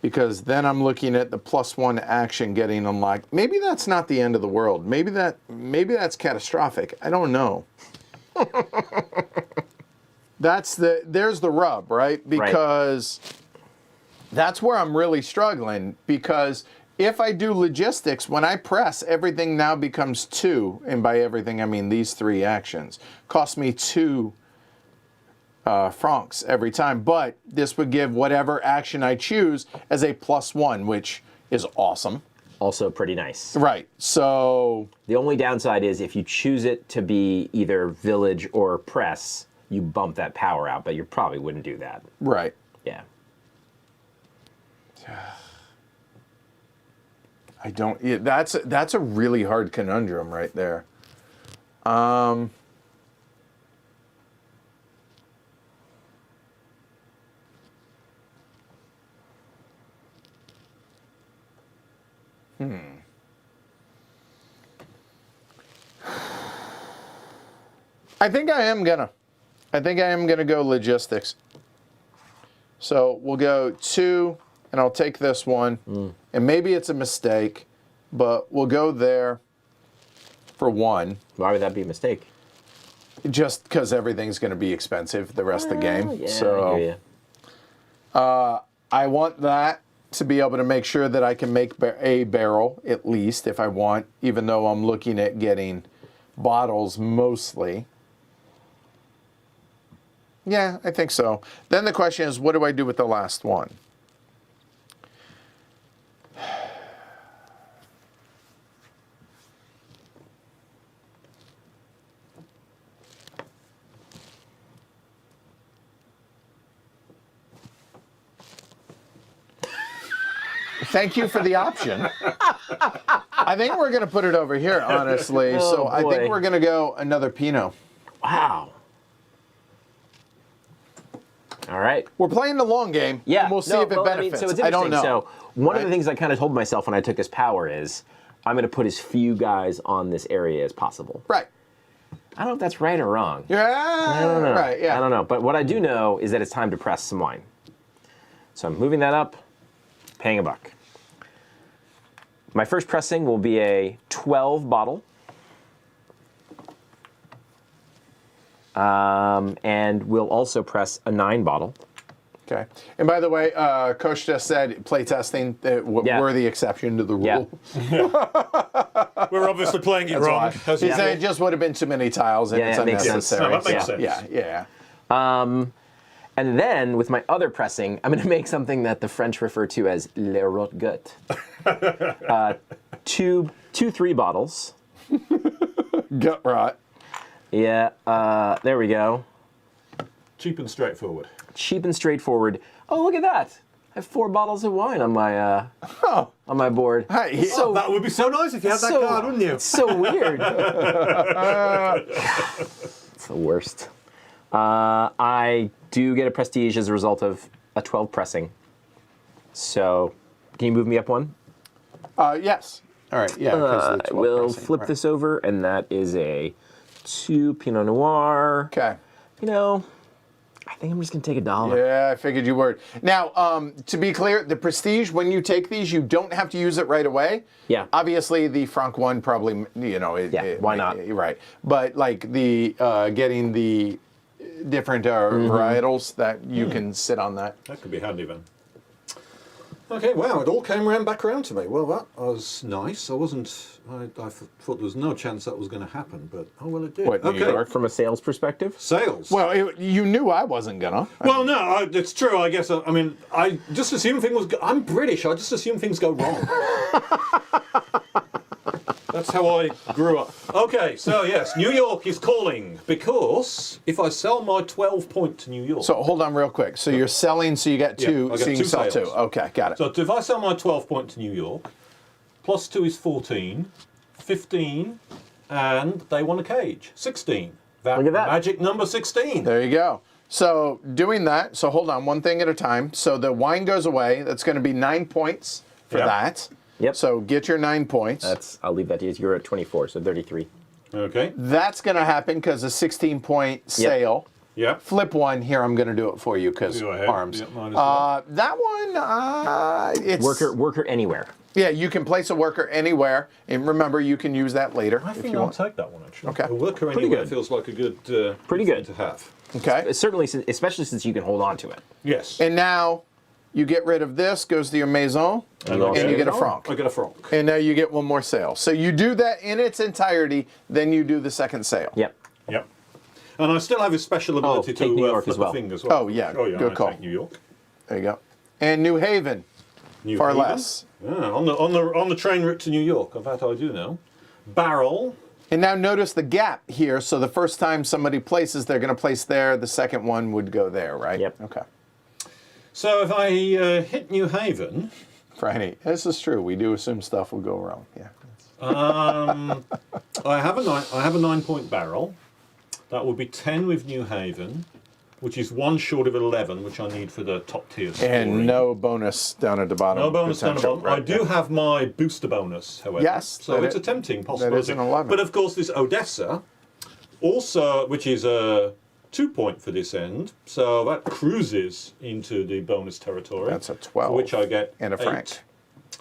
Because then I'm looking at the +1 action getting unlocked. Maybe that's not the end of the world. Maybe that's catastrophic. I don't know. There's the rub, right? Because that's where I'm really struggling, because if I do logistics, when I press, everything now becomes 2, and by everything I mean these 3 actions. Cost me 2 francs every time, but this would give whatever action I choose as a +1, which is awesome. Also pretty nice. Right, so... The only downside is if you choose it to be either village or press, you bump that power out, but you probably wouldn't do that. Right. Yeah. I don't... Yeah, that's a really hard conundrum right there. I think I am gonna go logistics. So we'll go 2, and I'll take this one, and maybe it's a mistake, but we'll go there for 1. Why would that be a mistake? Just because everything's going to be expensive the rest of the game. Yeah, so I hear you. I want that to be able to make sure that I can make a barrel, at least, if I want, even though I'm looking at getting bottles mostly. Yeah, I think so. Then the question is, what do I do with the last one? Thank you for the option. I think we're going to put it over here, honestly. Oh, so I boy. think we're going to go another Pinot. Wow. All right. We're playing the long game. Yeah. And we'll see No, if it well, I mean, benefits. so it's I don't interesting. know. So one of the Right? things I kind of told myself when I took this power is I'm going to put as few guys on this area as possible. Right. I don't know if that's right or wrong. Yeah. I don't know. Right, yeah. I don't know. But what I do know is that it's time to press some wine. So I'm moving that up, paying $1. My first pressing will be a 12 bottle. And we'll also press a 9 bottle. Okay. And by the way, Costa said playtesting Yeah. were the exception to the rule. Yeah. We're obviously playing it wrong. He said it just would have been too many tiles and Yeah, it's it makes sense. unnecessary. No, that makes sense. Yeah. And then with my other pressing, I'm going to make something that the French refer to as le rot gut. 2 3 bottles. Gut rot. Yeah, there we go. Cheap and straightforward. Cheap and straightforward. Oh, look at that! I have 4 bottles of wine on my on my board. Hey, So- That would be so nice if you had that So- card, wouldn't you? It's so weird. It's the worst. I do get a prestige as a result of a 12 pressing. So, can you move me up 1? yes. All right. Yeah. 'cause of the 12 We'll pressing. flip Right. this over, and that is a 2 Pinot Noir. Okay. You know, I think I'm just going to take $1. Yeah, I figured you would. Now, to be clear, the Prestige, when you take these, you don't have to use it right away. Yeah. Obviously, the Franc one probably, Why not? Right. But like the getting the different varietals that you can sit on that. That could be handy then. Okay, wow, it all came back around to me. Well, that was nice. I thought there was no chance that was going to happen, but oh well, it did. What, New okay, York? From a sales perspective? sales. Well, you knew I wasn't gonna. Well, no, it's true. I guess. I mean, I just assume things. I'm British. I just assume things go wrong. That's how I grew up. Okay, so yes, New York is calling because if I sell my 12 point to New York. So hold on real quick. So you're selling, so you got two, I got so you can two sell sales. 2. Okay, got it. So if I sell my 12 point to New York, plus 2 is 14, 15, and they won a cage. 16. Look at that. Magic number 16. There you go. So doing that, so hold on, one thing at a time. So the wine goes away. That's going to be 9 points for Yeah. that. Yep. So get your 9 points. I'll leave that to you. You're at 24, so 33. Okay. That's going to happen because a 16-point sale. Yep. Flip one. Here, I'm going to do it for you because Go ahead. arms. Yep, mine as well. That one, it's... Worker anywhere. Yeah, you can place a worker anywhere. And remember, you can use that later I if think you I'll want. take that one, actually. Okay. A worker Pretty anywhere good. feels like a good, Pretty thing good. to have. Okay. Certainly, especially since you can hold on to it. Yes. And now You get rid of this, goes to your maison, and you get a franc. I get a franc. And now you get one more sale. So you do that in its entirety, then you do the second sale. Yep. Yep. And I still have a special ability take New to York flip as well. a thing as well. Oh, yeah. Good I call. take New York. There you go. And New Haven, New far Haven. less. Yeah, on the train route to New York. That I do know. Barrel. And now notice the gap here. So the first time somebody places, they're going to place there. The second one would go there, right? Yep. Okay. So if I hit New Haven, Friday. This is true. We do assume stuff will go wrong. Yeah. I have a 9-point barrel. That would be 10 with New Haven, which is 1 short of 11, which I need for the top tier scoring. And no bonus down at the bottom. No bonus down the potential, bottom. I do have my booster bonus, however. Yes, So that it's is- a tempting possibility. that is an 11. But of course, this Odessa, also, which is a 2-point for this end, so that cruises into the bonus territory. That's a 12. For which I get And a 8. franc.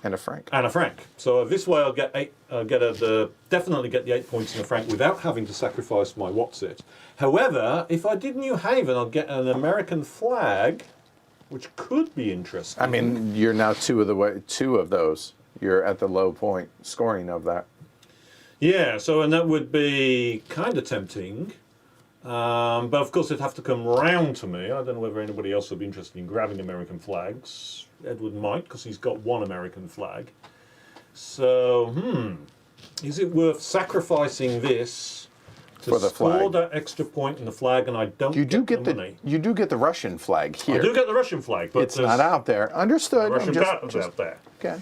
And a franc. And a franc. So this way I'll get 8. I'll get definitely get the 8 points in a franc without having to sacrifice my what's it. However, if I did New Haven, I'll get an American flag, which could be interesting. I mean, you're now two of those. You're at the low point scoring of that. Yeah, so and that would be kind of tempting. But of course, it'd have to come round to me. I don't know whether anybody else would be interested in grabbing American flags. Edward might, because he's got 1 American flag. So, is it worth sacrificing this to For the score flag. that extra point in the flag, and I don't You do get the the money? the Russian flag here. I do get the Russian flag, but It's not out there. Understood. Russian I'm battles out there. okay.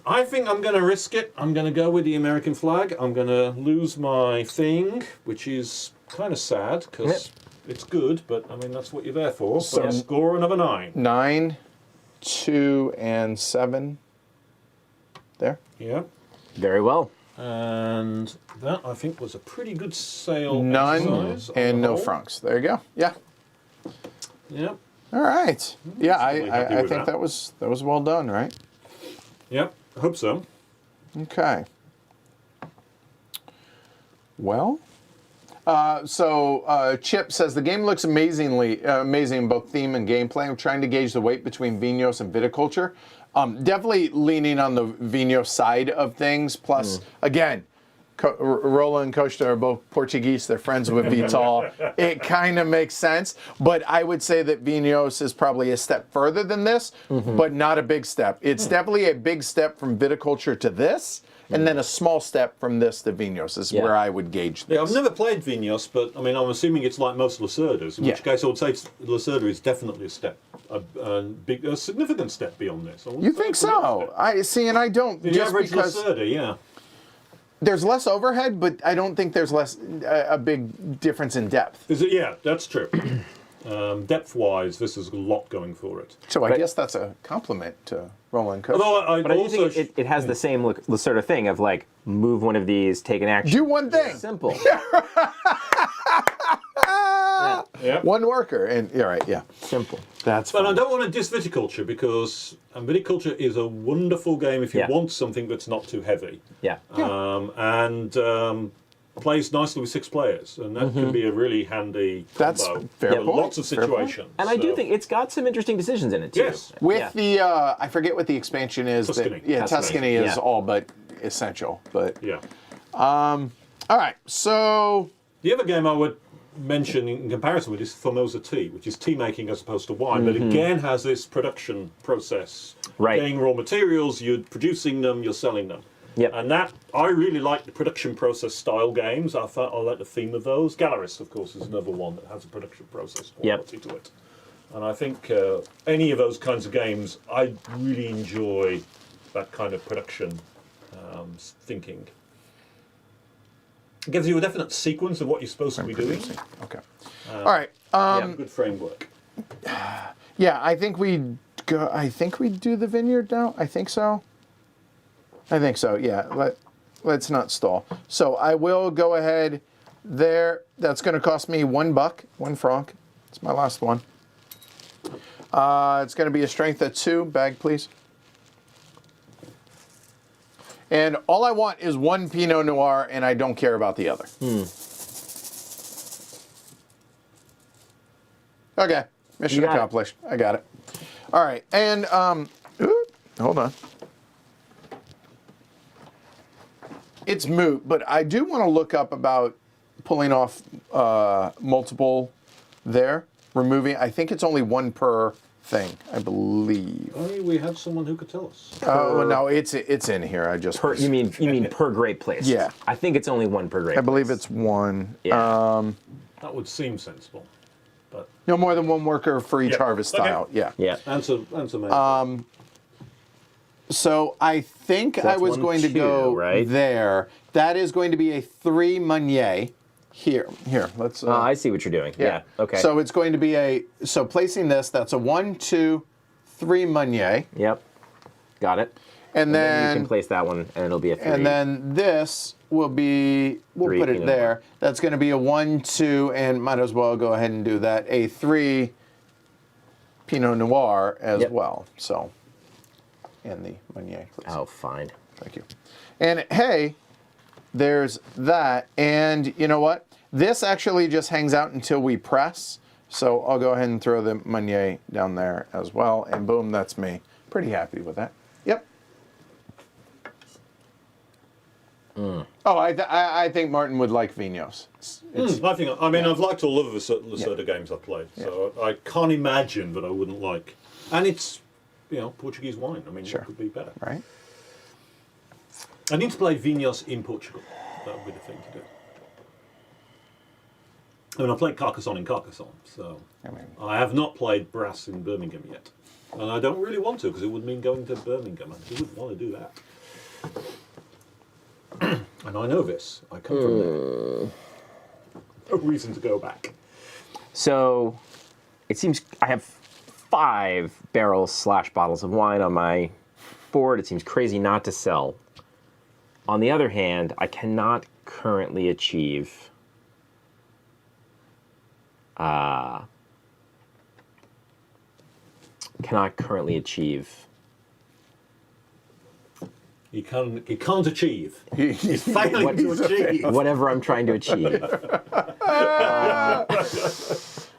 I think I'm going to risk it. I'm going to go with the American flag. I'm going to lose my thing, which is kind of sad because it's good, but I mean, that's what you're there for. So So- score another 9. 9, 2, and 7. There. Yeah. Very well. And that, I think, was a pretty good sale. None exercise on and the no whole. francs. There you go. Yeah. Yep. All right. Yeah, Really happy I with think that. that was well done, right? Yep. I hope so. Okay. Well, so Chip says the game looks amazing in both theme and gameplay. I'm trying to gauge the weight between Vinhos and viticulture. Definitely leaning on the Vinhos side of things. Plus, again, Rola and Costa are both Portuguese. They're friends with Vital. It kind of makes sense. But I would say that Vinhos is probably a step further than this, but not a big step. It's definitely a big step from viticulture to this, and then a small step from this to Vinhos is where I would gauge this. Yeah, I've never played Vinhos, but I mean, I'm assuming it's like most Lacerdas, in which case I would say Lacerda is definitely a step, a significant step beyond this. I wouldn't You say think it's a little so? step. I see, and I don't. The Just average because Lacerda, yeah. there's less overhead, but I don't think there's a big difference in depth. Is it? Yeah, that's true. Depth-wise, this is a lot going for it. So I guess that's a compliment to Roland Costa. Although I But I do also think it has the same sort of thing of like move one of these, take an action. Do one thing. Simple. yeah. One worker, and you're right. Yeah, Simple. that's. But I fine. don't want to diss viticulture because viticulture is a wonderful game if you Yeah. want something that's not too heavy. Yeah. And plays nicely with 6 players, and that can be a really handy That's combo fair for point, lots of fair point. situations. And I do So- think it's got some interesting decisions in it too. Yes. With the I forget what the expansion is. Tuscany. Tuscany is Yeah. all but essential. But yeah. all right, so The other game I would mention in comparison with is Formosa Tea, which is tea making as opposed to wine, but again has this production process. Right. Getting raw materials, you're producing them, you're selling them. Yep. And that, I really like the production process style games. I like the theme of those. Galaris, of course, is another one that has a production process quality to it. And I think any of those kinds of games, I really enjoy that kind of production thinking. It gives you a definite sequence of what you're supposed to be doing. okay, all right. Good framework. Yeah, I think we go. I think we do the vineyard now. I think so. Yeah. Let's not stall. So I will go ahead there. That's going to cost me $1, $1 franc. It's my last one. It's going to be a strength of 2. Bag, please. And all I want is 1 Pinot Noir, and I don't care about the other. Okay, mission You got it. accomplished. I got it. All right, and hold on. It's moot, but I do want to look up about pulling off multiple there, removing. I think it's only one per thing, I believe. Only we had someone who could tell us. Oh no, it's in here. I just You mean per great place? Yeah. I think it's only one per great place. I believe it's one. Yeah. That would seem sensible. But No more than one worker for each Yeah, harvest okay. style. Yeah. Yeah. answer maybe. So I think I that's was 1, going to 2, go right? there. That is going to be a 3 Meunier. Here, let's. I see what you're doing. Yeah. Okay. So it's going to be so placing this, that's a 1, 2, 3 Meunier. Yep. Got it. And Then then, you can place that one, and it'll be a 3. and then this will be, we'll 3 put it Pinot there. Noir. That's going to be a 1, 2, and might as well go ahead and do that. A 3 Pinot Noir as Yep. well. So, and the Meunier, please. Oh, fine. Thank you. And hey, there's that. And you know what? This actually just hangs out until we press. So I'll go ahead and throw the Meunier down there as well. And boom, that's me. Pretty happy with that. Yep. Oh, I think Martin would like Vinhos. I've liked all of the Lacerda games I've played, so I can't imagine that I wouldn't like. And it's, Portuguese wine. I mean, Sure. it could be better. Right? I need to play Vinhos in Portugal. That would be the thing to do. I mean, I played Carcassonne in Carcassonne, so I have not played Brass in Birmingham yet. And I don't really want to, because it would mean going to Birmingham, and who wouldn't want to do that? And I know this. I come from there. No reason to go back. So, it seems I have 5 barrels/bottles of wine on my board. It seems crazy not to sell. On the other hand, I cannot currently achieve He can't achieve. He's failing to achieve. whatever I'm trying to achieve.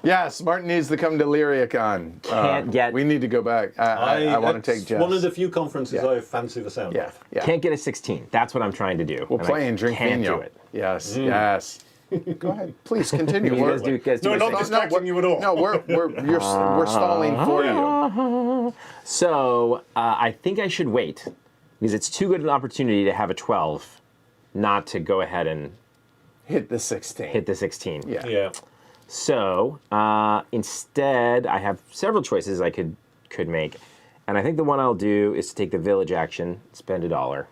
Yes, Martin needs to come to Lyriacon. Can't get- We need to go back. I want to take Jess. One of the few conferences I fancy the sound Yeah, of. yeah. Can't get a 16. That's what I'm trying to do. We'll play and drink can't vino. do it. Yes, yes. Go ahead, please continue. You guys do No, a not 16. distracting you at all. No, we're stalling for you. So I think I should wait because it's too good an opportunity to have a 12, not to go ahead and Hit the 16. hit the 16. Yeah. Yeah. So instead, I have several choices I could make, and I think the one I'll do is to take the village action, spend $1.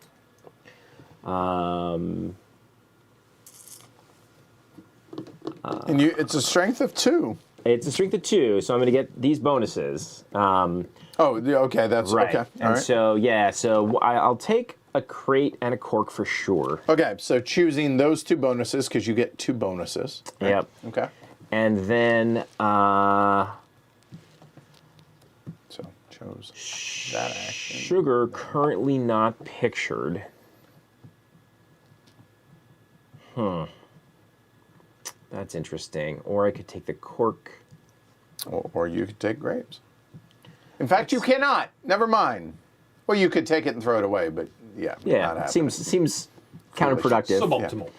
And it's a strength of 2. It's a strength of 2, so I'm going to get these bonuses. Oh, yeah, okay, that's Right. okay. All And right. so I'll take a crate and a cork for sure. Okay, so choosing those 2 bonuses because you get 2 bonuses. Right? Yep. Okay. And then So chose that action. sugar currently not pictured. That's interesting. Or I could take the cork. Or you could take grapes. In fact, you cannot. Never mind. Well, you could take it and throw it away, but not Yeah, happening. seems counterproductive. Suboptimal.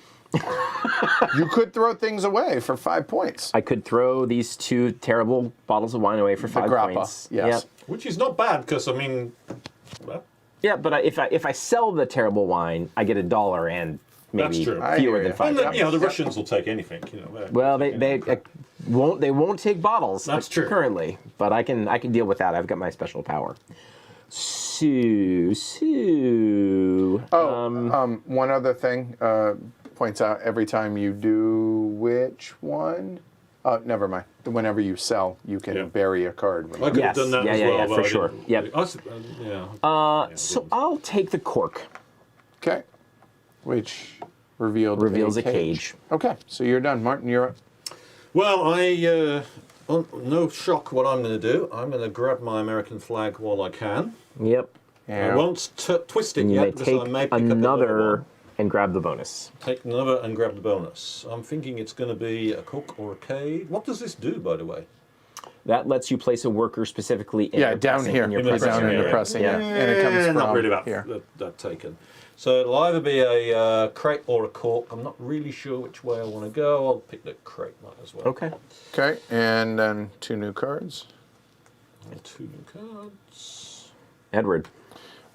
You could throw things away for 5 points. I could throw these 2 terrible bottles of wine away for 5 grappa, points. yes. Yep. Which is not bad, because, well, Yeah, but if I sell the terrible wine, I get $1 and maybe That's true. I fewer hear than ya. 5. and the Russians will take anything, Well, they won't take bottles. That's true. Currently, but I can deal with that. I've got my special power. Sue. One other thing points out every time you do which one? Never mind. Whenever you sell, you can bury a card. I remember? could Yes, have done that yeah, as yeah, well. yeah, but for I sure. didn't Yep. really- So I'll take the cork. Okay. Which reveals a cage. Okay, so you're done. Martin, you're up. Well, no shock what I'm going to do. I'm going to grab my American flag while I can. Yep. I won't twist it And you yet, may because take I may pick up another and grab the bonus. Take another and grab the bonus. I'm thinking it's going to be a cook or a cave. What does this do, by the way? That lets you place a worker specifically in Yeah, your down pressing, here. in your In the pressing down in area. the pressing, Yeah. And it comes from not really here. that taken. So it'll either be a crate or a cork. I'm not really sure which way I want to go. I'll pick the crate, might as well. Okay. Okay, and then 2 new cards. And 2 new cards. Edward.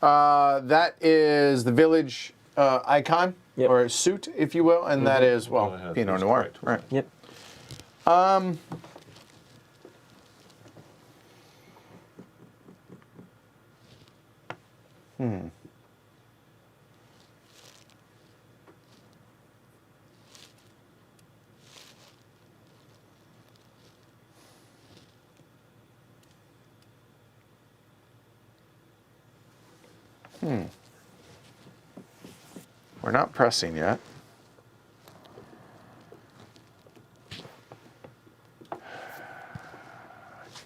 That is the village icon, Yep. or suit, if you will, and that is, I well, had Pinot this Noir. correct, Right. Yep. We're not pressing yet.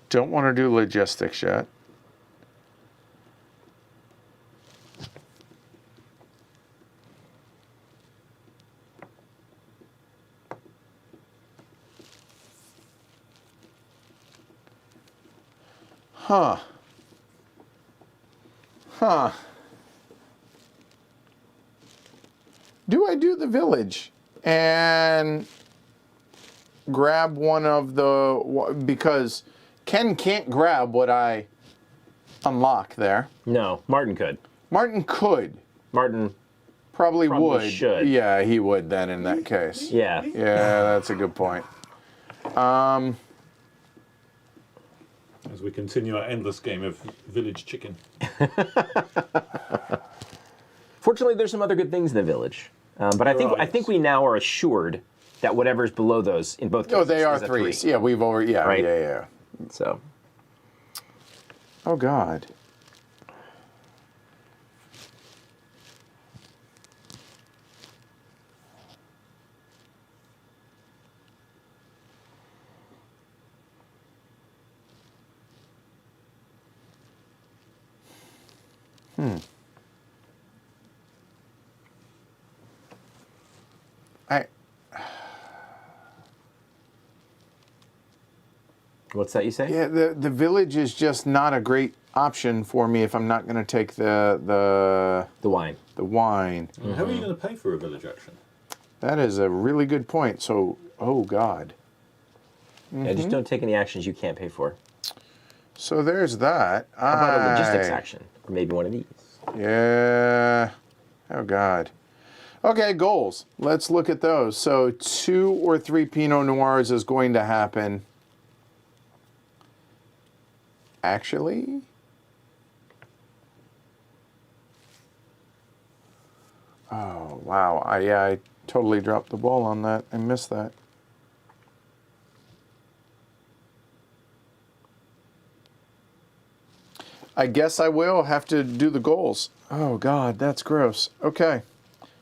Don't want to do logistics yet. Huh. Huh. Do I do the village and grab one of the, because Ken can't grab what I unlock there. No, Martin could. Martin could. Martin, Probably Probably would. should. Yeah, he would then in that case. yeah. Yeah, that's a good point. As we continue our endless game of village chicken. Fortunately, there's some other good things in the village. But I think we now are assured that whatever's below those in both cases Oh, they are is a threes. 3. Yeah, we've over. Yeah, Right. yeah. So, Oh God. what's that you say? Yeah, the village is just not a great option for me if I'm not going to take the The wine. wine. How are you going to pay for a village action? That is a really good point. So, oh God. Yeah, just don't take any actions you can't pay for. So there's that. How about a logistics action? Or maybe one of these. Yeah. Oh God. Okay, goals. Let's look at those. So 2 or 3 Pinot Noirs is going to happen. Actually, oh wow! I totally dropped the ball on that. I missed that. I guess I will have to do the goals. Oh God, that's gross. Okay,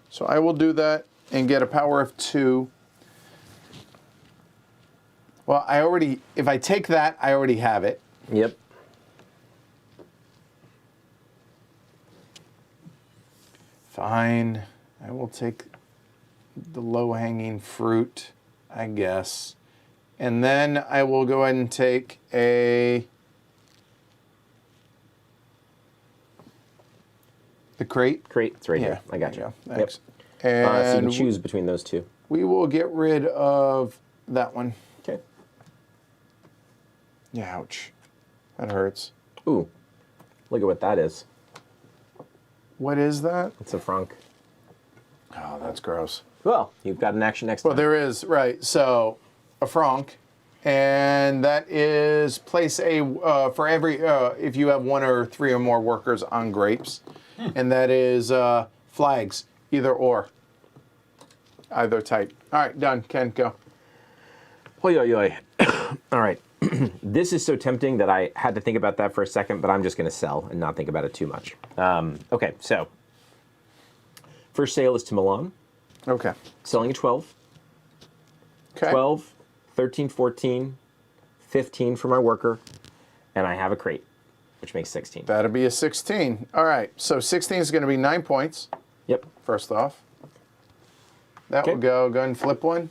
so I will do that and get a power of 2. Well, if I take that, I already have it. Yep. Fine. I will take the low-hanging fruit, I guess. And then I will go ahead and take the crate. Crate. It's right Yeah, here. I got there you. go. Thanks. So you And can choose between those two. we will get rid of that one. Okay. Yeah, ouch. That hurts. Ooh. Look at what that is. What is that? It's a franc. Oh, that's gross. Well, you've got an action next Well, time. there is, right. So, a franc, and that is place a, for every, if you have 1 or 3 or more workers on grapes, and that is flags, either or. Either type. All right, done. Ken, go. Oi, oi, oi. All right. This is so tempting that I had to think about that for a second, but I'm just going to sell and not think about it too much. Okay, so first sale is to Milan, Okay. selling a 12. Okay. 12, 13, 14, 15 for my worker, and I have a crate, which makes 16. That'll be a 16. All right, so 16 is going to be 9 points, Yep. first off. That will Okay. go ahead and flip one.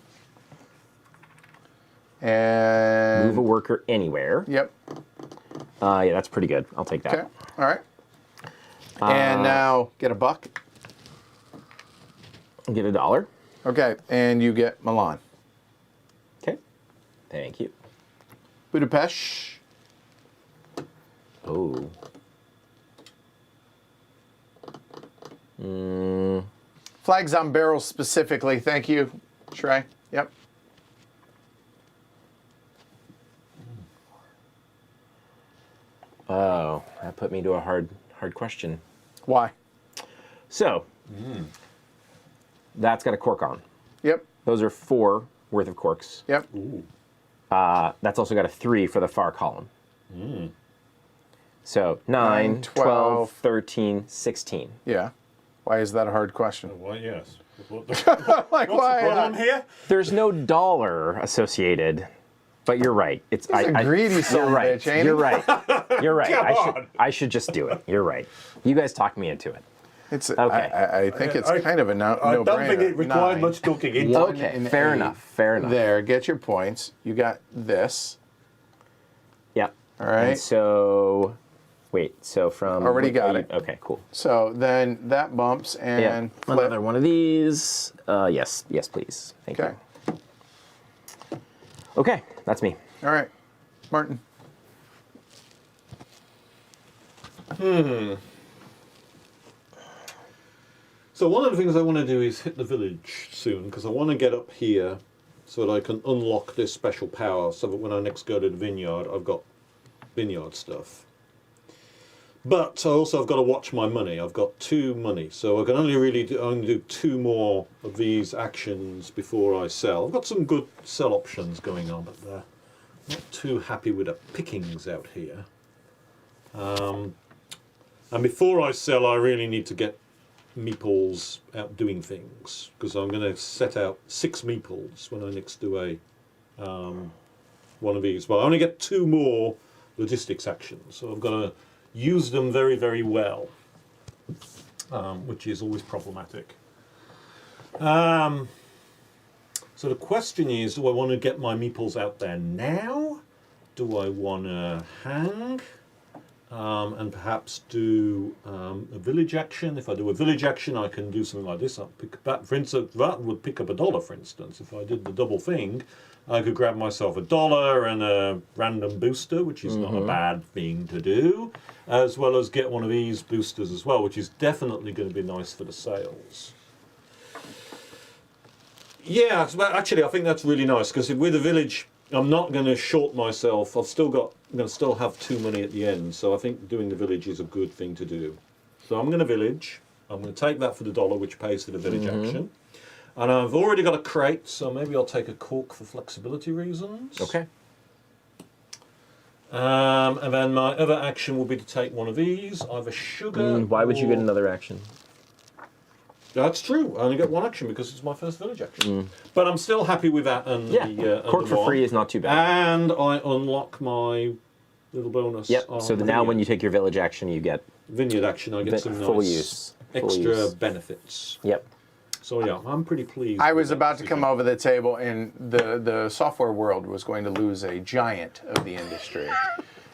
And Move a worker anywhere. Yep. Yeah, that's pretty good. I'll take that. Okay. All right. And now get a buck. Get $1. Okay. And you get Milan. Okay. Thank you. Budapest. Oh. Flags on barrels specifically. Thank you, Shrey. Yep. Oh, that put me to a hard question. Why? So, that's got a cork on. Yep. Those are 4 worth of corks. Yep. That's also got a 3 for the far column. So 9, 12, 13, 16. Yeah. Why is that a hard question? Well, yes. Like, What's the problem here? There's no dollar associated, but you're right. It's He's a greedy son You're of a right. bitch, ain't You're he? right. You're right. Come on. I should just do it. You're right. You guys talked me into it. It's Okay. I think it's kind of a no-brainer. I don't think it required 9. much talking into One it. Okay, and fair 8. enough. Fair enough. There, get your points. You got this. Yeah. All right. And so, wait. So from Already got it. Okay, cool. So then that bumps and Yeah. flip. Another one of these. Yes, please. Thank Okay. you. Okay, that's me. All right. Martin. So one of the things I want to do is hit the village soon, because I want to get up here so that I can unlock this special power, so that when I next go to the vineyard, I've got vineyard stuff. But I also have got to watch my money. I've got 2 money, so I can only do 2 more of these actions before I sell. I've got some good sell options going on, but they're not too happy with the pickings out here. And before I sell, I really need to get meeples out doing things, because I'm going to set out 6 meeples when I next do a one of these. But I only get 2 more logistics actions, so I've got to use them very, very well, which is always problematic. So the question is, do I want to get my meeples out there now? Do I want to hang? And perhaps do a village action. If I do a village action, I can do something like this. I'll pick that, for instance, that would pick up $1, for instance. If I did the double thing, I could grab myself $1 and a random booster, which is not a bad thing to do, as well as get one of these boosters as well, which is definitely going to be nice for the sales. Yeah, actually, I think that's really nice, because with a village, I'm not going to short myself. I'm going to still have 2 money at the end, so I think doing the village is a good thing to do. So I'm going to village. I'm going to take that for the $1, which pays for the village action. And I've already got a crate, so maybe I'll take a cork for flexibility reasons. Okay. And then my other action will be to take one of these, either sugar. Why would you get another action? That's true. I only get 1 action because it's my first village action. But I'm still happy with that. And Yeah, the cork for one. free is not too bad. And I unlock my little bonus. Yep. on So the now when vineyard. you take your village action, you get Vineyard action, I get some full nice use. Full extra use. benefits. Yep. So yeah, I'm pretty pleased. I with was that about to decision. come over the table, and the software world was going to lose a giant of the industry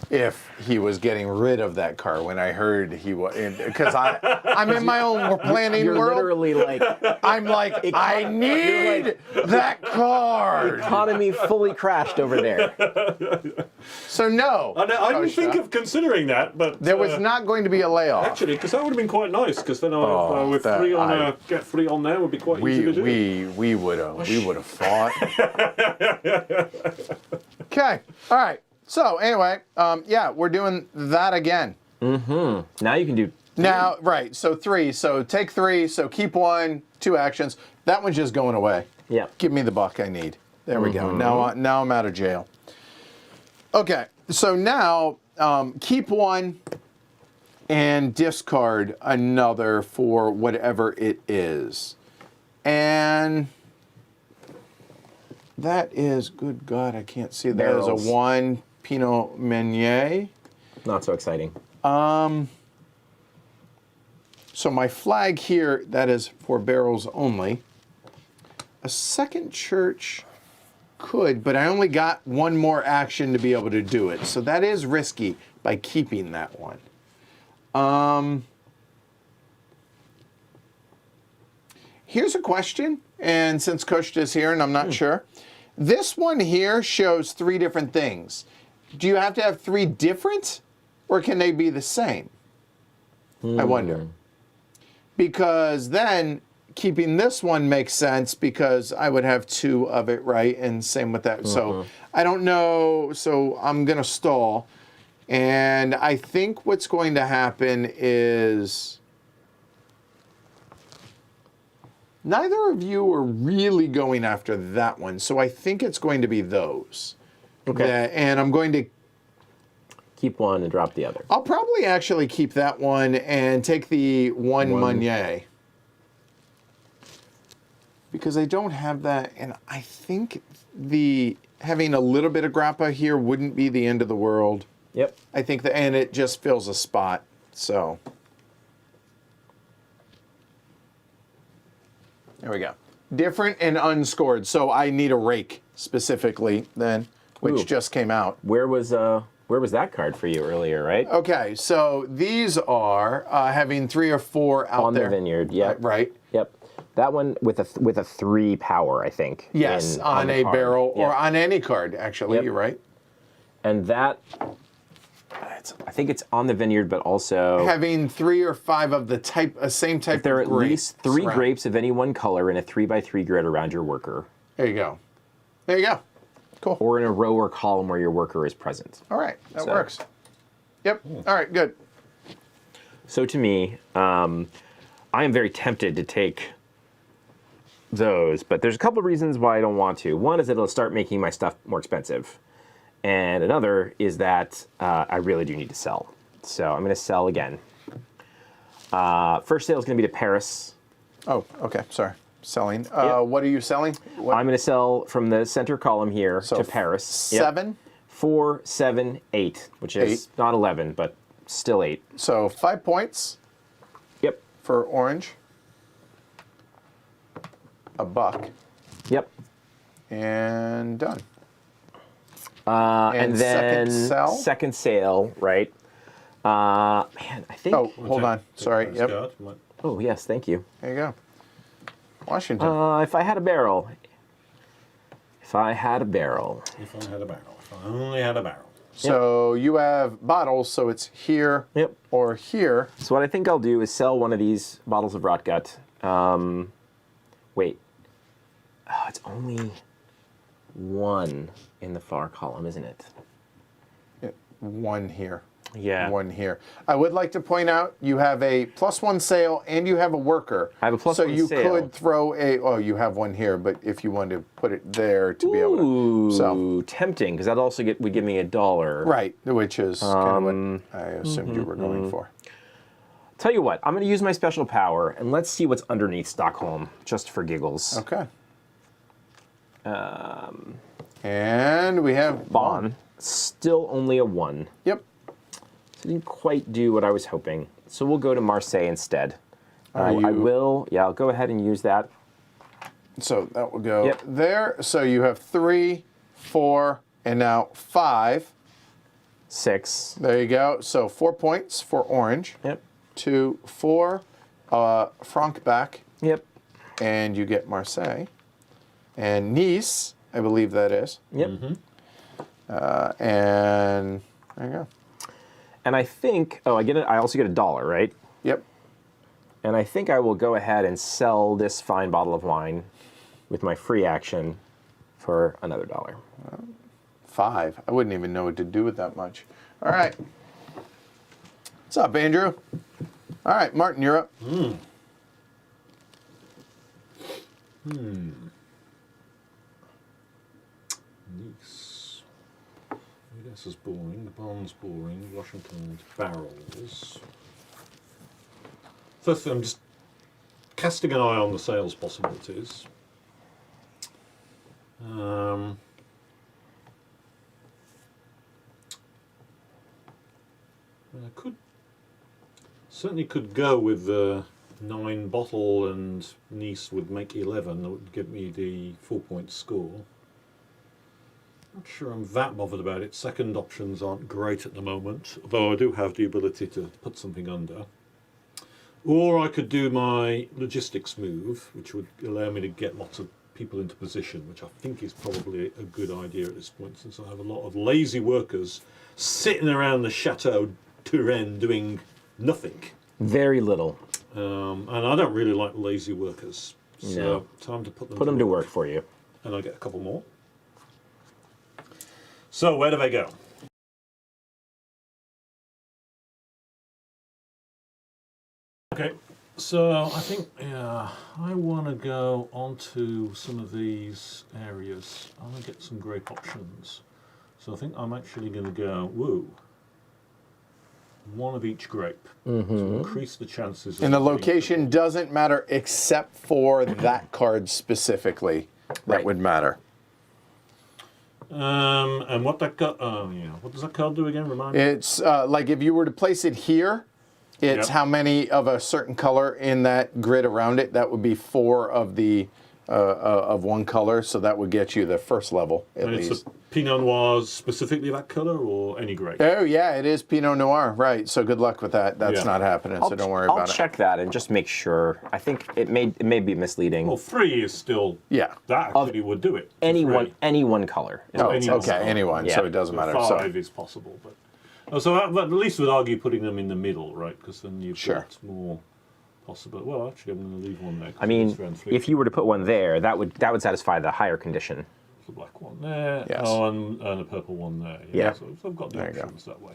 if he was getting rid of that car when I heard he was, because I'm in my own planning You're world. literally like I'm like, I need that card. economy fully crashed over there. So no, I didn't Costa, think of considering that, but there was not going to be a layoff. actually, because that would have been quite nice. Because then with that 3 on I- get 3 on there would be quite easy to do. we would have fought. Okay, all right. So anyway, yeah, we're doing that again. Now you can do. Now, right, so 3. So take 3, so keep 1, 2 actions. That one's just going away. Yeah. Give me the buck I need. There we go. Now I'm out of jail. Okay, so now keep 1 and discard another for whatever it is. And that is, good God, I can't see. That is Barrels. a 1 Pinot Meunier. Not so exciting. So my flag here, that is for barrels only. A second church. could, but I only got one more action to be able to do it. So that is risky by keeping that one. Here's a question, and since Kosta's here and I'm not sure, this one here shows 3 different things. Do you have to have 3 different, or can they be the same? I wonder. Because then keeping this one makes sense because I would have 2 of it, right? And same with that. So I don't know. So I'm going to stall. And I think what's going to happen is neither of you are really going after that one. So I think it's going to be those. Okay. And I'm going to Keep one and drop the other. I'll probably actually keep that one and take the one Meunier. Because I don't have that, and I think having a little bit of grappa here wouldn't be the end of the world. Yep. I think and it just fills a spot, so. There we go. Different and unscored, so I need a rake specifically then, which just came out. Where was that card for you earlier, right? Okay, so these are having 3 or 4 out On there. the vineyard, yep. Right. Yep. That one with a 3 power, I think. Yes, on the a card. barrel or Yep. on any card, actually. Yep. You're right. And that, I think it's on the vineyard, but also Having 3 or 5 of the same type there are of at grapes least 3 around. grapes of any one color in a 3x3 grid around your worker, There you go. There you go. Cool. or in a row or column where your worker is present. All right, that So- works. Yep. All right, good. So to me, I am very tempted to take those, but there's a couple of reasons why I don't want to. One is that it'll start making my stuff more expensive, and another is that I really do need to sell. So I'm going to sell again. First sale is going to be to Paris. Oh, okay. Sorry. Selling. Yep. What are you selling? What? I'm going to sell from the center column here So to Paris. 7. 4, 7, 8, which is 8. not 11, but still 8. So 5 points Yep. for orange. $1. Yep. And done. And then second sell? second sale, right? Man, I think. Oh, hold on. Sorry. Yep. Card. Might- Oh, yes, thank you. There you go. Washington. If I had a barrel. If I had a barrel. If I had a barrel. If I only had a barrel. So you have bottles, so it's here Yep. or here. So what I think I'll do is sell one of these bottles of Rotgut. Wait. Oh, it's only 1 in the far column, isn't it? Yeah, 1 here. Yeah. 1 here. I would like to point out you have a +1 sale and you have a worker. I have a +1 So you sale. could throw you have 1 here, but if you wanted to put it there to be able to. Ooh, So, tempting, because that also would give me $1. right, which is kind of what I assumed you were going for. Tell you what, I'm going to use my special power, and let's see what's underneath Stockholm, just for giggles. Okay. And we have Bon, still only a 1. Yep. So didn't quite do what I was hoping. So we'll go to Marseille instead. Are I you- will, yeah, I'll go ahead and use that. So that will go Yep. there. So you have 3, 4, and now 5. 6. There you go. So 4 points for orange. Yep. 2, 4, Franc back, Yep. and you get Marseille. And Nice, I believe that is. Yep. And there you go. And I think, I also get $1, right? Yep. And I think I will go ahead and sell this fine bottle of wine with my free action for another $1. 5. I wouldn't even know what to do with that much. All right. What's up, Andrew? All right, Martin, you're up. Nice. This is boring. The Bond's boring. Washington's barrels. Firstly, I'm just casting an eye on the sales possibilities. I certainly could go with the 9 bottle, and Nice would make 11. That would give me the 4-point score. Not sure I'm that bothered about it. Second options aren't great at the moment, although I do have the ability to put something under. Or I could do my logistics move, which would allow me to get lots of people into position, which I think is probably a good idea at this point, since I have a lot of lazy workers sitting around the Chateau Turenne doing nothing. Very little. And I don't really like lazy workers. So No. time to put them To work for you. And I get a couple more. So where do they go? Okay, so I think, I want to go onto some of these areas. I want to get some grape options. So I think I'm actually going to go, one of each grape. To increase the chances of And the getting location doesn't matter except for that card specifically. That would matter. and what that card, what does that card do again? Remind me. It's like if you were to place it here, it's Yep. how many of a certain color in that grid around it. That would be 4 of the of one color, so that would get you the first level at And least. it's the Pinot Noirs specifically that color, or any grape? Oh yeah, it is Pinot Noir, right? So good luck with that. That's Yeah. not happening, so don't worry I'll about check that and just make sure. I think it may be misleading. Well, 3 is still, Yeah. that actually would do it. for any 3. one color. is Oh, what it anyone. says. okay, anyone. Yeah. So it doesn't matter. 5 So is possible, but but at least would argue putting them in the middle, right? Because then you've Sure. got more possible. Well, actually, I'm going to leave one there. 'cause I mean, it's round 3. if you were to put one there, that would satisfy the higher condition. the black one there, Yes. and a purple one there. Yeah. So I've got the There you go. options that way.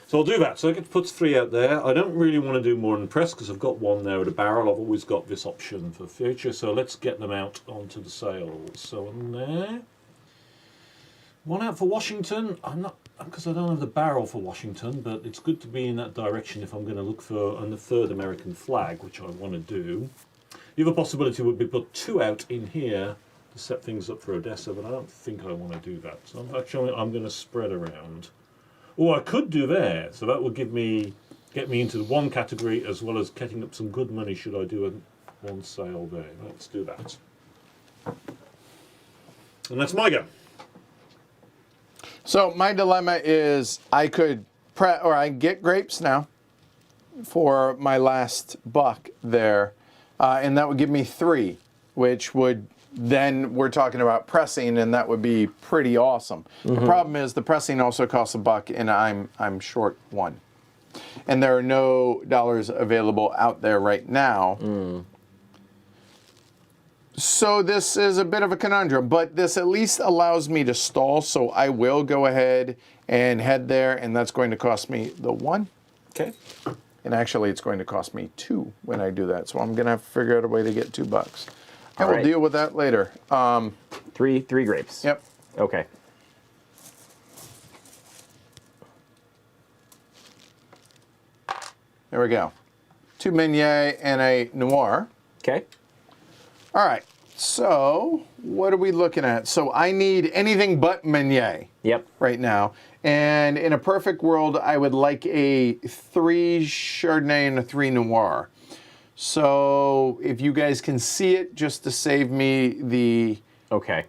So I'll do that. So I get to put 3 out there. I don't really want to do more than press because I've got 1 there at a barrel. I've always got this option for future. So let's get them out onto the sails. So on there. 1 out for Washington. I'm not, because I don't have the barrel for Washington, but it's good to be in that direction if I'm going to look for the 3rd American flag, which I want to do. The other possibility would be put 2 out in here to set things up for Odessa, but I don't think I want to do that. So I'm going to spread around. Or I could do there, so that would get me into one category as well as getting up some good money should I do one sale there. Let's do that. And that's my go. So my dilemma is I could I get grapes now for my last buck there, and that would give me 3, which would then we're talking about pressing, and that would be pretty awesome. The problem is the pressing also costs $1, and I'm short 1, and there are no dollars available out there right now. So this is a bit of a conundrum, but this at least allows me to stall, so I will go ahead and head there, and that's going to cost me the 1. Okay. And actually, it's going to cost me 2 when I do that, so I'm going to have to figure out a way to get $2. And All we'll right. deal with that later. 3 grapes. Yep. Okay. There we go. 2 Meunier and a Noir. Okay. All right. So what are we looking at? So I need anything but Meunier Yep. right now. And in a perfect world, I would like a 3 Chardonnay and a 3 Noir. So if you guys can see it, just to save me the Okay.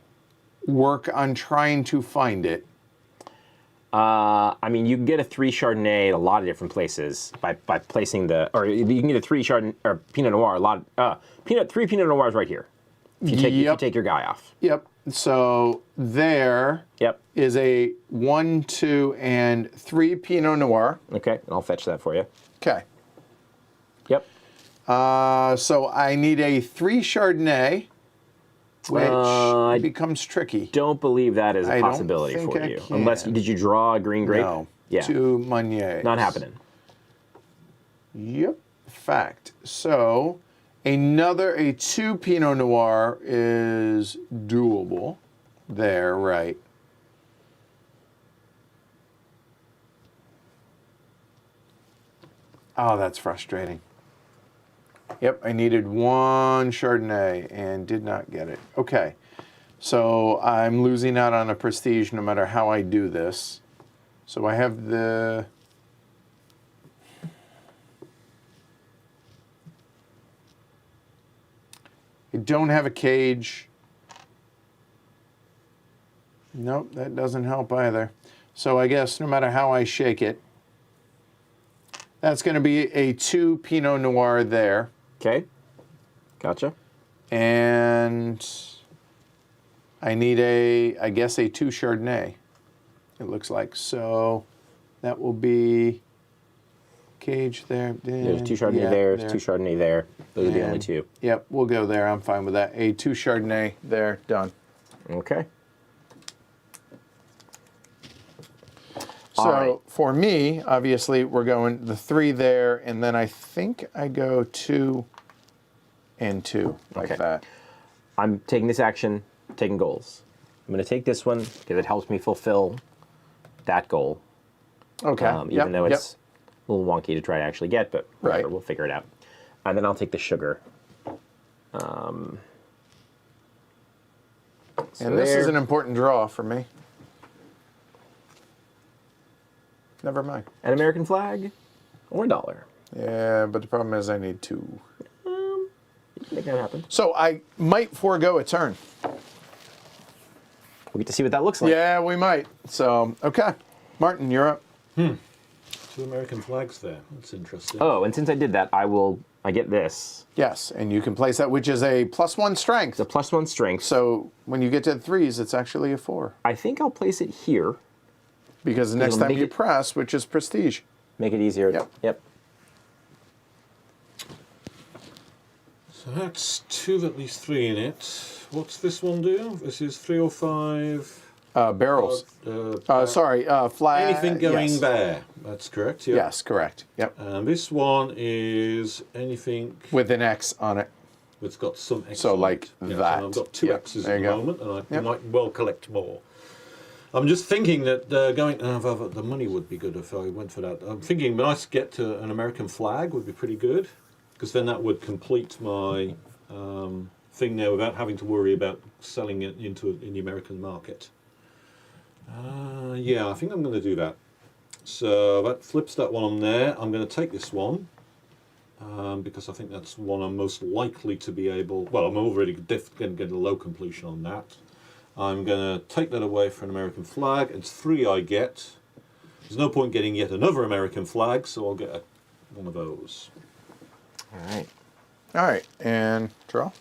work on trying to find it. I mean, you can get a 3 Chardonnay at a lot of different places by placing or you can get a 3 Chardonnay or Pinot Noir. 3 Pinot Noirs right here. If you take your guy off. Yep. So there Yep. is a 1, 2, and 3 Pinot Noir. Okay, and I'll fetch that for you. Okay. Yep. So I need a 3 Chardonnay, which I becomes tricky. Don't believe that is a I don't possibility think for I you. can. Unless did you draw a green grape? No. Yeah. 2 Meuniers. Not happening. Yep. Fact. So a 2 Pinot Noir is doable. There, right. Oh, that's frustrating. Yep, I needed 1 Chardonnay and did not get it. Okay, so I'm losing out on a prestige no matter how I do this. So I have the... I don't have a cage. Nope, that doesn't help either. So I guess no matter how I shake it, that's going to be a 2 Pinot Noir there. Okay. Gotcha. And I need I guess a 2 Chardonnay, it looks like. So that will be Cage there. There's 2 Chardonnay there, 2 Chardonnay there. Those are the only 2. Yep, we'll go there. I'm fine with that. A 2 Chardonnay there, done. Okay. So All right. for me, obviously, we're going the 3 there, and then I think I go 2 and 2, like Okay. that. I'm taking this action, taking goals. I'm going to take this one because it helps me fulfill that goal. Okay. Even though it's a little wonky to try to actually get, but whatever, Right. we'll figure it out. And then I'll take the sugar. And this is an important draw for me. Never mind. An American flag or a dollar. Yeah, but the problem is I need 2. You can make that happen. So I might forego a turn. We'll get to see what that looks like. Yeah, we might. So, okay. Martin, you're up. 2 American flags there. That's interesting. Oh, and since I did that, I get this. Yes, and you can place that, which is a +1 strength. It's a +1 strength. So when you get to the 3s, it's actually a 4. I think I'll place it here. Because the next It'll time make you it- press, which is prestige. Make it easier. Yep. Yep. So that's 2 at least 3 in it. What's this one do? This is 3 or 5. Barrels. Sorry, flag. Anything going yes. there. That's correct. Yeah. Yes, correct. Yep. And this one is anything With an X on it. that's got some X. So on like it. Yeah, that. so I've got 2 Yep, X's there at you the go. moment, and I Yep. might well collect more. I'm just thinking that going. The money would be good if I went for that. I'm thinking when I get to an American flag would be pretty good, because then that would complete my thing there without having to worry about selling it in the American market. Yeah, I think I'm going to do that. So that flips that one on there. I'm going to take this one because I think that's one I'm most likely to be able. Well, I'm already going to get a low completion on that. I'm going to take that away for an American flag. It's 3 I get. There's no point getting yet another American flag, so I'll get one of those. All right. All right, and draw.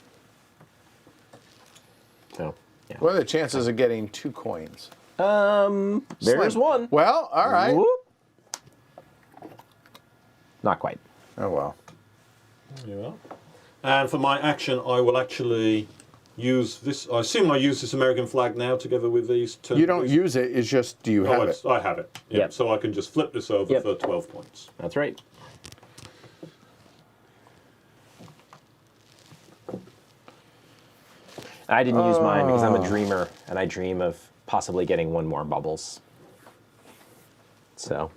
So, yeah. What are the chances of getting 2 coins? There's Slim. one. Well, all right. Whoop. Not quite. Oh, well. There you are. And for my action, I will actually use this. I assume I use this American flag now together with these. You don't use it, it's just, do you have it? I have it. Yeah. Yep. So I can just flip this over Yep. for 12 points. That's right. I didn't use mine because I'm a dreamer, and I dream of possibly getting 1 more bubbles. So,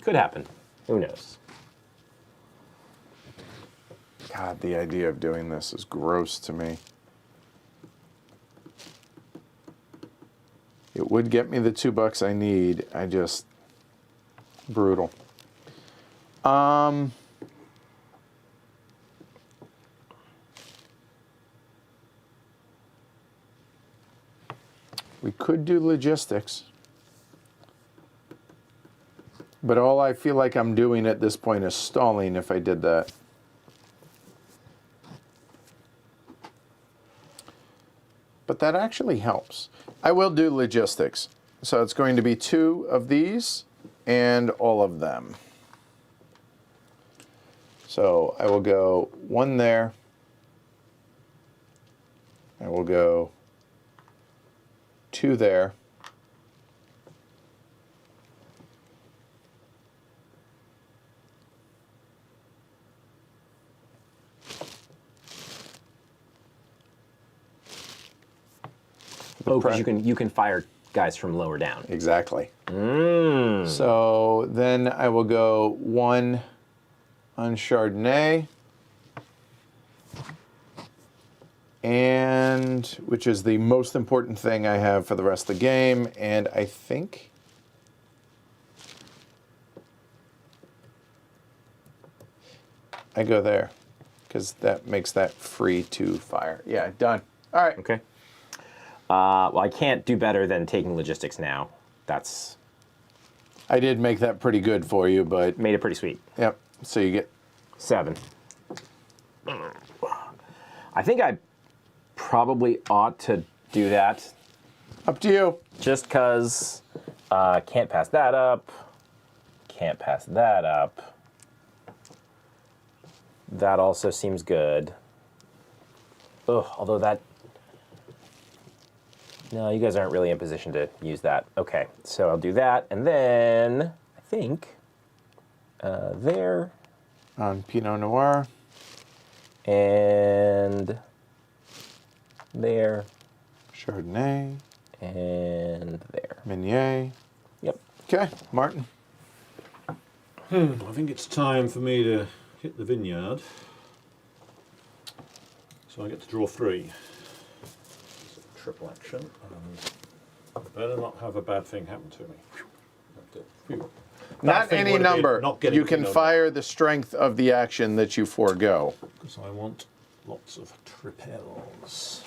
could happen. Who knows? God, the idea of doing this is gross to me. It would get me the $2 I need. I just brutal. We could do logistics. But all I feel like I'm doing at this point is stalling if I did that. But that actually helps. I will do logistics. So it's going to be 2 of these and all of them. So I will go 1 there. I will go 2 there. Oh, because you can fire guys from lower down. Exactly. So then I will go 1 on Chardonnay, and which is the most important thing I have for the rest of the game, and I think I go there because that makes that free to fire. Yeah, done. All right. Okay. Well, I can't do better than taking logistics now. That's I did make that pretty good for you, but made it pretty sweet. yep. So you get 7. I think I probably ought to do that up to you. just because can't pass that up. Can't pass that up. That also seems good. Ugh, although that... No, you guys aren't really in position to use that. Okay, so I'll do that, and then I think there On Pinot Noir. and there Chardonnay. and there. Meunier. Yep. Okay, Martin. I think it's time for me to hit the vineyard. So I get to draw 3. It's a triple action. And I better not have a bad thing happen to me. Phew. That Not thing any would have been number. not getting You can Pinot fire the strength of the action that you forego. Because I want lots of tripels.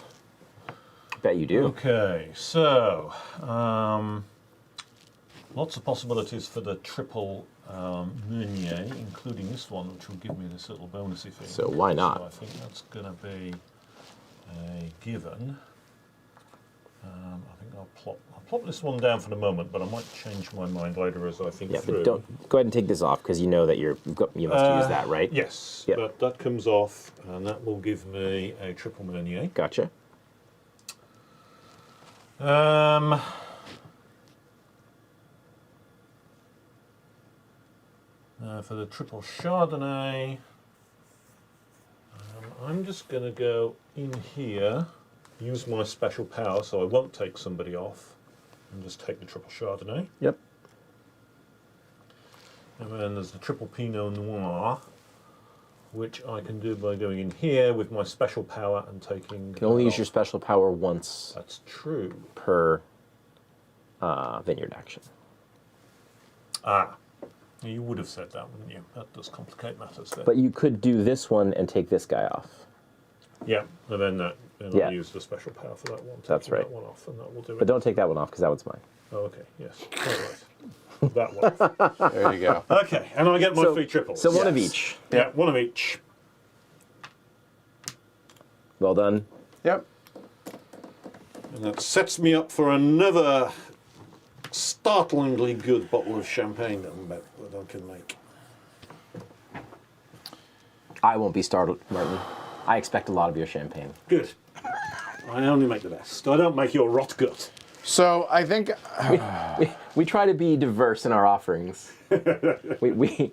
Bet you do. Okay, so lots of possibilities for the triple Meunier, including this one, which will give me this little bonusy thing. So why not? So I think that's going to be a given. I think I'll plop this one down for the moment, but I might change my mind later as I think Yeah, through. but don't go ahead and take this off because you know that you must use that, right? Yes, Yep. but that comes off, and that will give me a triple Meunier. Gotcha. For the triple Chardonnay, I'm just going to go in here, use my special power so I won't take somebody off, and just take the triple Chardonnay. Yep. And then there's the triple Pinot Noir, which I can do by going in here with my special power and taking... You can only use your special power once That's true. per vineyard action. Ah, you would have said that, wouldn't you? That does complicate matters there. But you could do this one and take this guy off. Yeah, and then Yeah. I'll use the special power for that one. That's taking right. That one off, and that will do But it. don't take that one off because that one's mine. Oh, okay, yes. All right. That one. There you go. Okay, and I get my So- 3 triples. So one of Yes. each. Yeah, one of each. Well done. Yep. And that sets me up for another startlingly good bottle of champagne that I can make. I won't be startled, Martin. I expect a lot of your champagne. Good. I only make the best. I don't make your rot gut. So I think We try to be diverse in our offerings. we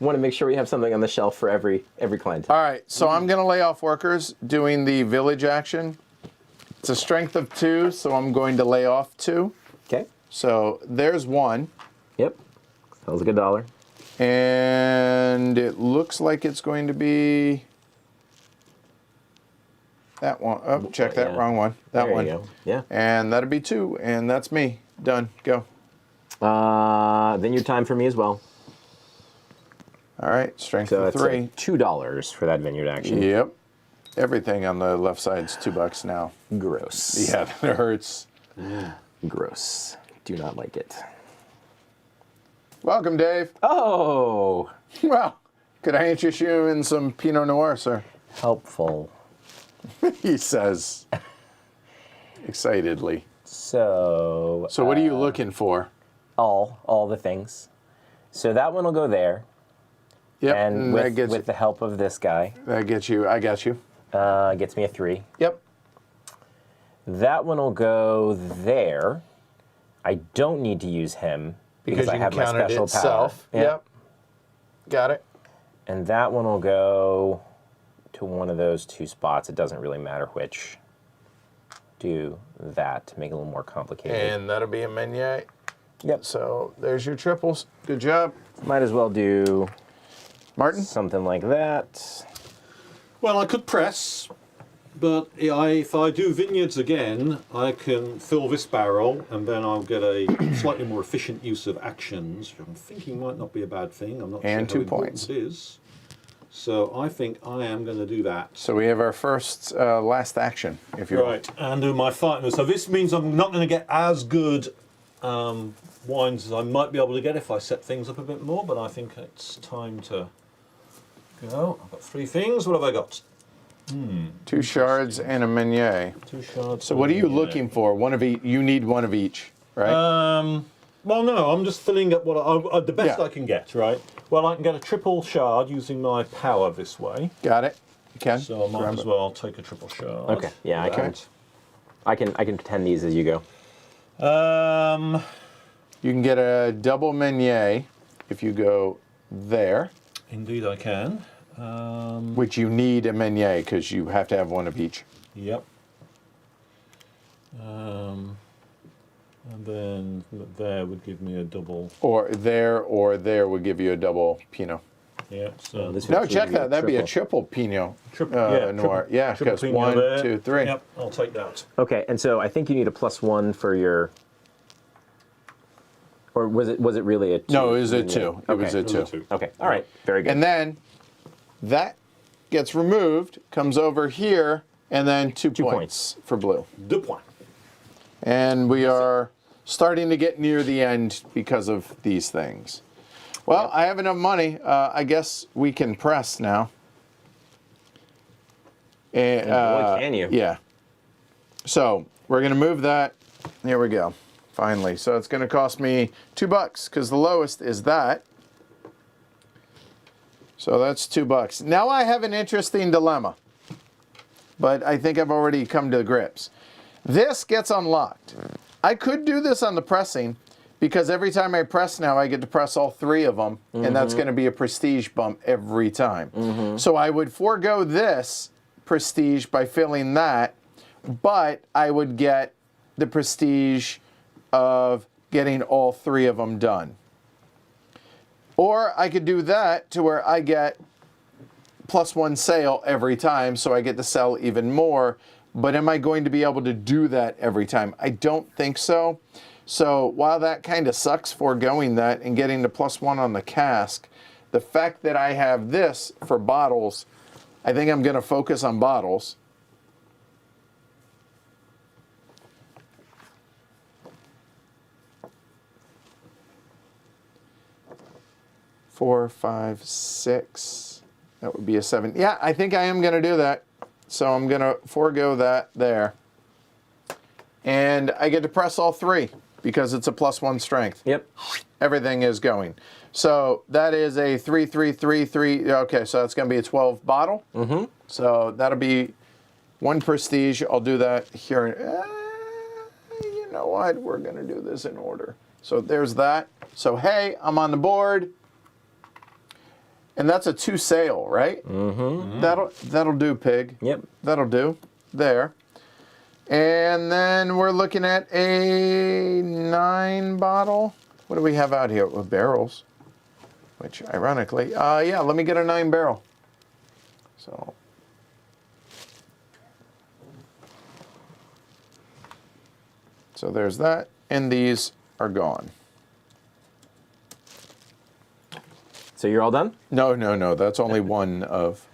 want to make sure we have something on the shelf for every client. all right. So I'm going to lay off workers doing the village action. It's a strength of 2, so I'm going to lay off 2. Okay. So there's 1, Yep. Sounds like $1. and it looks like it's going to be that one. Oh, check that yeah. wrong one. That There one. you go. Yeah. And that'll be 2, and that's me. Done. Go. Vineyard time for me as well. All right. Strength So of it's 3. $2 for that vineyard action. Yep. Everything on the left side's $2 now. Gross. Yeah, that hurts. Gross. Do not like it. Welcome, Dave. Oh, Well, could I interest you in some Pinot Noir, sir? helpful. He says excitedly. So So what are you looking for? all the things. So that one will go there, Yep, and that with, gets with the help of this guy, that gets you. I got you. gets me a 3. Yep. That one will go there. I don't need to use him because I have my special power. Yep. Got it. And that one will go to one of those 2 spots. It doesn't really matter which. Do that to make it a little more complicated. And that'll be a Meunier. Yep. So there's your triples. Good job, Might as well do Martin. something like that. Well, I could press, but if I do vineyards again, I can fill this barrel, and then I'll get a slightly more efficient use of actions, which I'm thinking might not be a bad thing. I'm not And sure 2 how important points. it is. So I think I am going to do that. So we have our first last action, if you Right, and do my fight. So this means I'm not going to get as good wines as I might be able to get if I set things up a bit more, but I think it's time to go. I've got 3 things. What have I got? 2 shards and a Meunier. 2 shards. So what are you looking for? One of each. You need one of each, right? Well, no, I'm just filling up what the best Yeah. I can get, right? Well, I can get a triple shard using my power this way. Got it. You can. So I might Grab as it. well take a triple shard. Okay. Yeah, I Okay. can pretend these as you go. You can get a double Meunier if you go there, Indeed, I can. which you need a Meunier because you have to have one of each. Yep. And then there would give me a double. Or there would give you a double Pinot. Yeah. So this No, would check give you that. a That'd be a triple. triple Pinot triple, Noir. Yeah, triple because Pinot 1, there. 2, 3. Yep, I'll take that. Okay, and so I think you need a +1 for your. Or was it really a 2? No, it was a 2. It was a Those are 2. Okay, all right, very good. And then that gets removed, comes over here, and then 2 points for blue. 2 points. And we are starting to get near the end because of these things. Well, I have enough money. I guess we can press now. And boy, can you. Yeah. So we're going to move that. Here we go. Finally. So it's going to cost me $2 because the lowest is that. So that's $2. Now I have an interesting dilemma, but I think I've already come to grips. This gets unlocked. I could do this on the pressing because every time I press now, I get to press all 3 of them, and that's going to be a prestige bump every time. So I would forego this prestige by filling that, but I would get the prestige of getting all 3 of them done. Or I could do that to where I get +1 sale every time, so I get to sell even more. But am I going to be able to do that every time? I don't think so. So while that kind of sucks foregoing that and getting the +1 on the cask, the fact that I have this for bottles, I think I'm going to focus on bottles. Four, 5, 6. That would be a 7. Yeah, I think I am going to do that. So I'm going to forego that there. And I get to press all 3 because it's a +1 strength. Yep. Everything is going. So that is a 3, 3, 3, 3. Okay, so that's going to be a 12 bottle. So that'll be 1 prestige. I'll do that here. You know what? We're going to do this in order. So there's that. So hey, I'm on the board. And that's a 2 sale, right? That'll do, pig. Yep. That'll do. There. And then we're looking at a 9 bottle. What do we have out here with barrels? Which, ironically, yeah, let me get a 9 barrel. So. So there's that, and these are gone. So you're all done? No, that's only one of,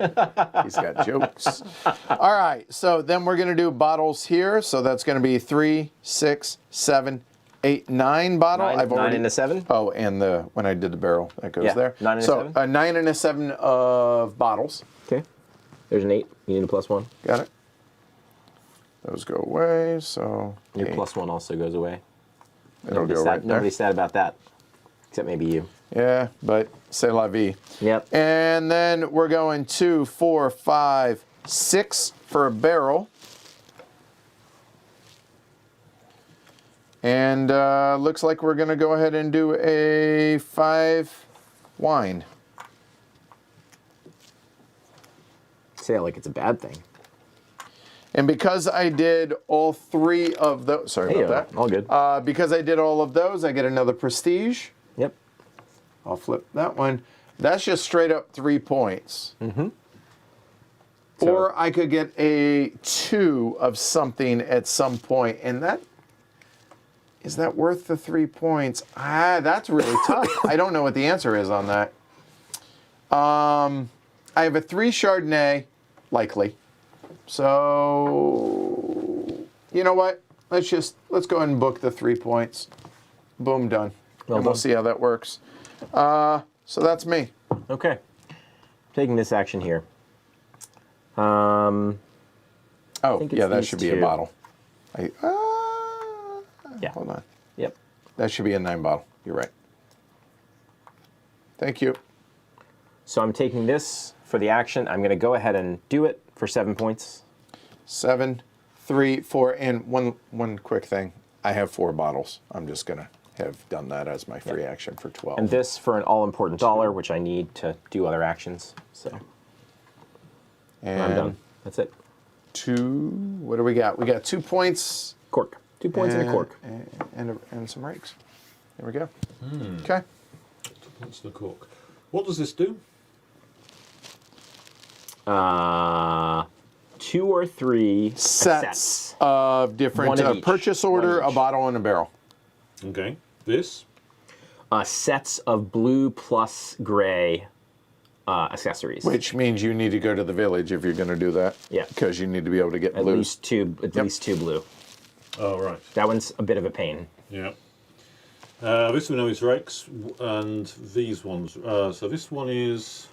he's got jokes. All right, so then we're gonna do bottles here. So that's gonna be 3, 6, 7, 8, 9 bottle. 9 and a 7? Oh, and when I did the barrel, that goes Yeah, there. 9 and a so 7? a 9 and a 7 of bottles. Okay. There's an 8. You need a +1. Got it. Those go away, so. Your 8. +1 also goes away. It'll go right there. Nobody's sad about that, except maybe you. Yeah, but c'est la vie. Yep. And then we're going 2, 4, 5, 6 for a barrel. And looks like we're going to go ahead and do a 5 wine. Say it like it's a bad thing. And because I did all 3 of those, sorry about that. All good. Because I did all of those, I get another prestige. Yep. I'll flip that one. That's just straight up 3 points. Or I could get a 2 of something at some point, and that is that worth the 3 points? That's really tough. I don't know what the answer is on that. I have a 3 Chardonnay, likely. So, you know what? Let's go ahead and book the 3 points. Boom, done. Well and we'll done. see how that works. So that's me. Okay. Taking this action here. Oh, think it's yeah, that these should be two. a bottle. Yeah. Hold on. Yep. That should be a 9 bottle. You're right. Thank you. So I'm taking this for the action. I'm going to go ahead and do it for 7 points. 7, 3, 4, and one quick thing. I have 4 bottles. I'm just gonna have done that as my free action for 12. And this for an all-important dollar, which I need to do other actions. So and I'm done. That's it. 2. What do we got? We got 2 points. Cork. 2 points and a cork. And some rakes. There we go. Okay. That's the cork. What does this do? 2 or 3 Sets of different One of each. purchase order, One a each. bottle, and a barrel. Okay. This? Sets of blue plus gray accessories. Which means you need to go to the village if you're going to do that. Yeah. Because you need to be able to get at blues. least two. At least 2 blue. Oh, right. That one's a bit of a pain. Yeah. This we know is rakes, and these ones. So this one is.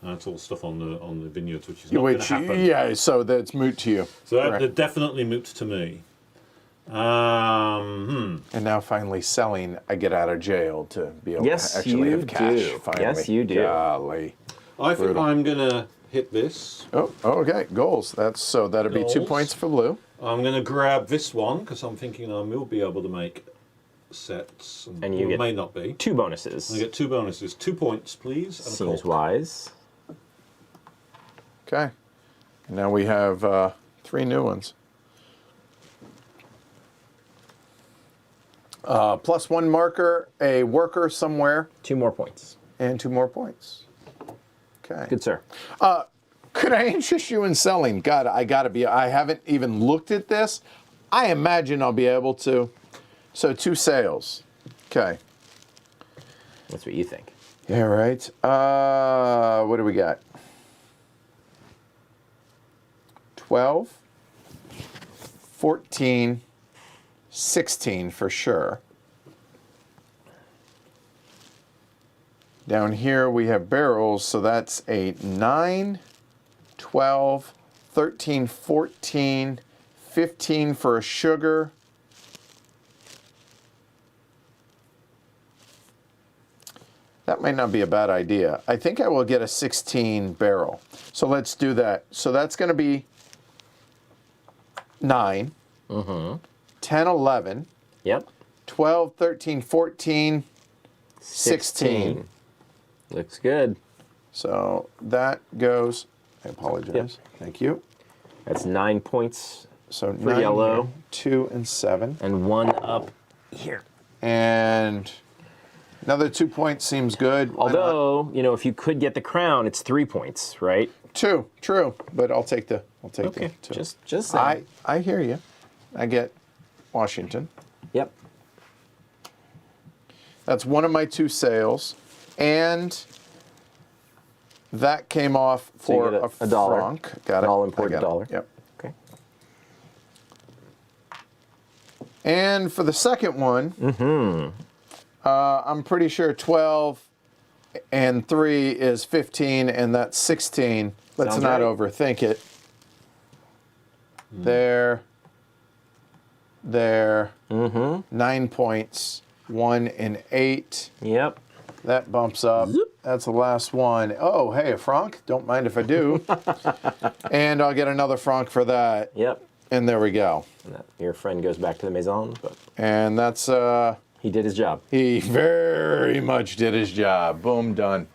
That's all stuff on the vineyards, which is not going to happen. Yeah, so that's moot to you. So that Correct. definitely moot to me. And now finally selling, I get out of jail to be able Yes, to actually you have cash. do. Finally. Yes, you do. Golly. I think Brutal. I'm going to hit this. Oh, okay. Goals. That'd be 2 Goals. points for blue. I'm going to grab this one because I'm thinking I will be able to make sets. And you or get may not be. 2 bonuses. I get 2 bonuses. 2 points, please. And a Seems cork. wise. Okay. And now we have 3 new ones. +1 marker, a worker somewhere, 2 more points. and 2 more points. Okay. Good, sir. Could I interest you in selling? God, I haven't even looked at this. I imagine I'll be able to. So 2 sales. Okay. That's what you think. Yeah, right. What do we got? 12, 14, 16 for sure. Down here we have barrels, so that's a 9, 12, 13, 14, 15 for a sugar. That might not be a bad idea. I think I will get a 16 barrel. So let's do that. So that's going to be 9, 10, 11, Yep. 12, 13, 14, 16. Looks good. So that goes, I apologize. Yep. Thank you. That's 9 points So For 9 yellow. here, 2 and 7. and 1 up here. And another 2 points seems good. Why not? Although, you know, if you could get the crown, it's 3 points, right? 2, true, but I'll take the Okay. 2. Just saying. I hear you. I get Washington. Yep. That's one of my 2 sales, and that came off So you for get a $1. franc. Got An it. all-important I got it. dollar. Yep. Okay. And for the second one, I'm pretty sure 12 and 3 is 15, and that's 16. Let's Sounds not right. overthink it. There. 9 points. 1 and 8. Yep. That bumps up. That's the last one. Oh, hey, a franc. Don't mind if I do. And I'll get another franc for that. Yep. And there we go. And your friend goes back to the maison, but And that's, he did his job. he very much did his job. Boom, done.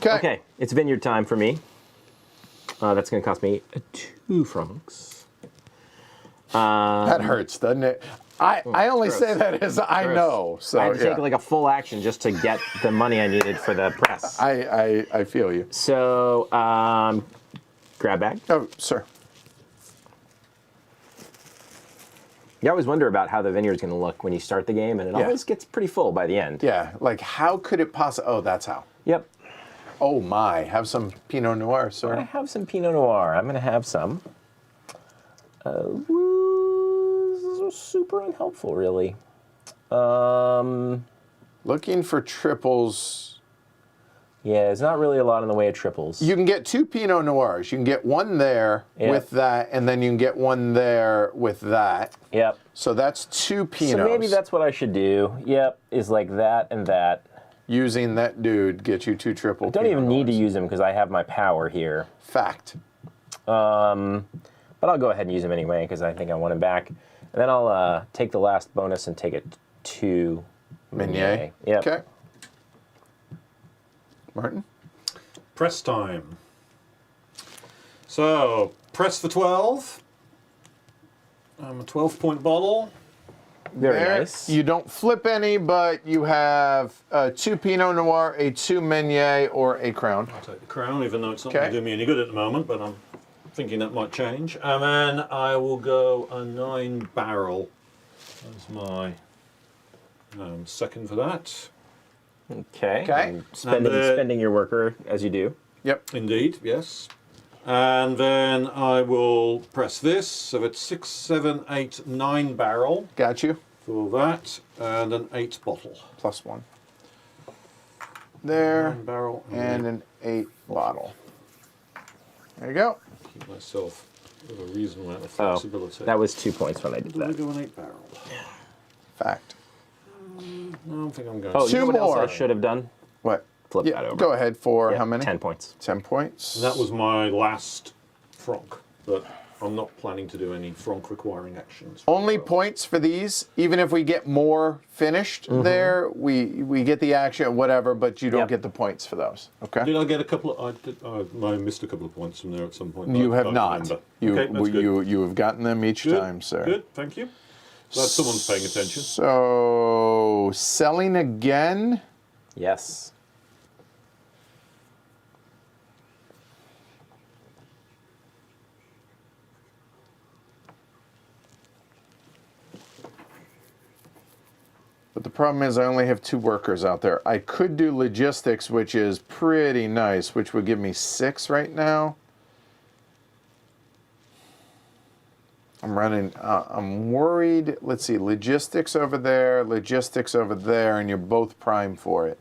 Okay, it's vineyard time for me. That's going to cost me 2 francs. That hurts, doesn't it? I only gross. say that as I Gross. know. So I had to yeah. take like a full action just to get the money I needed for the press. I feel you. So, grab bag. Oh, sir. You always wonder about how the vineyard's going to look when you start the game, and it Yeah. always gets pretty full by the end. Yeah, like how could it possibly? Oh, that's how. Yep. Oh my, have some Pinot Noir, I sir. have some Pinot Noir. I'm going to have some. This is super unhelpful, really. Looking for triples. Yeah, there's not really a lot in the way of triples. You can get 2 Pinot Noirs. You can get one there Yep. with that, and then you can get one there with that. Yep. So that's 2 Pinots. So maybe that's what I should do. Yep, is like that and that. Using that dude get you 2 triple. Don't even need to use them because I have my power here. Fact. But I'll go ahead and use him anyway because I think I want him back. And then I'll take the last bonus and take it to Meunier. Yep. Okay. Martin? Press time. So, press for 12. A 12-point bottle. Very There. nice. You don't flip any, but you have 2 Pinot Noir, a 2 Meunier, or a Crown. I'll take the crown, even though it's not Okay. going to do me any good at the moment, but I'm thinking that might change. And then I will go a 9 barrel as my second for that. Okay. Okay. Spending your worker as you do. Yep. Indeed, yes. And then I will press this, so it's 6, 7, 8, 9 barrel Got you. for that, and an 8 bottle. +1. There. 9 barrel, And an 8 bottle. There you go. keep myself with a reasonable amount of Oh, flexibility. that was 2 points when I did Do I that. go an 8 barrel? Fact. I don't think I'm going Oh, to. you know Two what else I more. should have done? What? Flip that Yeah, over. go ahead for Yeah, how many? 10 points. 10 points. That was my last Franck, but I'm not planning to do any Franck requiring actions. Only points for these. Even if we get more finished there, we get the action, whatever, but you don't Yep. get the points for those. Okay? Did I get a couple of? I missed a couple of points from there at some point. You I have can't not. remember. You, Okay, that's good. you have gotten them each Good, time, sir. Good, thank you. Glad someone's paying attention. So, selling again. Yes. But the problem is I only have 2 workers out there. I could do logistics, which is pretty nice, which would give me 6 right now. I'm worried. Let's see, logistics over there, and you're both prime for it.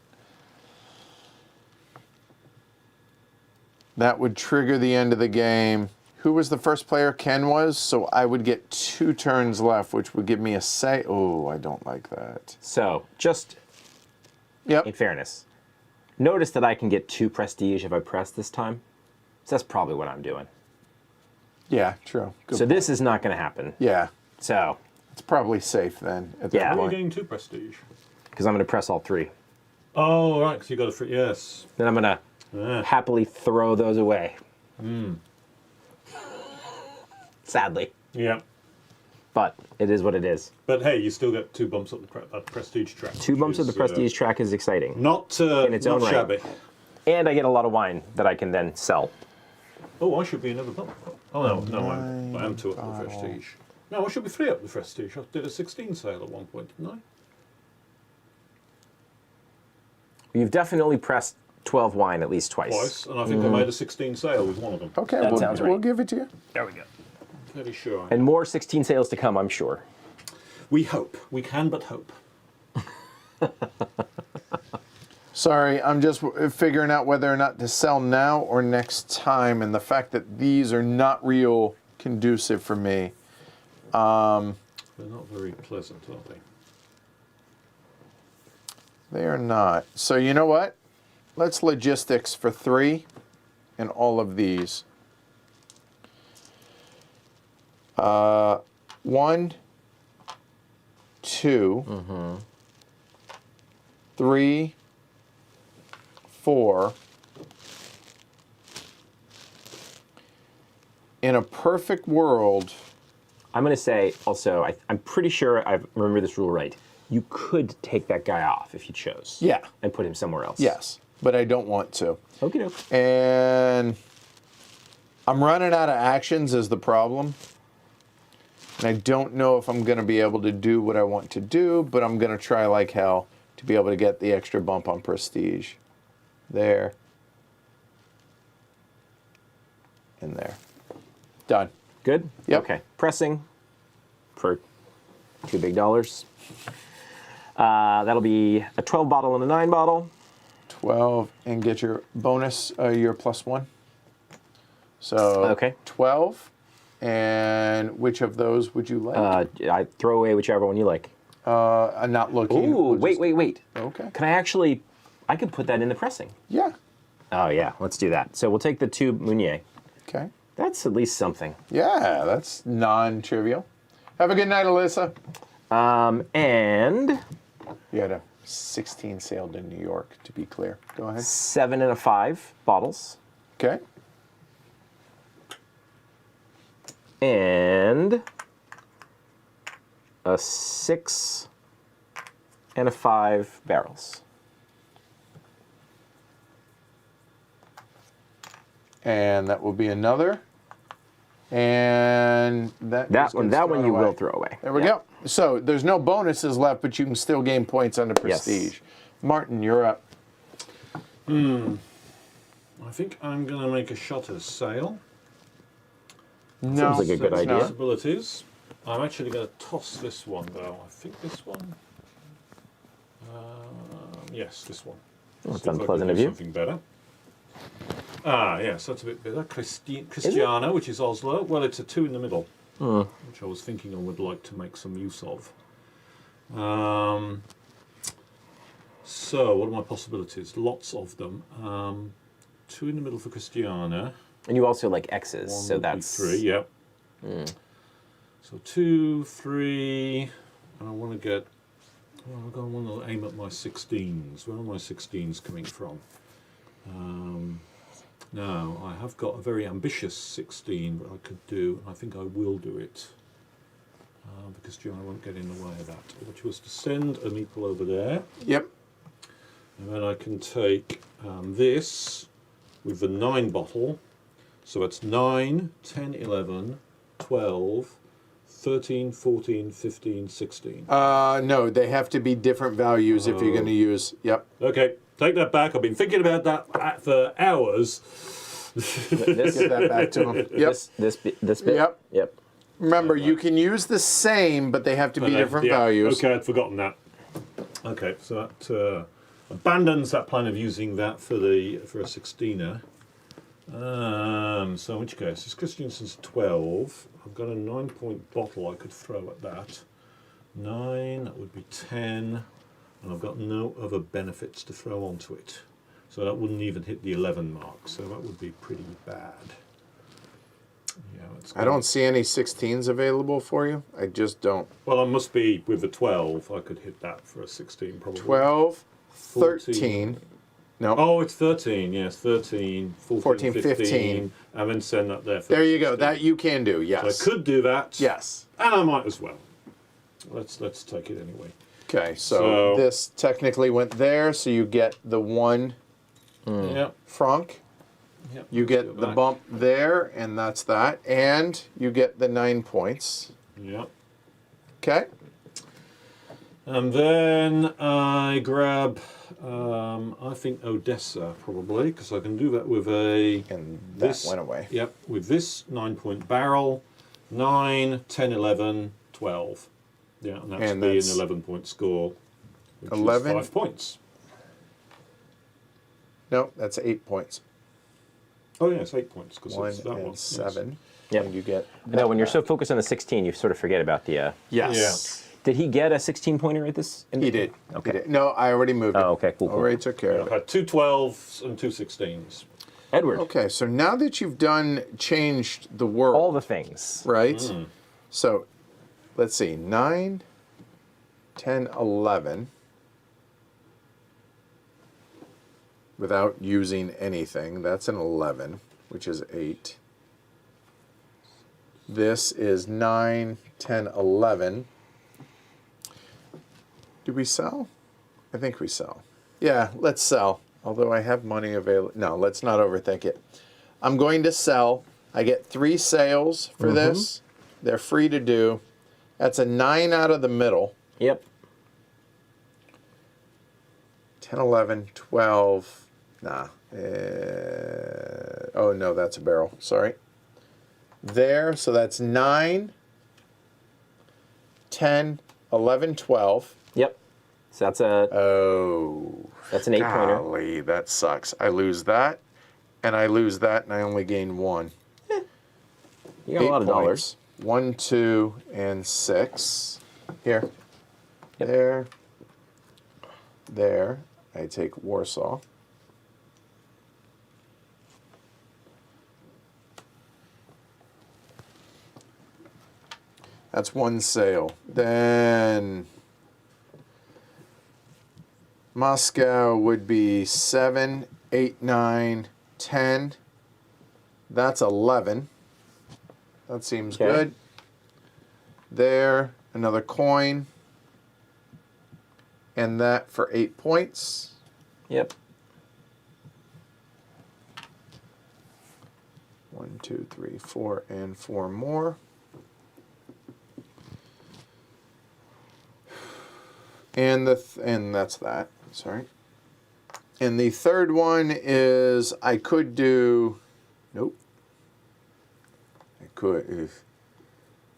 That would trigger the end of the game. Who was the first player? Ken was, so I would get 2 turns left, which would give me a say. Oh, I don't like that. So, just in Yep. fairness, notice that I can get 2 prestige if I press this time. So that's probably what I'm doing. Yeah, true. Good So point. this is not going to happen. Yeah, So, it's probably safe then at Yeah. that How are you point. getting 2 prestige? because I'm going to press all 3. Oh, right, because you got a free. Yes. Then I'm going to Yeah. happily throw those away. Sadly. Yeah. But it is what it is. But hey, you still get 2 bumps up the prestige track. 2 which bumps of the is, prestige track is exciting. Not in its not own right. shabby. And I get a lot of wine that I can then sell. Oh, I should be another bump. Oh no, I am 2 up the prestige. No, I should be 3 up the prestige. I did a 16 sale at one point, didn't I? You've definitely pressed 12 wine at least twice. Twice, and I think I made a 16 sale with one of them. Okay, That sounds right. we'll give it to you. There we go. Fairly sure. And more 16 sales to come, I'm sure. We hope. We can but hope. Sorry, I'm just figuring out whether or not to sell now or next time, and the fact that these are not real conducive for me. They're not very pleasant, are they? They are not. So you know what? Let's logistics for 3 in all of these. 1, 2, 3, 4. In a perfect world, I'm going to say also, I'm pretty sure I remember this rule right. You could take that guy off if you chose. yeah, And put him somewhere else. yes, but I don't want to. Okie doke. And I'm running out of actions is the problem. And I don't know if I'm going to be able to do what I want to do, but I'm going to try like hell to be able to get the extra bump on prestige. There. in there. Done. Good? Yep. Okay. Pressing for $2 big. That'll be a 12 bottle and a 9 bottle. 12, and get your bonus, your +1. So Okay. 12, and which of those would you like? I throw away whichever one you like. I'm not looking. Ooh, We'll just- wait. Okay. Can I could put that in the pressing. Yeah. Oh, yeah. Let's do that. So we'll take the 2 Meunier. Okay. That's at least something. Yeah, that's non-trivial. Have a good night, Alyssa. And You had a 16 sailed in New York, to be clear. Go ahead. 7 and a 5 bottles. Okay. And a 6 and a 5 barrels. And that will be another. And That just one, gets that thrown one you away. will throw away. There we go. So there's no bonuses left, but you can still gain points on the prestige. Martin, you're up. I think I'm going to make a shot at a sail. No, Seems like a good it's idea. not. Possibilities. I'm actually going to toss this one, though. I think this one. Yes, this one. That's See if I can unpleasant do of you. Something better. Ah, yes, that's a bit better. Christiana, which is Oslo. Well, it's a 2 in the middle, which I was thinking I would like to make some use of. So, what are my possibilities? Lots of them. 2 in the middle for Christiana. And you also like X's, One so would be that's 3, yep. So 2, 3, and I want to get. Well, I want to aim at my 16s. Where are my 16s coming from? Now, I have got a very ambitious 16 that I could do. I think I will do it. Because Joanna won't get in the way of that. Which was to send a meeple over there. Yep. And then I can take this with the 9 bottle. So it's 9, 10, 11, 12, 13, 14, 15, 16. No, they have to be different values if you're going to use. Yep. Okay, take that back. I've been thinking about that for hours. Get that back to them. Yep. this bit. Yep. Yep. Remember, you can use the same, but they have to be different Yeah, values. Okay, I'd forgotten that. Okay, so that abandons that plan of using that for a 16er. So in which case, this Christiansen's 12. I've got a 9-point bottle I could throw at that. 9, that would be 10. And I've got no other benefits to throw onto it. So that wouldn't even hit the 11 mark. So that would be pretty bad. Yeah, I don't see any 16s available for you. I just don't. Well, I must be with the 12. I could hit that for a 16 probably. 12, 13. 14. No. Oh, it's 13. Yes, 13, 14, 15. And then send that there. For There the you go. 16. That you can do. Yes. So I could do that. Yes. And I might as well. Let's take it anyway. Okay, so this technically went there, so you get the 1 Yep. franc. Yep. You let's get go the back. bump there, and that's that. And you get the 9 points. Yep. Okay? And then I grab, I think Odessa probably, because I can do that with And that went away. Yep, with this 9-point barrel, 9, 10, 11, 12. Yeah, and that's And be an that's 11-point score, which 11? is 5 points. No, that's 8 points. Oh yeah, it's 8 points because 1 it's that and one. 7. Yep. And you get. No, when you're so focused on the 16, you sort of forget about the. Yes. Did he get a 16-pointer at this? He did. Okay. He did. No, I already moved it. Oh, okay, cool, cool. Already took care Yeah, of I've it. had 2 12s and 2 16s. Edward. Okay, so now that you've changed the world. All the things. Right? So, let's see. 9, 10, 11. Without using anything. That's an 11, which is 8. This is 9, 10, 11. Do we sell? I think we sell. Yeah, let's sell. Although I have money available. No, let's not overthink it. I'm going to sell. I get 3 sales for this. They're free to do. That's a 9 out of the middle. Yep. 10, 11, 12. Nah. Oh, no, that's a barrel. Sorry. there, so that's 9, 10, 11, 12. Yep. So that's that's an 8-pointer. Golly, that sucks. I lose that, and I lose that, and I only gain 1. You got a lot of dollars. 1, 2, and 6. Here. Yep. There. There. I take Warsaw. That's 1 sale. Then Moscow would be 7, 8, 9, 10. That's 11. That seems Okay. good. There, another coin. And that for 8 points. Yep. 1, 2, 3, 4, and 4 more. And and that's that. Sorry. And the third one is I could do. Nope. I could.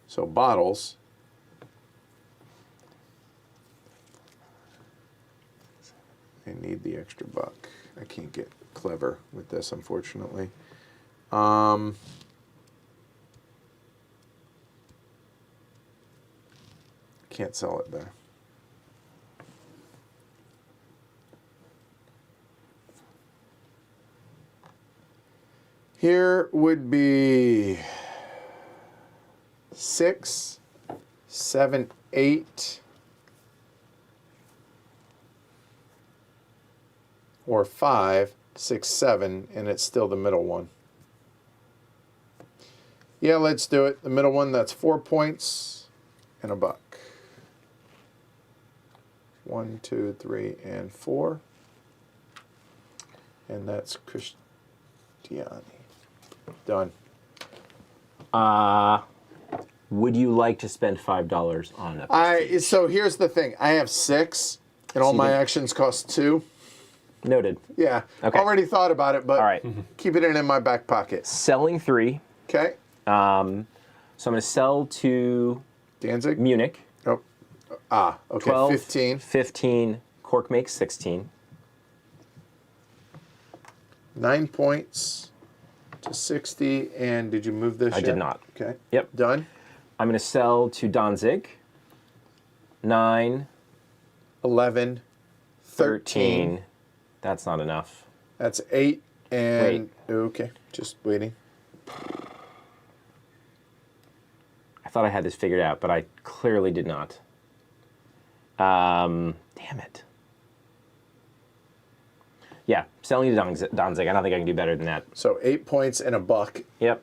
So bottles. I need the extra buck. I can't get clever with this, unfortunately. Can't sell it there. Here would be 6, 7, 8, or 5, 6, 7, and it's still the middle one. Yeah, let's do it. The middle one, that's 4 points and a buck. 1, 2, 3, and 4. And that's Christiani. Done. Would you like to spend $5 on a So here's the thing. I have 6, and all my actions cost 2. Noted. Yeah. Okay. Already thought about it, but All right. keep it in my back pocket. Selling 3. Okay. So I'm going to sell to Danzig? Munich. Oh. Okay. 12, 15. 15. Cork makes 16. 9 points to 60. And did you move this I yet? did not. Okay. Yep. Done. I'm going to sell to Danzig. 9, 11, 13. That's not enough. That's 8. And Wait. okay, just waiting. I thought I had this figured out, but I clearly did not. Damn it. Yeah, selling to Danzig. I don't think I can do better than that. So 8 points and a buck. Yep.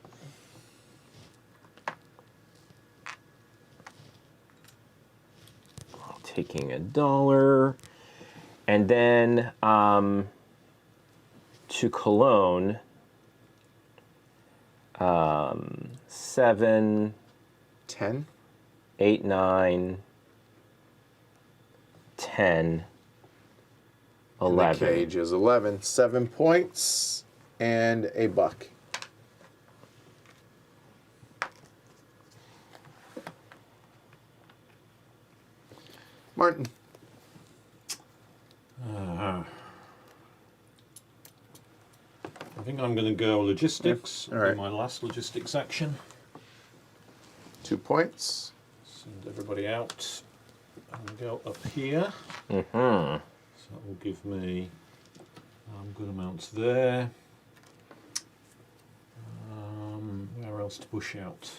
Taking $1. And then to Cologne, 7, 10. 8, 9, 10, The 11. cage is 11. 7 points and a buck. Martin. I think I'm going to go logistics. All right. Do my last logistics action. 2 points. Send everybody out and go up here. So that will give me good amounts there. Where else to push out?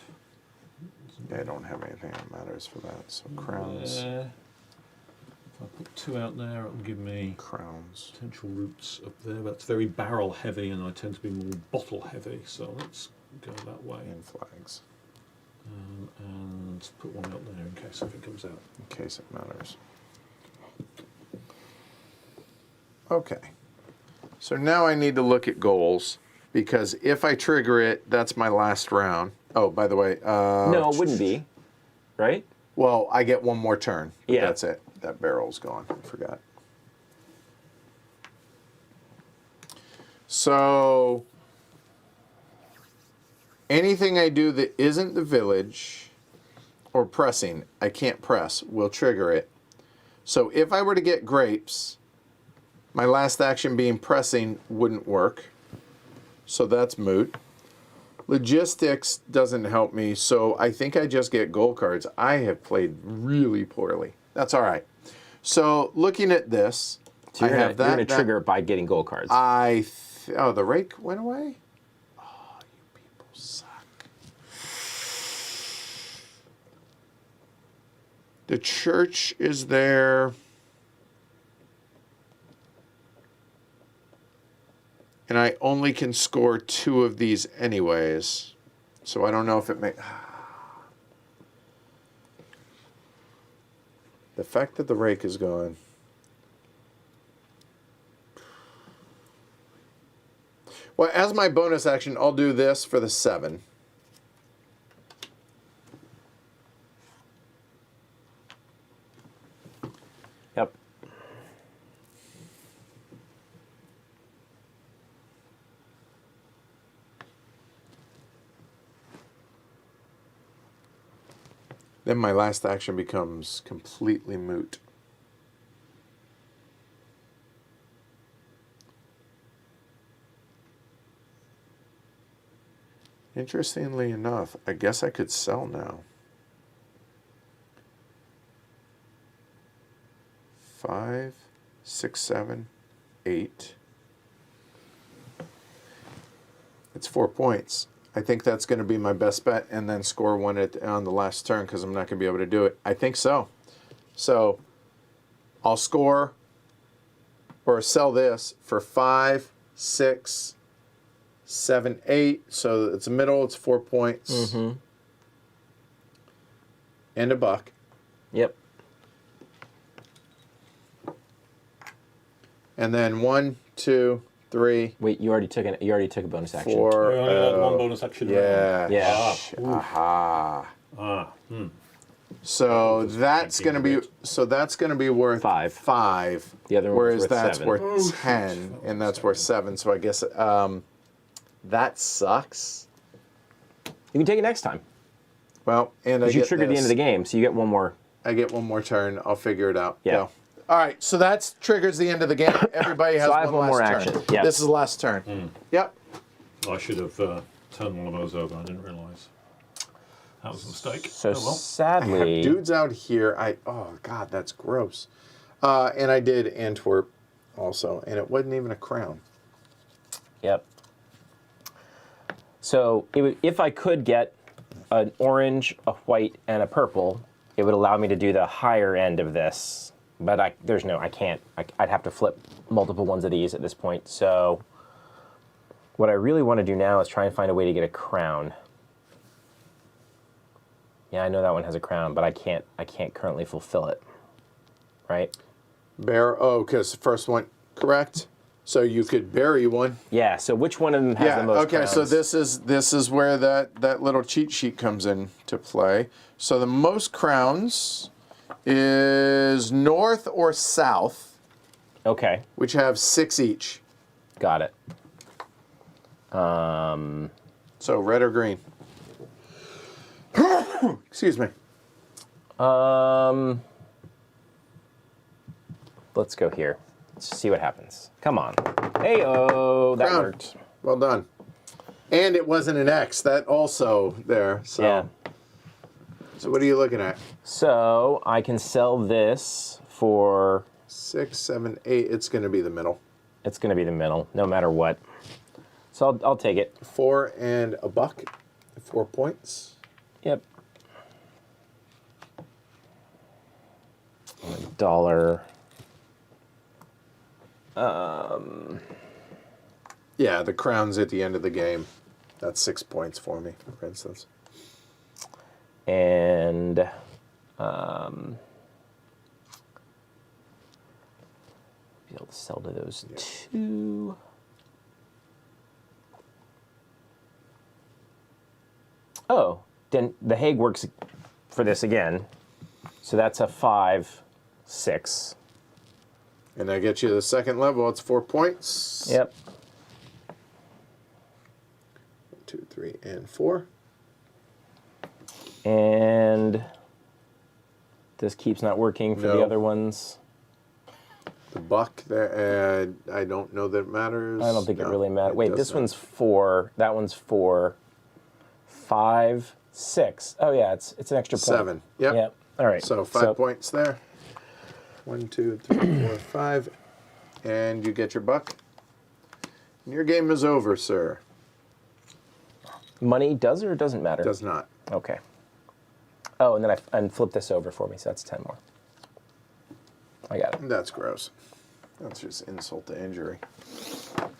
I don't have anything that matters for that. So crowns. There. If I put 2 out there, it'll give me Crowns. potential routes up there. That's very barrel heavy, and I tend to be more bottle heavy. So let's go that way. And flags. And put 1 out there in case something comes out. In case it matters. Okay. So now I need to look at goals, because if I trigger it, that's my last round. Oh, by the way. No, it wouldn't be, right? Well, I get 1 more turn. But Yeah. That's it. That barrel's gone. I forgot. So anything I do that isn't the village or pressing, I can't press, will trigger it. So if I were to get grapes, my last action being pressing wouldn't work. So that's moot. Logistics doesn't help me, so I think I just get gold cards. I have played really poorly. That's all right. So looking at this, So you're going to trigger it by getting gold cards. Oh, the rake went away? Oh, you people suck. The church is there. And I only can score 2 of these anyways. So I don't know if it may... The fact that the rake is gone. Well, as my bonus action, I'll do this for the 7. Yep. Then my last action becomes completely moot. Interestingly enough, I guess I could sell now. 5, 6, 7, 8. It's 4 points. I think that's going to be my best bet, and then score 1 on the last turn because I'm not going to be able to do it. I think so. So I'll score or sell this for 5, 6, 7, 8. So it's a middle. It's 4 points. Mm-hmm. And a buck. Yep. And then 1, 2, 3. Wait, you already took a bonus action. 4. We only had one bonus action. Yeah. Yeah. Aha. So that's going to be worth 5. The other one whereas was worth that's 7. worth 10, and that's worth 7. So I guess that sucks. You can take it next time. Well, and I Because you get triggered the this. end of the game, so you get one more. I get one more turn. I'll figure it out. Yeah. Go. All right, so that triggers the end of the game. Everybody has So I have one more last action. turn. Yeah. This is the last turn. Yep. I should have turned one of those over. I didn't realise. That was a mistake. So Oh, well. sadly, Dudes out here, oh God, that's gross. And I did Antwerp also, and it wasn't even a crown. Yep. So if I could get an orange, a white, and a purple, it would allow me to do the higher end of this. But I can't. I'd have to flip multiple ones of these at this point. So what I really want to do now is try and find a way to get a crown. Yeah, I know that one has a crown, but I can't currently fulfill it. Right? Because the first one, correct? So you could bury one. Yeah, so which one of them has the most crowns? So this is where that little cheat sheet comes in to play. So the most crowns is north or south, Okay, which have 6 each. got it. So red or green. Excuse me. Let's go here. Let's see what happens. Come on. Hey-oh, that Crown. worked. Well done. And it wasn't an X. That also there. So. Yeah. So what are you looking at? So I can sell this for... 6, 7, 8. It's going to be the middle. It's going to be the middle, no matter what. So I'll take it. 4 and a buck. 4 points. Yep. $1. Yeah, the crown's at the end of the game. That's 6 points for me, for instance. And be able to sell to those two. Oh, then the Hague works for this again. So that's a 5, 6. And that gets you to the second level. It's 4 points. Yep. 2, 3, and 4. And this keeps not working for the No. other ones. The buck there, I don't know that it matters. I don't think it No, really matters. it Wait, does this not. one's 4. That one's 4. 5, 6. Oh yeah, it's an extra point. 7. Yep. Yep. All right. So 5 points there. 1, 2, 3, 4, 5. And you get your buck. And your game is over, sir. Money does or doesn't matter? Does not. Okay. Oh, and then and flip this over for me, so that's 10 more. I got it. That's gross. That's just insult to injury.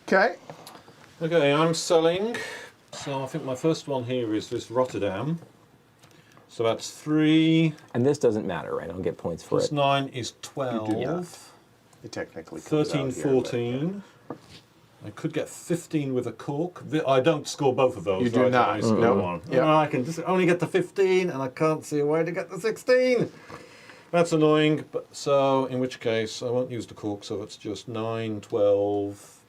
Okay. Okay, I'm selling. So I think my first one here is this Rotterdam. So that's 3 And this doesn't matter, right? I don't get points for plus it. 9 is 12. You do not. It technically comes 13, out here, but- 14. I could get 15 with a cork. I don't score both of those. You do right? not. I only score No. one. Yep. I can just only get the 15, and I can't see a way to get the 16. That's annoying. But so, in which case, I won't use the cork. So it's just 9, 12,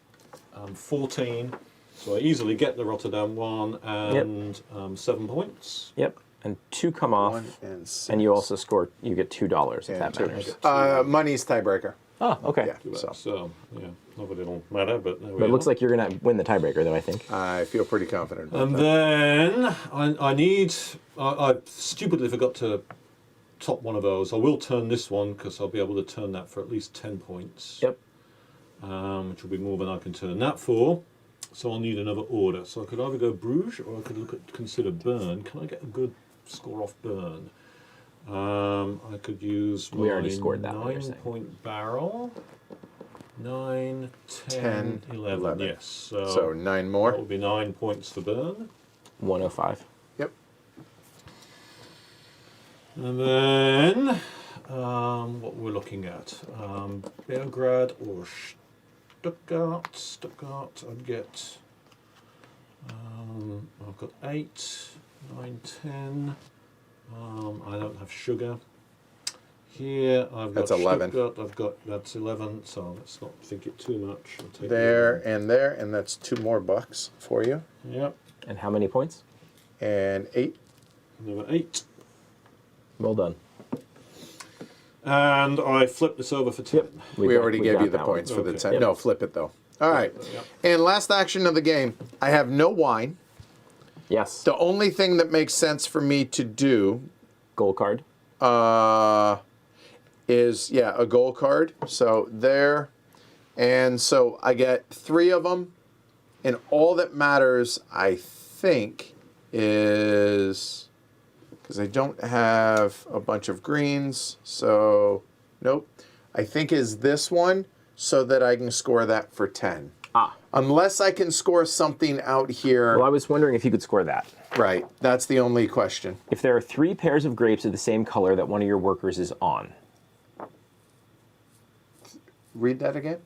14. So I easily get the Rotterdam one and 7 points. Yep. And 2 come off. 1 and 6. And you also score, you get $2 if And that 2. matters. Money's tiebreaker. Oh, okay. Yeah. So yeah, nobody will matter. But there we But it are. looks like you're going to win the tiebreaker, though, I think. I feel pretty confident about And that. then I stupidly forgot to top one of those. I will turn this one because I'll be able to turn that for at least 10 points. Yep. Which will be more than I can turn that for. So I'll need another order. So I could either go Bruges or I could consider Burn. Can I get a good score off Burn? I could use We already my scored that one, you're saying. 9-point barrel. 9, 10, 10, 11. 11. Yes. So 9 that more. would be 9 points for Burn. 105. Yep. And then, what we're looking at, Belgrade or Stuttgart. Stuttgart, I'd get, I've got 8, 9, 10. I don't have sugar. Here, I've got That's 11. Stuttgart, that's 11, so let's not think it too much. I'll take There 11. and there, and that's 2 more bucks for you. Yep, And how many points? And 8. another 8. Well done. And I flip this over for 10. We already gave got you the that one. points for the Okay. 10. Yep. No, flip it though. All right. Yep. And last action of the game. I have no wine. Yes. The only thing that makes sense for me to do Goal card. is, a goal card. So there. And so I get 3 of them. And all that matters, I think, is, because I don't have a bunch of greens. So, nope. I think is this one so that I can score that for 10. Unless I can score something out here. Well, I was wondering if you could score that. Right. That's the only question. If there are 3 pairs of grapes of the same color that one of your workers is on. Read that again.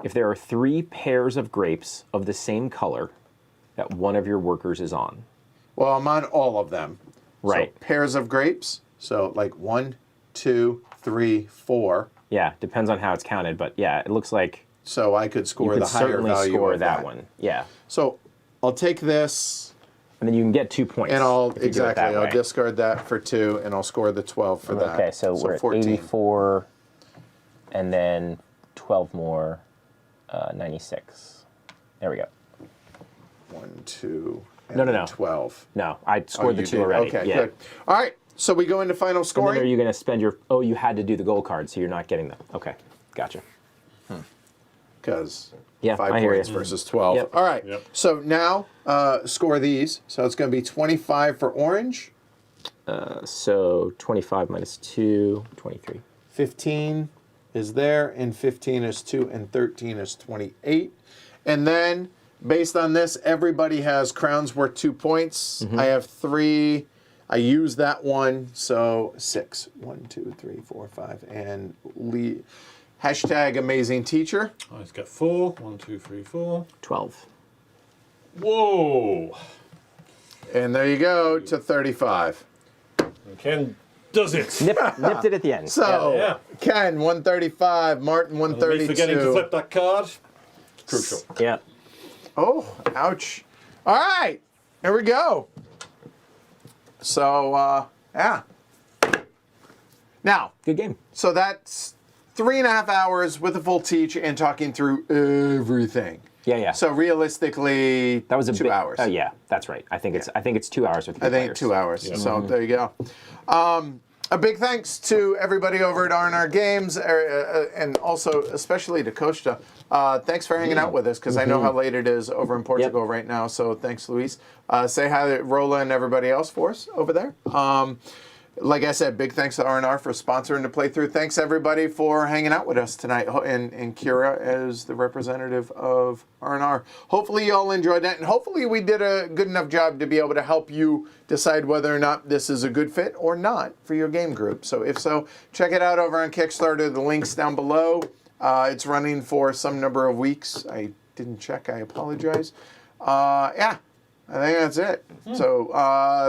If there are 3 pairs of grapes of the same color that one of your workers is on. Well, I'm on all of them. Right. So pairs of grapes. So like 1, 2, 3, 4. Yeah, depends on how it's counted, but yeah, it looks like So I could score you the could higher certainly value score of that one. Yeah. So I'll take this And then you can get 2 points. and I'll if you do it that I'll way. discard that for 2 and I'll score the 12 for that. Okay, so we're at 84 and then 12 more, 96. There we go. 1, 2, and No. then 12. No, I scored the you 2 did? already. Okay, yeah. good. All right, so we go into final And then scoring. are you going to spend your... Oh, you had to do the goal card, so you're not getting them. Okay, gotcha. Because Yeah, 5 I hear points you. versus 12. Yep. All right, Yep. so now score these. So it's going to be 25 for orange, So 25 minus 2, 23. 15 is there, and 15 is 2, and 13 is 28. And then, based on this, everybody has crowns worth 2 points. Mm-hmm. I have 3. I use that one, so 6. 1, 2, 3, 4, 5. And hashtag amazing teacher. I've got 4. 1, 2, 3, 4. 12. Whoa! And there you go to 35. Ken does it. Nipped it at the end. So, Yeah. Ken, 135. Martin, Me 132. forgetting to flip that card. Crucial. Yeah. Oh, ouch. All right. There we go. So, yeah. Now, Good game. so that's 3.5 hours with a full teach and talking through everything. Yeah. So realistically, That was a 2 hours. Oh yeah, that's right. I think it's 2 hours with 3 I think players. 2 hours. So there you go. A big thanks to everybody over at RnR Games, and also especially to Costa. Thanks for hanging out with us, because I know how late it is over in Portugal right now. So thanks, Luis. Say hi to Rola and everybody else for us over there. Like I said, big thanks to RnR for sponsoring the playthrough. Thanks, everybody, for hanging out with us tonight. And Kira as the representative of RnR. Hopefully you all enjoyed that. And hopefully we did a good enough job to be able to help you decide whether or not this is a good fit or not for your game group. So if so, check it out over on Kickstarter. The link's down below. It's running for some number of weeks. I didn't check. I apologize. Yeah. I think that's it. So,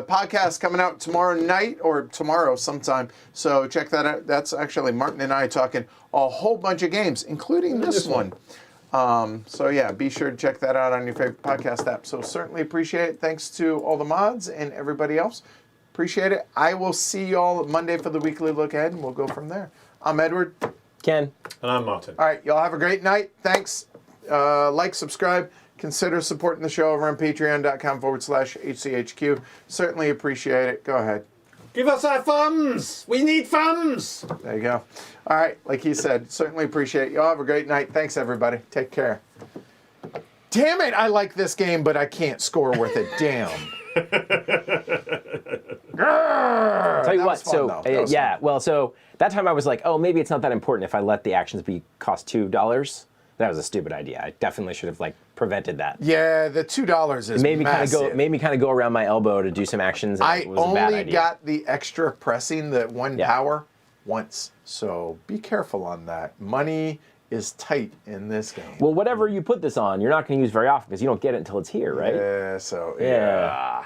podcast coming out tomorrow night or tomorrow sometime. So check that out. That's actually Martin and I talking a whole bunch of games, including this one. So yeah, be sure to check that out on your favorite podcast app. So certainly appreciate it. Thanks to all the mods and everybody else. Appreciate it. I will see you all Monday for the weekly look ahead, and we'll go from there. I'm Edward. Ken. And I'm Martin. All right, y'all have a great night. Thanks. Like, subscribe. Consider supporting the show over on patreon.com/HCHQ. Certainly appreciate it. Go ahead. Give us our funds! We need funds! There you go. All right, like he said, certainly appreciate it. Y'all have a great night. Thanks, everybody. Take care. Damn it, I like this game, but I can't score worth a damn. Tell you what, so that time I was like, oh, maybe it's not that important if I let the actions cost $2. That was a stupid idea. I definitely should have prevented that. Yeah, the $2 is Made me massive. kind of go around my elbow to do some actions. And I it was a bad only idea. got the extra pressing, that one Yeah. power, once. So be careful on that. Money is tight in this game. Well, whatever you put this on, you're not going to use very often because you don't get it until it's here, right? Yeah, so Yeah.